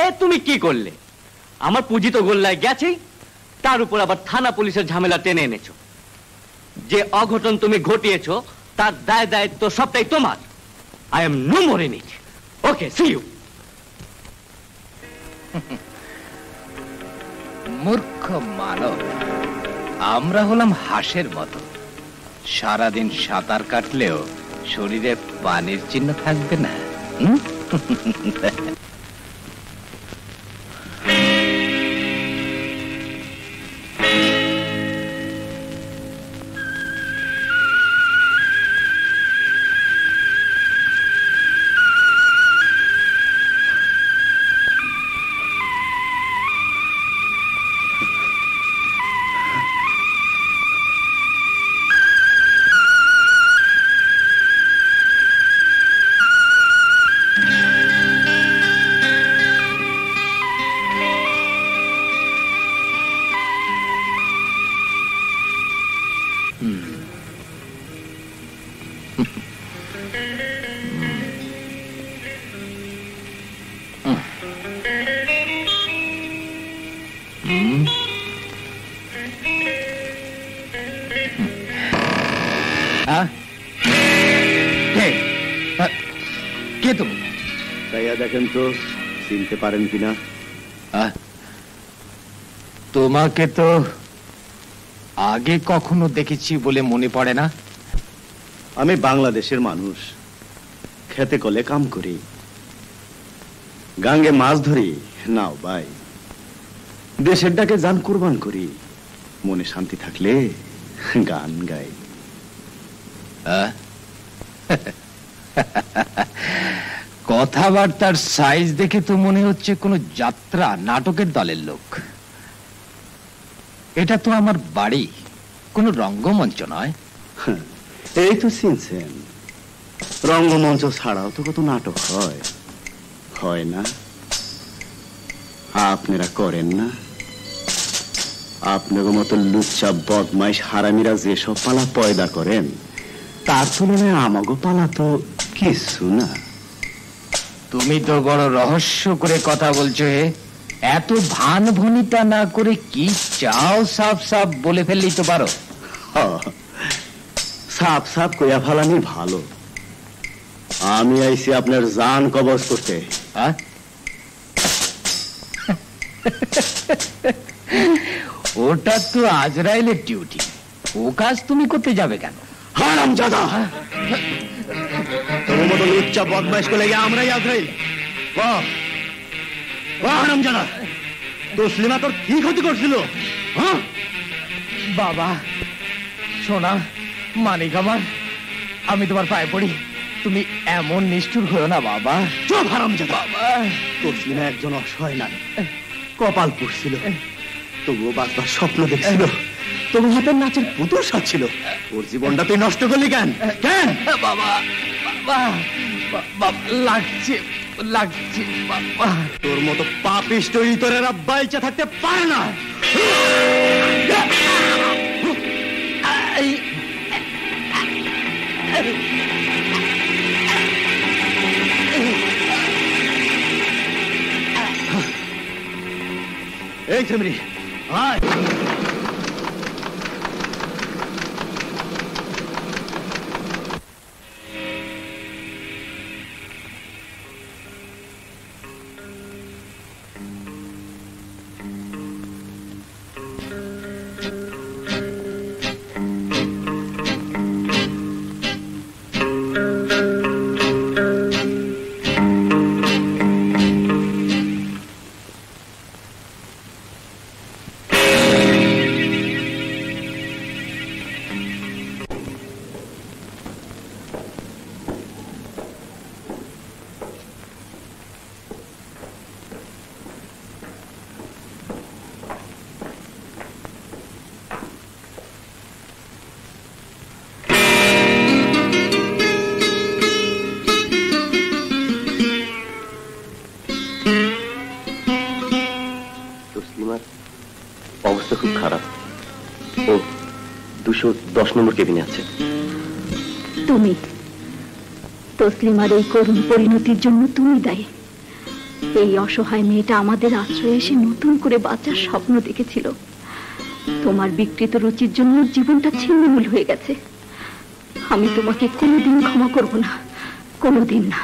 এ তুমি কি করলে? আমার পুঁজি তো গোল্লায় গেছেই, তার উপর আবার থানা পুলিশের ঝামেলা টেনে এনেছো। যে অঘটন তুমি ঘটিয়েছো তার দায় দায়িত্ব সবটাই তোমার। I am no more in it. Okay, see you. মূর্খ মানব, আমরা হলাম হাঁসের মতো, সারাদিন সাঁতার কাটলেও শরীরে পানির চিহ্ন থাকবে না। কে তুমি? তাইয়া দেখেন তো চিনতে পারেন কিনা। তোমাকে তো আগে কখনো দেখেছি বলে মনে পড়ে না। আমি বাংলাদেশের মানুষ, খেতে কলে কাম করি, গাঙ্গে মাছ ধরি। নাও ভাই, দেশের ডাকে জান কুরবান করি, মনে শান্তি থাকলে গান গাই। কথাবার্তার সাইজ দেখে তো মনে হচ্ছে কোনো যাত্রা নাটকের দলের লোক। এটা তো আমার বাড়ি, কোনো রঙ্গমঞ্চ নয়। এই তো চিনছেন, রঙ্গমঞ্চ ছাড়াও তো কত নাটক হয়, হয় না? আপনারা করেন না? আপনার মতো লুচ্চা বদমাইশ হারামিরা যেসব পালা পয়দা করেন, তার তুলনায় আমাগো পালা তো কিছু না। তুমি তো বড় রহস্য করে কথা বলছো। এত ভান ভনিতা না করে কি চাও সাফ সাফ বলে ফেললেই তো পারো। সাফ সাফ কইয়া ফেলানি ভালো। আমি আইছি আপনার জান কবজ করতে। ওটা তো আজরাইলের ডিউটি, ও কাজ তুমি করতে যাবে কেন? হারামজাদা, তোর মতো লুচ্চা বদমাইশ করে আমরাই আজরাইল? হারামজাদা, তসলিমা তোর কি ক্ষতি করছিল? বাবা সোনা, মানিক আমার, আমি তোমার পায়ে পড়ি, তুমি এমন নিষ্ঠুর হয়েও না বাবা। চুপ হারামজাদা। তসলিমা একজন অসহায় নারী, কপাল পুড়ছিল, তবুও বাঁচবার স্বপ্ন দেখছিল, তবু হাতের নাচের পুতুল সাজছিল। ওর জীবনটা তুই নষ্ট করলি কেন? কেন বাবা? বাবা লাগছে লাগছে বাবা। তোর মতো পাপিষ্ট ইতরেরা বাইচা থাকতে পারে না। এই সেমরি, আয়। অবস্থা খুব খারাপ, ও 210 নম্বর কেবিনে আছে। তুমি তসলিমার এই করুণ পরিণতির জন্য তুমি দায়ী। এই অসহায় মেয়েটা আমাদের আশ্রয়ে এসে নতুন করে বাঁচার স্বপ্ন দেখেছিল। তোমার বিকৃত রুচির জন্য জীবনটা ছিন্নমূল হয়ে গেছে। আমি তোমাকে কোনোদিন ক্ষমা করব না, কোনোদিন না।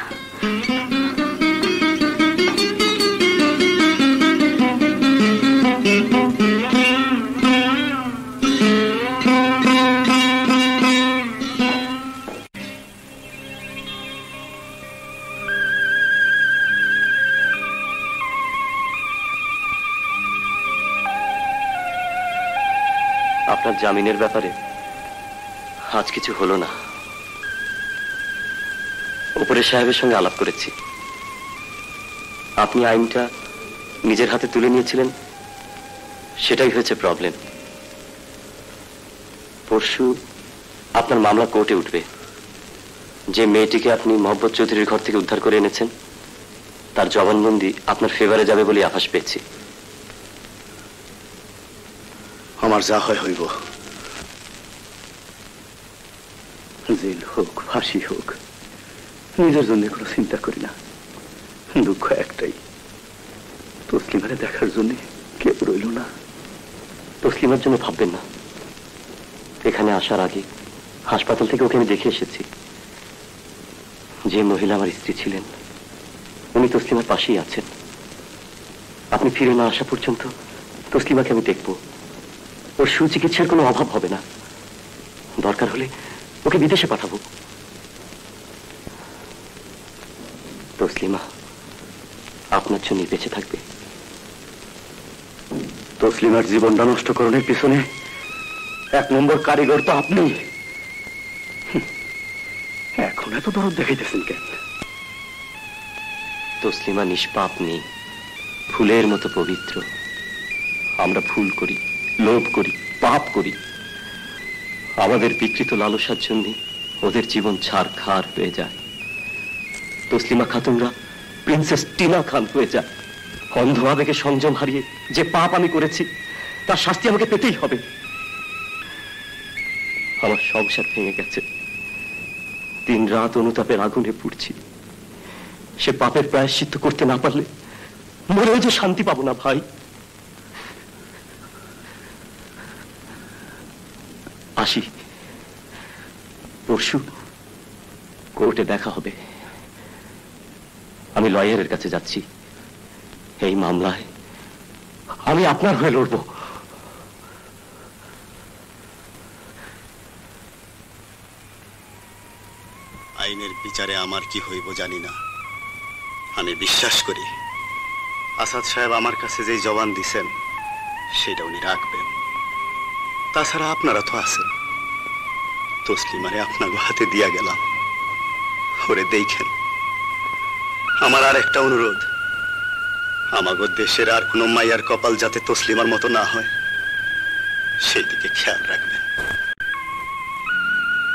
আপনার জামিনের ব্যাপারে আজ কিছু হলো না। উপরের সাহেবের সঙ্গে আলাপ করেছি। আপনি আইনটা নিজের হাতে তুলে নিয়েছিলেন, সেটাই হয়েছে প্রবলেম। পরশু আপনার মামলা কোর্টে উঠবে। যে মেয়েটিকে আপনি মোহাম্মদ চৌধুরীর ঘর থেকে উদ্ধার করে এনেছেন, তার জবানবন্দি আপনার ফেভারে যাবে বলে আভাস পেয়েছি। আমার যা হয় হইব। জেল হোক, ফাঁসি হোক, নিজের জন্য কোনো চিন্তা করি না। দুঃখ একটাই, তসলিমারে দেখার জন্য কেউ রইল না। তসলিমার জন্য ভাববেন না। এখানে আসার আগে হাসপাতাল থেকে ওকে আমি দেখে এসেছি। যে মহিলা আমার স্ত্রী ছিলেন, উনি তসলিমার পাশেই আছেন। আপনি ফিরে না আসা পর্যন্ত তসলিমাকে আমি দেখব। ওর সুচিকিৎসার কোনো অভাব হবে না। দরকার হলে ওকে বিদেশে পাঠাবো। তসলিমা আপনার জন্য বেঁচে থাকবে। তসলিমার জীবনটা নষ্ট করণের পিছনে 1 নম্বর কারিগর তো আপনি। এখন এত দরদ দেখাইতেছেন কেন? তসলিমা নিষ্পাপ নেই, ফুলের মতো পবিত্র। আমরা ভুল করি, লোভ করি, পাপ করি। আমাদের বিকৃত লালসার জন্য ওদের জীবন ছারখার হয়ে যায়। তসলিমা খাতুনরা প্রিন্সেস টিনা খান হয়ে যায়। অন্ধ আবেগে সংযম হারিয়ে যে পাপ আমি করেছি, তার শাস্তি আমাকে পেতেই হবে। আমার সংসার ভেঙে গেছে, দিন রাত অনুতাপের আগুনে পুড়ছি। সে পাপের প্রায়শ্চিত্ত করতে না পারলে মরেও যে শান্তি পাবো না ভাই। আসি, পরশু কোর্টে দেখা হবে। আমি লয়ারের কাছে যাচ্ছি। এই মামলায় আমি আপনার হয়ে লড়ব। আইনের বিচারে আমার কি হইব জানি না। আমি বিশ্বাস করি আসাদ সাহেব আমার কাছে যেই জবান দিছেন সেটা উনি রাখবেন। তাছাড়া আপনারা তো আছেন। তসলিমারে আপনার হাতে দিয়া গেলাম, ওরে দেখেন। আমার আর একটা অনুরোধ, আমাগো দেশের আর কোনো মাইয়ার কপাল যাতে তসলিমার মতো না হয়, সেই দিকে খেয়াল রাখবেন।